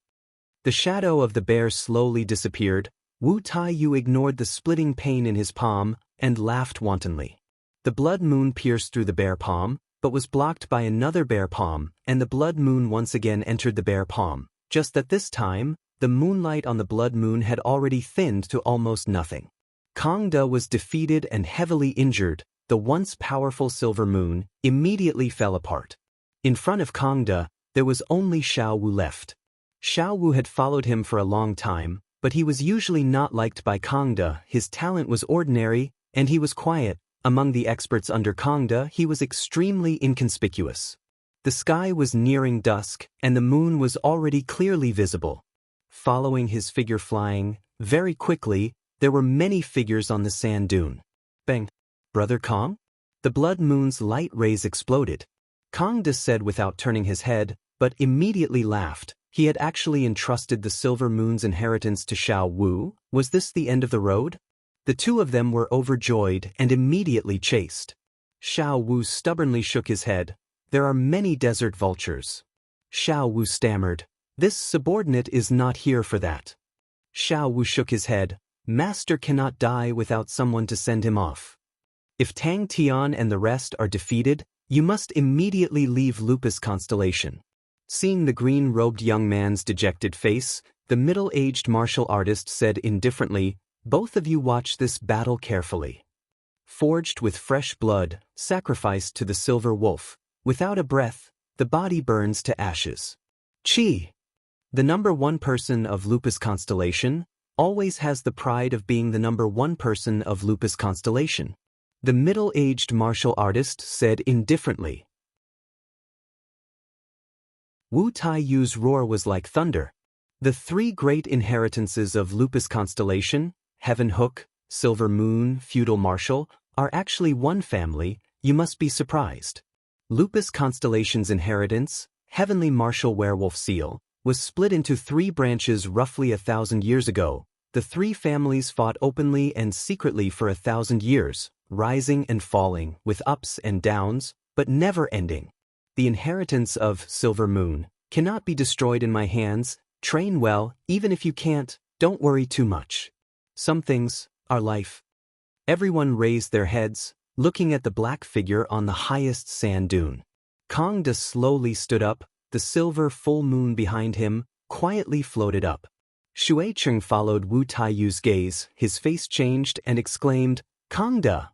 The shadow of the bear slowly disappeared. Wu Taiyu ignored the splitting pain in his palm and laughed wantonly. The blood moon pierced through the bear palm, but was blocked by another bear palm, and the blood moon once again entered the bear palm, just that this time, the moonlight on the blood moon had already thinned to almost nothing. Kang De was defeated and heavily injured. The once powerful silver moon immediately fell apart. In front of Kang De, there was only Xiao Wu left. Xiao Wu had followed him for a long time, but he was usually not liked by Kang De. His talent was ordinary, and he was quiet. Among the experts under Kang De, he was extremely inconspicuous. The sky was nearing dusk, and the moon was already clearly visible. Following his figure flying, very quickly, there were many figures on the sand dune. Bang! Brother Kang? The blood moon's light rays exploded. Kang De said without turning his head, but immediately laughed. He had actually entrusted the silver moon's inheritance to Xiao Wu. Was this the end of the road? The two of them were overjoyed and immediately chased. Xiao Wu stubbornly shook his head. There are many desert vultures. Xiao Wu stammered. This subordinate is not here for that. Xiao Wu shook his head. Master cannot die without someone to send him off. If Tang Tian and the rest are defeated, you must immediately leave Lupus Constellation. Seeing the green-robed young man's dejected face, the middle-aged martial artist said indifferently, "Both of you watch this battle carefully." Forged with fresh blood, sacrificed to the silver wolf, without a breath, the body burns to ashes. Chi, the number one person of Lupus Constellation, always has the pride of being the number one person of Lupus Constellation. The middle-aged martial artist said indifferently. Wu Taiyu's roar was like thunder. The three great inheritances of Lupus Constellation, Heaven Hook, Silver Moon, Feudal Martial, are actually one family. You must be surprised. Lupus Constellation's inheritance, Heavenly Martial Werewolf Seal, was split into three branches roughly 1,000 years ago. The three families fought openly and secretly for 1,000 years, rising and falling, with ups and downs, but never ending. The inheritance of Silver Moon cannot be destroyed in my hands. Train well, even if you can't, don't worry too much. Some things are life. Everyone raised their heads, looking at the black figure on the highest sand dune. Kang De slowly stood up, the silver full moon behind him quietly floated up. Shui Cheng followed Wu Taiyu's gaze, his face changed and exclaimed, "Kang De!"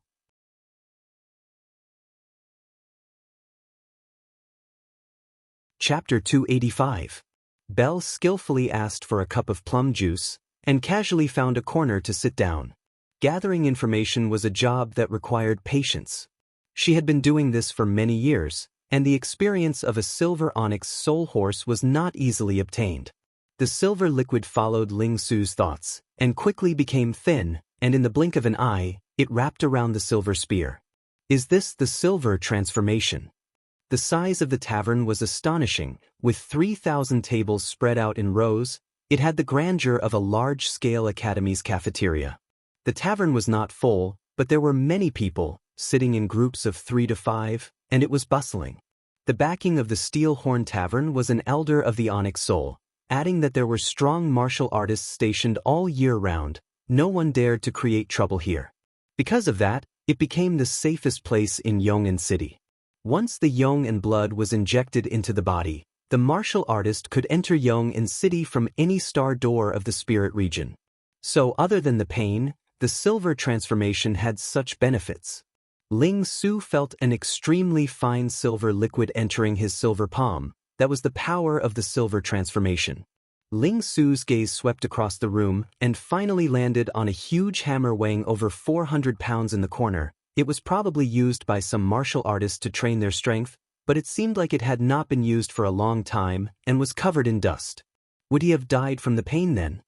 Chapter 285. Belle skillfully asked for a cup of plum juice, and casually found a corner to sit down. Gathering information was a job that required patience. She had been doing this for many years, and the experience of a silver onyx soul horse was not easily obtained. The silver liquid followed Ling Su's thoughts, and quickly became thin, and in the blink of an eye, it wrapped around the silver spear. Is this the silver transformation? The size of the tavern was astonishing, with 3,000 tables spread out in rows. It had the grandeur of a large-scale academy's cafeteria. The tavern was not full, but there were many people, sitting in groups of 3 to 5, and it was bustling. The backing of the Steel Horn Tavern was an elder of the Onyx Soul, adding that there were strong martial artists stationed all year round. No one dared to create trouble here. Because of that, it became the safest place in Yong'an City. Once the Yong'an blood was injected into the body, the martial artist could enter Yong'an City from any star door of the spirit region. So other than the pain, the silver transformation had such benefits. Ling Su felt an extremely fine silver liquid entering his silver palm. That was the power of the silver transformation. Ling Su's gaze swept across the room and finally landed on a huge hammer weighing over 400 pounds in the corner. It was probably used by some martial artists to train their strength, but it seemed like it had not been used for a long time and was covered in dust. Would he have died from the pain then?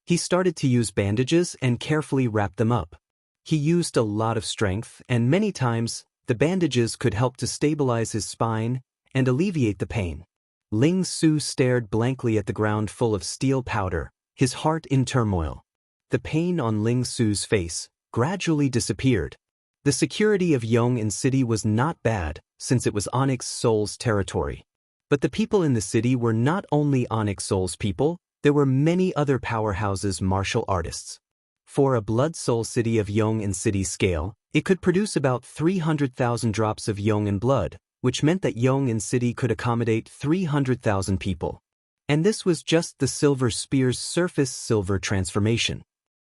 He started to use bandages and carefully wrapped them up. He used a lot of strength, and many times, the bandages could help to stabilize his spine and alleviate the pain. Ling Su stared blankly at the ground full of steel powder, his heart in turmoil. The pain on Ling Su's face gradually disappeared. The security of Yong'an City was not bad, since it was Onyx Soul's territory. But the people in the city were not only Onyx Soul's people, there were many other powerhouses martial artists. For a Blood Soul city of Yong and City scale, it could produce about 300,000 drops of Yong and blood, which meant that Yong and City could accommodate 300,000 people. And this was just the Silver Spear's surface silver transformation.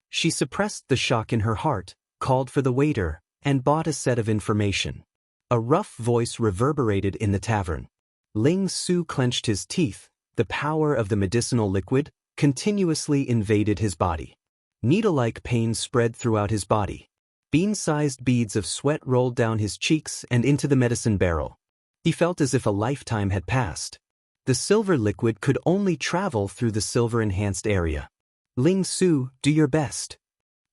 She suppressed the shock in her heart, called for the waiter, and bought a set of information. A rough voice reverberated in the tavern. Ling Su clenched his teeth. The power of the medicinal liquid continuously invaded his body. Needle-like pain spread throughout his body. Bean-sized beads of sweat rolled down his cheeks and into the medicine barrel. He felt as if a lifetime had passed. The silver liquid could only travel through the silver-enhanced area. Ling Su, do your best.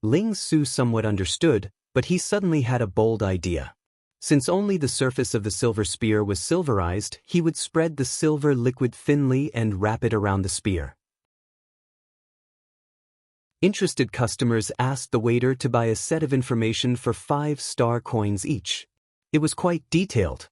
Ling Su somewhat understood, but he suddenly had a bold idea. Since only the surface of the silver spear was silverized, he would spread the silver liquid thinly and wrap it around the spear. Interested customers asked the waiter to buy a set of information for 5-star coins each. It was quite detailed.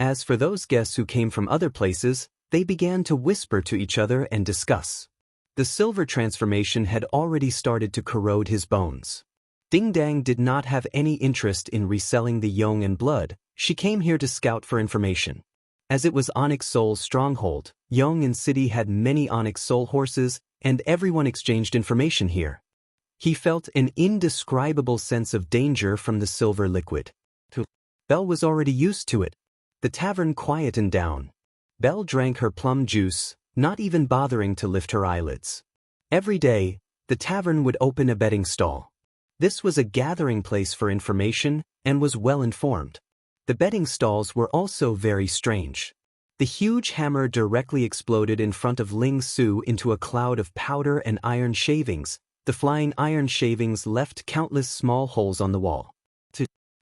As for those guests who came from other places, they began to whisper to each other and discuss. The silver transformation had already started to corrode his bones. Ding Dang did not have any interest in reselling the Yong and blood. She came here to scout for information. As it was Onyx Soul's stronghold, Yong and City had many Onyx Soul horses, and everyone exchanged information here. He felt an indescribable sense of danger from the silver liquid. Belle was already used to it. The tavern quietened down. Belle drank her plum juice, not even bothering to lift her eyelids. Every day, the tavern would open a betting stall. This was a gathering place for information and was well informed. The betting stalls were also very strange. The huge hammer directly exploded in front of Ling Su into a cloud of powder and iron shavings. The flying iron shavings left countless small holes on the wall.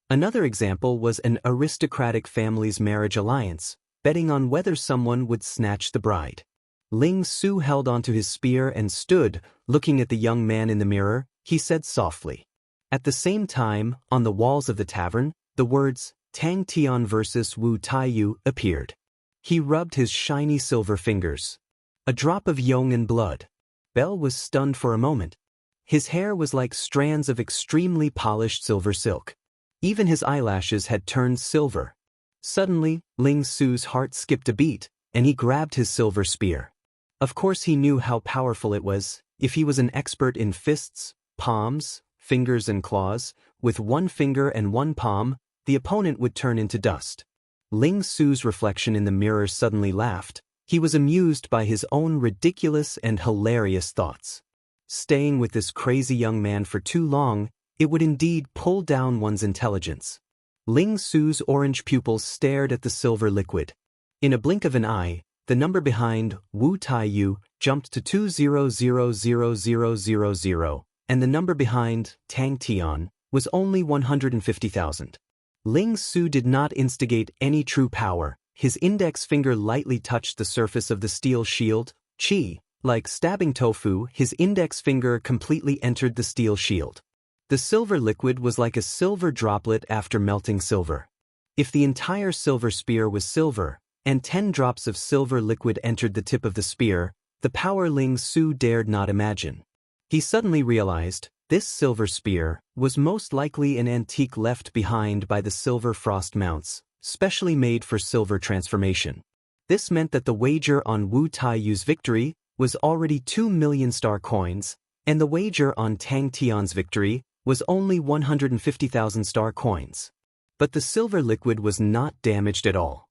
Another example was an aristocratic family's marriage alliance, betting on whether someone would snatch the bride. Ling Su held onto his spear and stood, looking at the young man in the mirror. He said softly. At the same time, on the walls of the tavern, the words, Tang Tian versus Wu Taiyu appeared. He rubbed his shiny silver fingers. A drop of Yong and blood. Belle was stunned for a moment. His hair was like strands of extremely polished silver silk. Even his eyelashes had turned silver. Suddenly, Ling Su's heart skipped a beat, and he grabbed his silver spear. Of course he knew how powerful it was. If he was an expert in fists, palms, fingers and claws, with one finger and one palm, the opponent would turn into dust. Ling Su's reflection in the mirror suddenly laughed. He was amused by his own ridiculous and hilarious thoughts. Staying with this crazy young man for too long, it would indeed pull down one's intelligence. Ling Su's orange pupils stared at the silver liquid. In a blink of an eye, the number behind Wu Taiyu jumped to 200,000, and the number behind Tang Tian was only 150,000. Ling Su did not instigate any true power. His index finger lightly touched the surface of the steel shield. Chi, like stabbing tofu, his index finger completely entered the steel shield. The silver liquid was like a silver droplet after melting silver. If the entire silver spear was silver, and 10 drops of silver liquid entered the tip of the spear, the power Ling Su dared not imagine. He suddenly realized, this silver spear was most likely an antique left behind by the silver frost mounts, specially made for silver transformation. This meant that the wager on Wu Taiyu's victory was already 2 million star coins, and the wager on Tang Tian's victory was only 150,000 star coins. But the silver liquid was not damaged at all.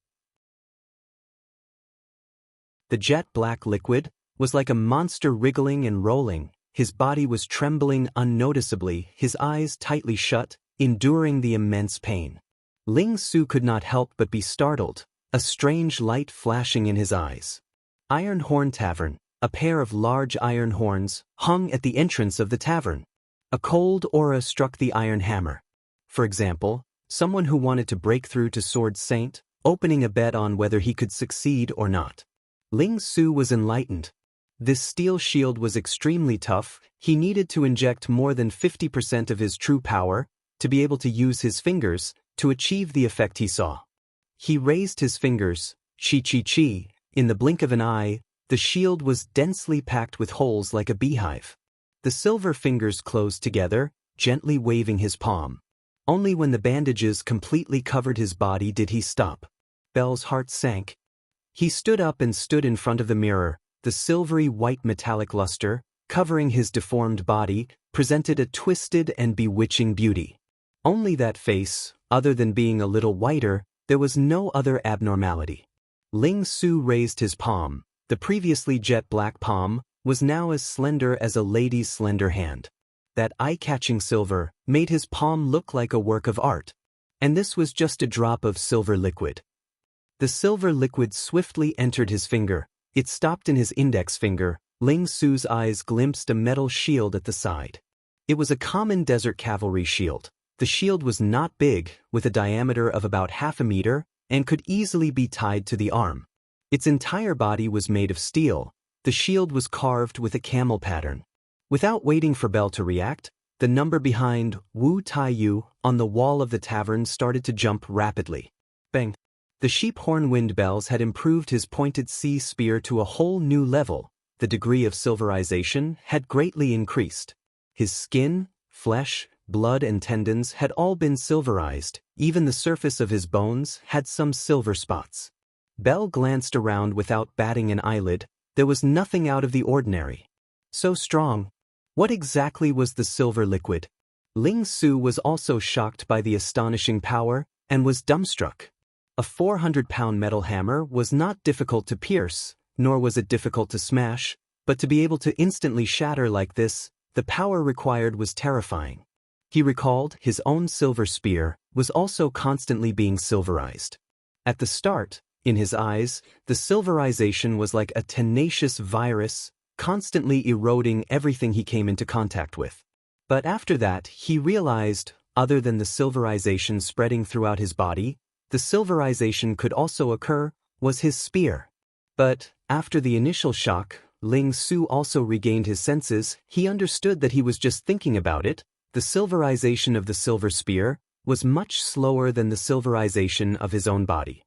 The jet black liquid was like a monster wriggling and rolling. His body was trembling unnoticeably, his eyes tightly shut, enduring the immense pain. Ling Su could not help but be startled, a strange light flashing in his eyes. Iron Horn Tavern, a pair of large iron horns, hung at the entrance of the tavern. A cold aura struck the iron hammer. For example, someone who wanted to break through to Sword Saint, opening a bet on whether he could succeed or not. Ling Su was enlightened. This steel shield was extremely tough. He needed to inject more than 50% of his true power to be able to use his fingers to achieve the effect he saw. He raised his fingers, chi. In the blink of an eye, the shield was densely packed with holes like a beehive. The silver fingers closed together, gently waving his palm. Only when the bandages completely covered his body did he stop. Bel's heart sank. He stood up and stood in front of the mirror. The silvery white metallic luster, covering his deformed body, presented a twisted and bewitching beauty. Only that face, other than being a little whiter, there was no other abnormality. Ling Su raised his palm. The previously jet black palm was now as slender as a lady's slender hand. That eye-catching silver made his palm look like a work of art. And this was just a drop of silver liquid. The silver liquid swiftly entered his finger. It stopped in his index finger. Ling Su's eyes glimpsed a metal shield at the side. It was a common desert cavalry shield. The shield was not big, with a diameter of about half a meter, and could easily be tied to the arm. Its entire body was made of steel. The shield was carved with a camel pattern. Without waiting for Bel to react, the number behind Wu Tai Yu on the wall of the tavern started to jump rapidly. Bang! The sheep horn wind bells had improved his pointed sea spear to a whole new level. The degree of silverization had greatly increased. His skin, flesh, blood and tendons had all been silverized. Even the surface of his bones had some silver spots. Bel glanced around without batting an eyelid. There was nothing out of the ordinary. So strong. What exactly was the silver liquid? Ling Su was also shocked by the astonishing power, and was dumbstruck. A 400-pound metal hammer was not difficult to pierce, nor was it difficult to smash, but to be able to instantly shatter like this, the power required was terrifying. He recalled his own silver spear was also constantly being silverized. At the start, in his eyes, the silverization was like a tenacious virus, constantly eroding everything he came into contact with. But after that, he realized, other than the silverization spreading throughout his body, the silverization could also occur, was his spear. But, after the initial shock, Ling Su also regained his senses. He understood that he was just thinking about it. The silverization of the silver spear was much slower than the silverization of his own body.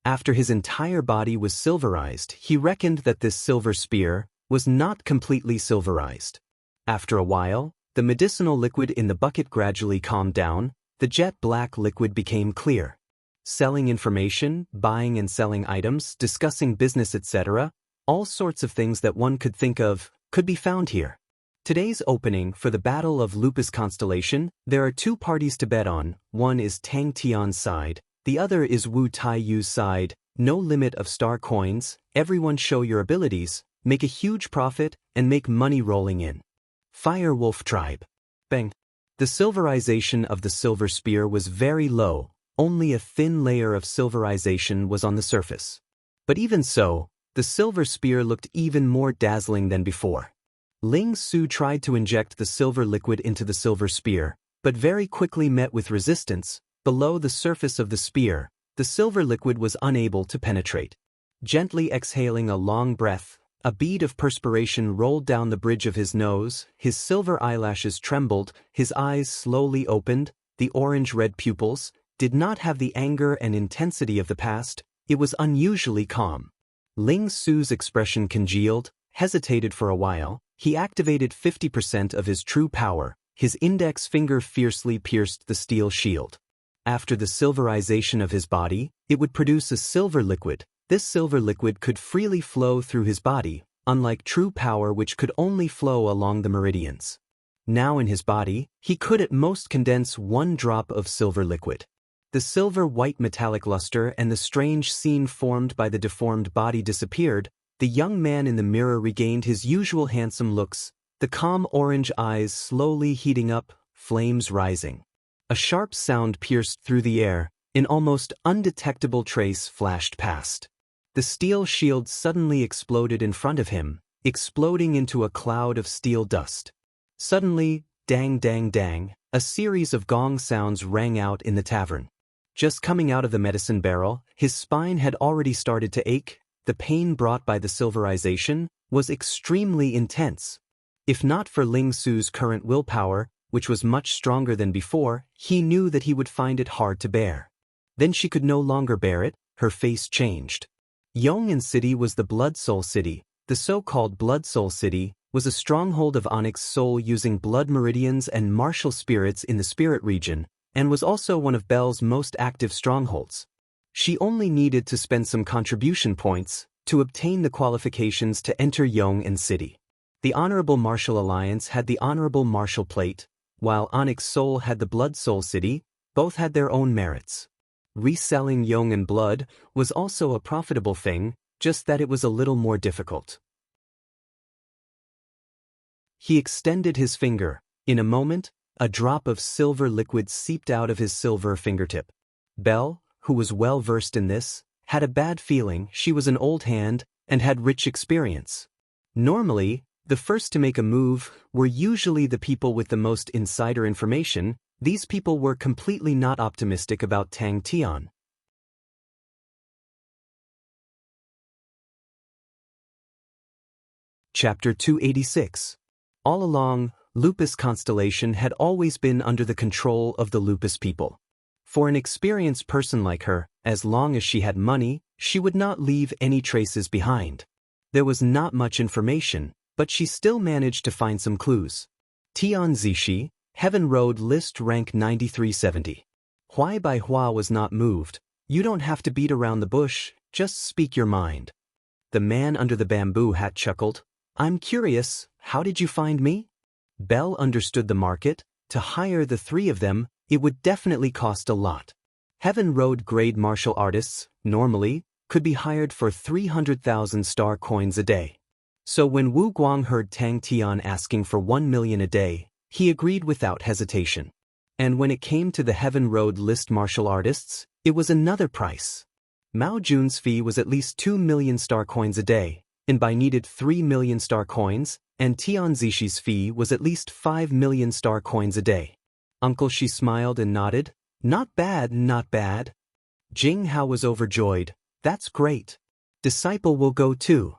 After his entire body was silverized, he reckoned that this silver spear was not completely silverized. After a while, the medicinal liquid in the bucket gradually calmed down. The jet black liquid became clear. Selling information, buying and selling items, discussing business, etc., all sorts of things that one could think of, could be found here. Today's opening for the Battle of Lupus Constellation, there are two parties to bet on. One is Tang Tian's side, the other is Wu Tai Yu's side. No limit of star coins, everyone show your abilities, make a huge profit, and make money rolling in. Fire Wolf Tribe. Bang. The silverization of the silver spear was very low, only a thin layer of silverization was on the surface. But even so, the silver spear looked even more dazzling than before. Ling Su tried to inject the silver liquid into the silver spear, but very quickly met with resistance. Below the surface of the spear, the silver liquid was unable to penetrate. Gently exhaling a long breath, a bead of perspiration rolled down the bridge of his nose, his silver eyelashes trembled, his eyes slowly opened. The orange-red pupils did not have the anger and intensity of the past. It was unusually calm. Ling Su's expression congealed, hesitated for a while. He activated 50% of his true power. His index finger fiercely pierced the steel shield. After the silverization of his body, it would produce a silver liquid. This silver liquid could freely flow through his body, unlike true power which could only flow along the meridians. Now in his body, he could at most condense one drop of silver liquid. The silver-white metallic luster and the strange scene formed by the deformed body disappeared. The young man in the mirror regained his usual handsome looks, the calm orange eyes slowly heating up, flames rising. A sharp sound pierced through the air. An almost undetectable trace flashed past. The steel shield suddenly exploded in front of him, exploding into a cloud of steel dust. Suddenly, dang dang dang, a series of gong sounds rang out in the tavern. Just coming out of the medicine barrel, his spine had already started to ache. The pain brought by the silverization was extremely intense. If not for Ling Su's current willpower, which was much stronger than before, he knew that he would find it hard to bear. Then she could no longer bear it, her face changed. Yong'an City was the Blood Soul City. The so-called Blood Soul City was a stronghold of Onyx Soul using blood meridians and martial spirits in the spirit region, and was also one of Belle's most active strongholds. She only needed to spend some contribution points to obtain the qualifications to enter Yong'an City. The Honorable Martial Alliance had the Honorable Martial Plate, while Onyx Soul had the Blood Soul City. Both had their own merits. Reselling Yong'an blood was also a profitable thing, just that it was a little more difficult. He extended his finger. In a moment, a drop of silver liquid seeped out of his silver fingertip. Belle, who was well versed in this, had a bad feeling. She was an old hand and had rich experience. Normally, the first to make a move were usually the people with the most insider information. These people were completely not optimistic about Tang Tian. Chapter 286. All along, Lupus Constellation had always been under the control of the Lupus people. For an experienced person like her, as long as she had money, she would not leave any traces behind. There was not much information, but she still managed to find some clues. Tian Zishi, Heaven Road List Rank 9370. Huai Bai Hua was not moved. You don't have to beat around the bush, just speak your mind. The man under the bamboo hat chuckled. I'm curious, how did you find me? Belle understood the market. To hire the three of them, it would definitely cost a lot. Heaven Road grade martial artists, normally, could be hired for 300,000 star coins a day. So when Wu Guang heard Tang Tian asking for 1 million a day, he agreed without hesitation. And when it came to the Heaven Road list martial artists, it was another price. Mao Jun's fee was at least 2 million star coins a day, and Bai needed 3 million star coins, and Tian Zishi's fee was at least 5 million star coins a day. Uncle Shi smiled and nodded. Not bad, not bad. Jing Hao was overjoyed. That's great. Disciple will go too.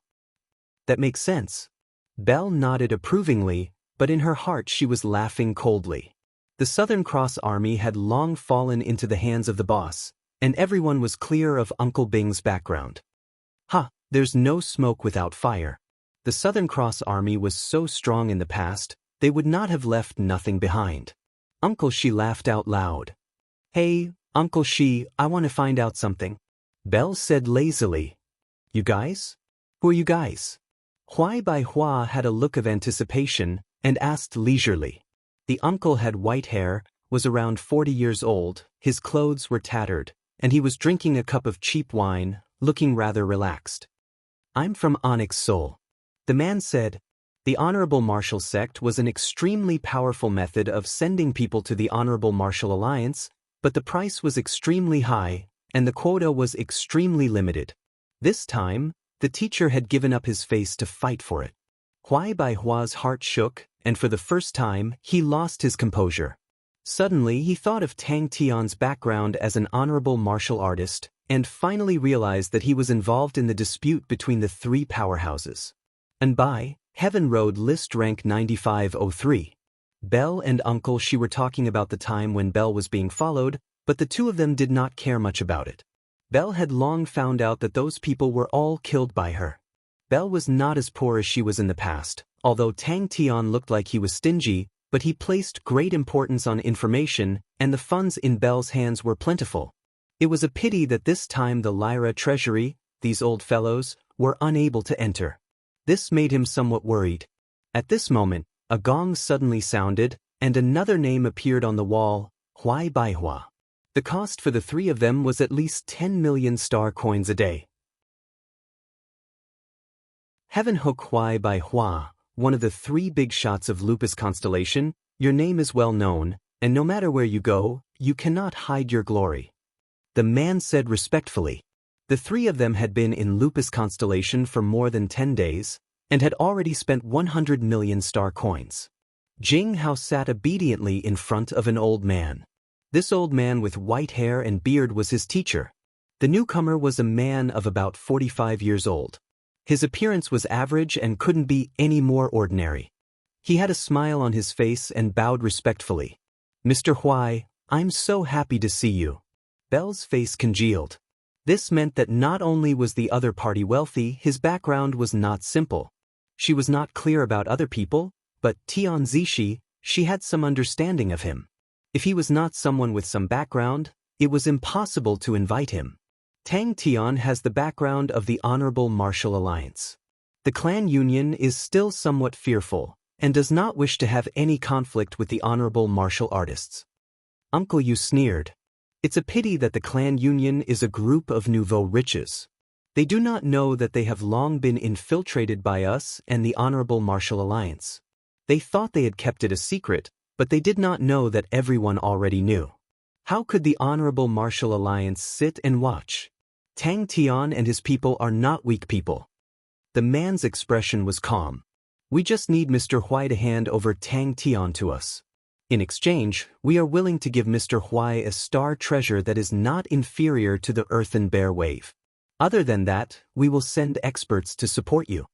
That makes sense. Belle nodded approvingly, but in her heart she was laughing coldly. The Southern Cross Army had long fallen into the hands of the boss, and everyone was clear of Uncle Bing's background. There's no smoke without fire. The Southern Cross Army was so strong in the past, they would not have left nothing behind. Uncle Shi laughed out loud. Hey, Uncle Shi, I want to find out something. Belle said lazily. You guys? Who are you guys? Huai Bai Hua had a look of anticipation and asked leisurely. The uncle had white hair, was around 40 years old, his clothes were tattered, and he was drinking a cup of cheap wine, looking rather relaxed. I'm from Onyx Soul. The man said. The Honorable Martial Sect was an extremely powerful method of sending people to the Honorable Martial Alliance, but the price was extremely high, and the quota was extremely limited. This time, the teacher had given up his face to fight for it. Huai Bai Hua's heart shook, and for the first time, he lost his composure. Suddenly he thought of Tang Tian's background as an honorable martial artist, and finally realized that he was involved in the dispute between the three powerhouses. And by Heaven Road List Rank 9503. Belle and Uncle Shi were talking about the time when Belle was being followed, but the two of them did not care much about it. Belle had long found out that those people were all killed by her. Belle was not as poor as she was in the past, although Tang Tian looked like he was stingy, but he placed great importance on information, and the funds in Belle's hands were plentiful. It was a pity that this time the Lyra treasury, these old fellows, were unable to enter. This made him somewhat worried. At this moment, a gong suddenly sounded, and another name appeared on the wall, Huai Bai Hua. The cost for the three of them was at least 10 million star coins a day. Heaven Hook Huai Bai Hua, one of the three big shots of Lupus Constellation, your name is well known, and no matter where you go, you cannot hide your glory. The man said respectfully. The three of them had been in Lupus Constellation for more than 10 days, and had already spent 100 million star coins. Jing Hao sat obediently in front of an old man. This old man with white hair and beard was his teacher. The newcomer was a man of about 45 years old. His appearance was average and couldn't be any more ordinary. He had a smile on his face and bowed respectfully. Mr. Huai, I'm so happy to see you. Belle's face congealed. This meant that not only was the other party wealthy, his background was not simple. She was not clear about other people, but Tian Zishi, she had some understanding of him. If he was not someone with some background, it was impossible to invite him. Tang Tian has the background of the Honorable Martial Alliance. The clan union is still somewhat fearful, and does not wish to have any conflict with the honorable martial artists. Uncle Yu sneered. It's a pity that the clan union is a group of nouveau riches. They do not know that they have long been infiltrated by us and the honorable martial alliance. They thought they had kept it a secret, but they did not know that everyone already knew. How could the honorable martial alliance sit and watch? Tang Tian and his people are not weak people. The man's expression was calm. We just need Mr. Huai to hand over Tang Tian to us. In exchange, we are willing to give Mr. Huai a star treasure that is not inferior to the earthen bear wave. Other than that, we will send experts to support you.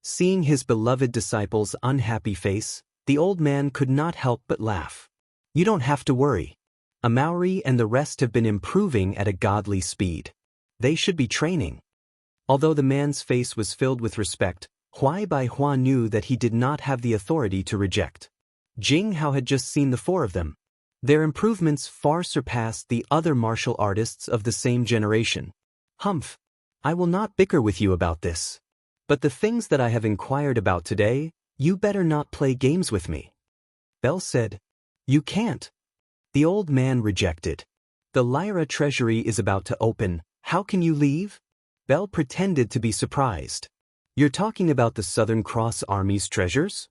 Seeing his beloved disciple's unhappy face, the old man could not help but laugh. You don't have to worry. Amauri and the rest have been improving at a godly speed. They should be training. Although the man's face was filled with respect, Huai Bai Hua knew that he did not have the authority to reject. Jing Hao had just seen the four of them. Their improvements far surpassed the other martial artists of the same generation. Humph! I will not bicker with you about this. But the things that I have inquired about today, you better not play games with me. Belle said. You can't. The old man rejected. The Lyra treasury is about to open, how can you leave? Belle pretended to be surprised. You're talking about the Southern Cross Army's treasures?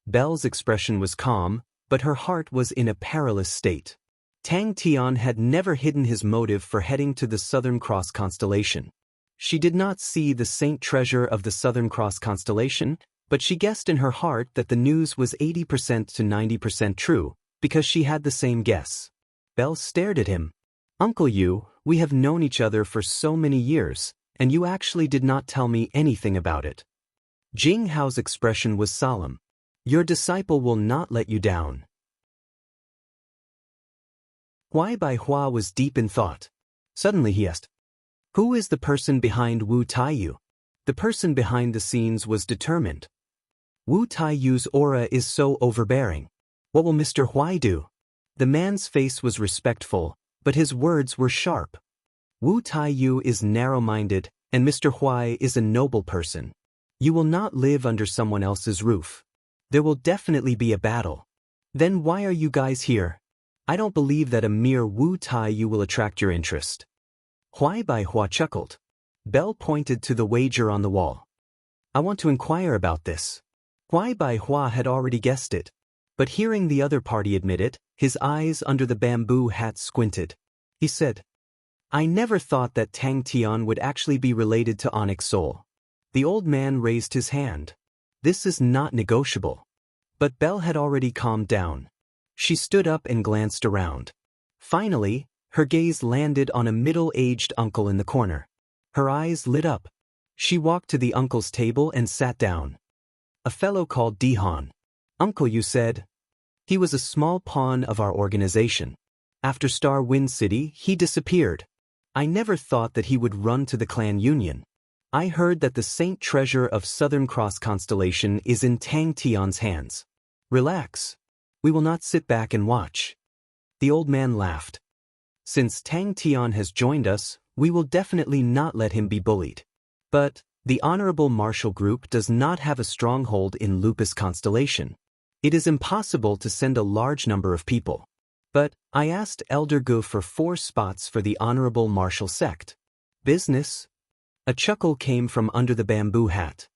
Belle's expression was calm, but her heart was in a perilous state. Tang Tian had never hidden his motive for heading to the Southern Cross constellation. She did not see the saint treasure of the Southern Cross constellation, but she guessed in her heart that the news was 80% to 90% true, because she had the same guess. Belle stared at him. Uncle Yu, we have known each other for so many years, and you actually did not tell me anything about it. Jing Hao's expression was solemn. Your disciple will not let you down. Huai Bai Hua was deep in thought. Suddenly he asked, who is the person behind Wu Taiyu? The person behind the scenes was determined. Wu Taiyu's aura is so overbearing. What will Mr. Huai do? The man's face was respectful, but his words were sharp. Wu Taiyu is narrow-minded, and Mr. Huai is a noble person. You will not live under someone else's roof. There will definitely be a battle. Then why are you guys here? I don't believe that a mere Wu Taiyu will attract your interest. Huai Bai Hua chuckled. Belle pointed to the wager on the wall. I want to inquire about this. Huai Bai Hua had already guessed it. But hearing the other party admit it, his eyes under the bamboo hat squinted. He said, I never thought that Tang Tian would actually be related to Onyx Soul. The old man raised his hand. This is not negotiable. But Belle had already calmed down. She stood up and glanced around. Finally, her gaze landed on a middle-aged uncle in the corner. Her eyes lit up. She walked to the uncle's table and sat down. A fellow called Dihan. Uncle, you said. He was a small pawn of our organization. After Star Wind City, he disappeared. I never thought that he would run to the clan union. I heard that the saint treasure of Southern Cross Constellation is in Tang Tian's hands. Relax. We will not sit back and watch. The old man laughed. Since Tang Tian has joined us, we will definitely not let him be bullied. But the Honorable Martial Group does not have a stronghold in Lupus Constellation. It is impossible to send a large number of people. But I asked Elder Gu for 4 spots for the Honorable Martial Sect. Business? A chuckle came from under the bamboo hat.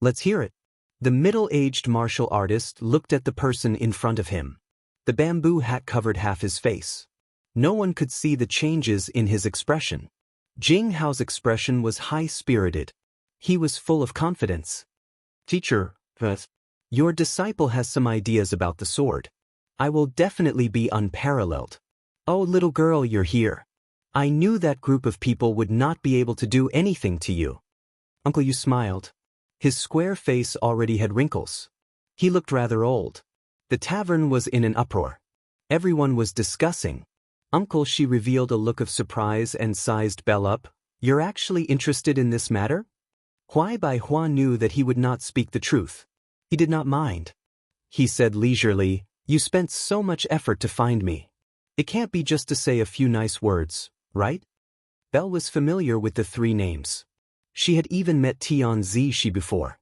Let's hear it. The middle-aged martial artist looked at the person in front of him. The bamboo hat covered half his face. No one could see the changes in his expression. Jing Hao's expression was high-spirited. He was full of confidence. Teacher, your disciple has some ideas about the sword. I will definitely be unparalleled. Oh, little girl, you're here. I knew that group of people would not be able to do anything to you. Uncle Yu smiled. His square face already had wrinkles. He looked rather old. The tavern was in an uproar. Everyone was discussing. Uncle, she revealed a look of surprise and sized Belle up. You're actually interested in this matter? Hua knew that he would not speak the truth. He did not mind. He said leisurely, you spent so much effort to find me. It can't be just to say a few nice words, right? Belle was familiar with the three names. She had even met Xianxia before.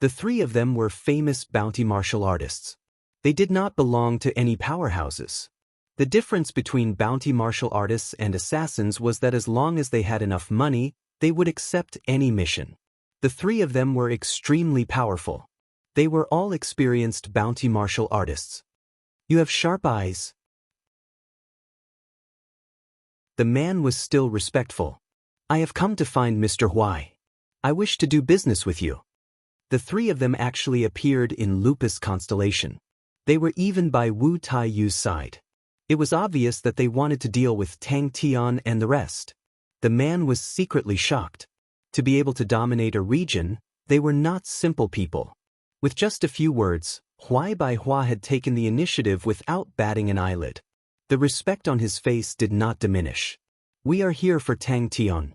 The three of them were famous bounty martial artists. They did not belong to any powerhouses. The difference between bounty martial artists and assassins was that as long as they had enough money, they would accept any mission. The three of them were extremely powerful. They were all experienced bounty martial artists. You have sharp eyes. The man was still respectful. I have come to find Mr. Huai. I wish to do business with you. The three of them actually appeared in Lupus constellation. They were even by Wu Taiyu's side. It was obvious that they wanted to deal with Tang Tian and the rest. The man was secretly shocked. To be able to dominate a region, they were not simple people. With just a few words, Hua had taken the initiative without batting an eyelid. The respect on his face did not diminish. We are here for Tang Tian.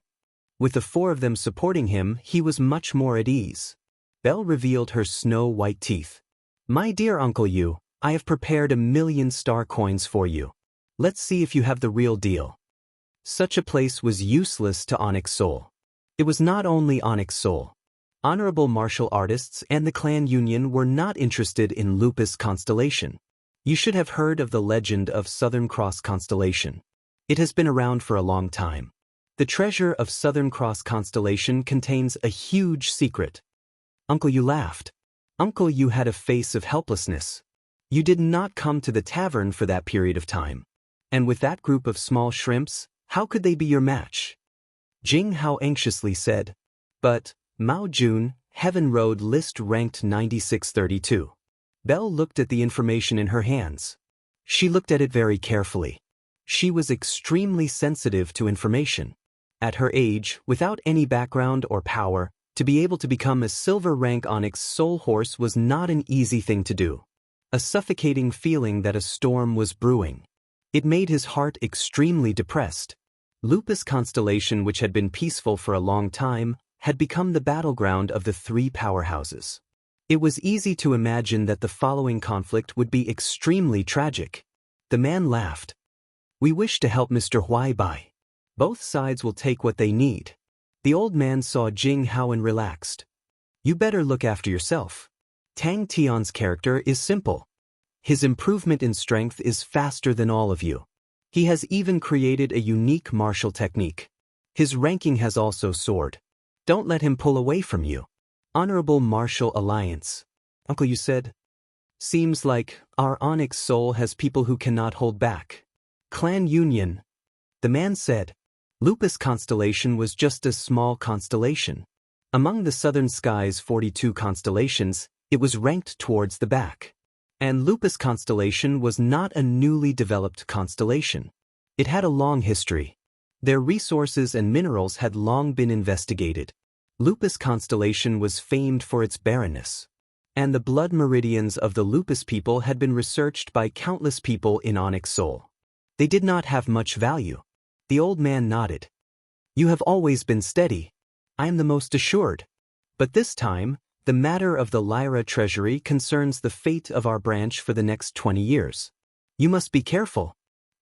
With the four of them supporting him, he was much more at ease. Belle revealed her snow-white teeth. My dear Uncle Yu, I have prepared 1,000,000 star coins for you. Let's see if you have the real deal. Such a place was useless to Onyx Soul. It was not only Onyx Soul. Honorable martial artists and the clan union were not interested in Lupus constellation. You should have heard of the legend of Southern Cross constellation. It has been around for a long time. The treasure of Southern Cross constellation contains a huge secret. Uncle Yu laughed. Uncle Yu had a face of helplessness. You did not come to the tavern for that period of time. And with that group of small shrimps, how could they be your match? Jing Hao anxiously said. But, Mao Jun, Heaven Road list ranked 9632. Belle looked at the information in her hands. She looked at it very carefully. She was extremely sensitive to information. At her age, without any background or power, to be able to become a silver rank Onyx Soul Horse was not an easy thing to do. A suffocating feeling that a storm was brewing. It made his heart extremely depressed. Lupus constellation, which had been peaceful for a long time, had become the battleground of the three powerhouses. It was easy to imagine that the following conflict would be extremely tragic. The man laughed. We wish to help Mr. Huai Bai. Both sides will take what they need. The old man saw Jing Hao and relaxed. You better look after yourself. Tang Tian's character is simple. His improvement in strength is faster than all of you. He has even created a unique martial technique. His ranking has also soared. Don't let him pull away from you. Honorable Martial Alliance. Uncle, you said? Seems like our Onyx Soul has people who cannot hold back. Clan Union. The man said. Lupus constellation was just a small constellation. Among the southern sky's 42 constellations, it was ranked towards the back. And Lupus constellation was not a newly developed constellation. It had a long history. Their resources and minerals had long been investigated. Lupus constellation was famed for its barrenness. And the blood meridians of the Lupus people had been researched by countless people in Onyx Soul. They did not have much value. The old man nodded. You have always been steady. I am the most assured. But this time, the matter of the Lyra treasury concerns the fate of our branch for the next 20 years. You must be careful.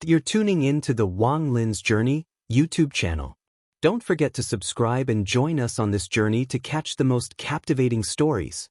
You're tuning in to the Wang Lin's Journey YouTube channel. Don't forget to subscribe and join us on this journey to catch the most captivating stories.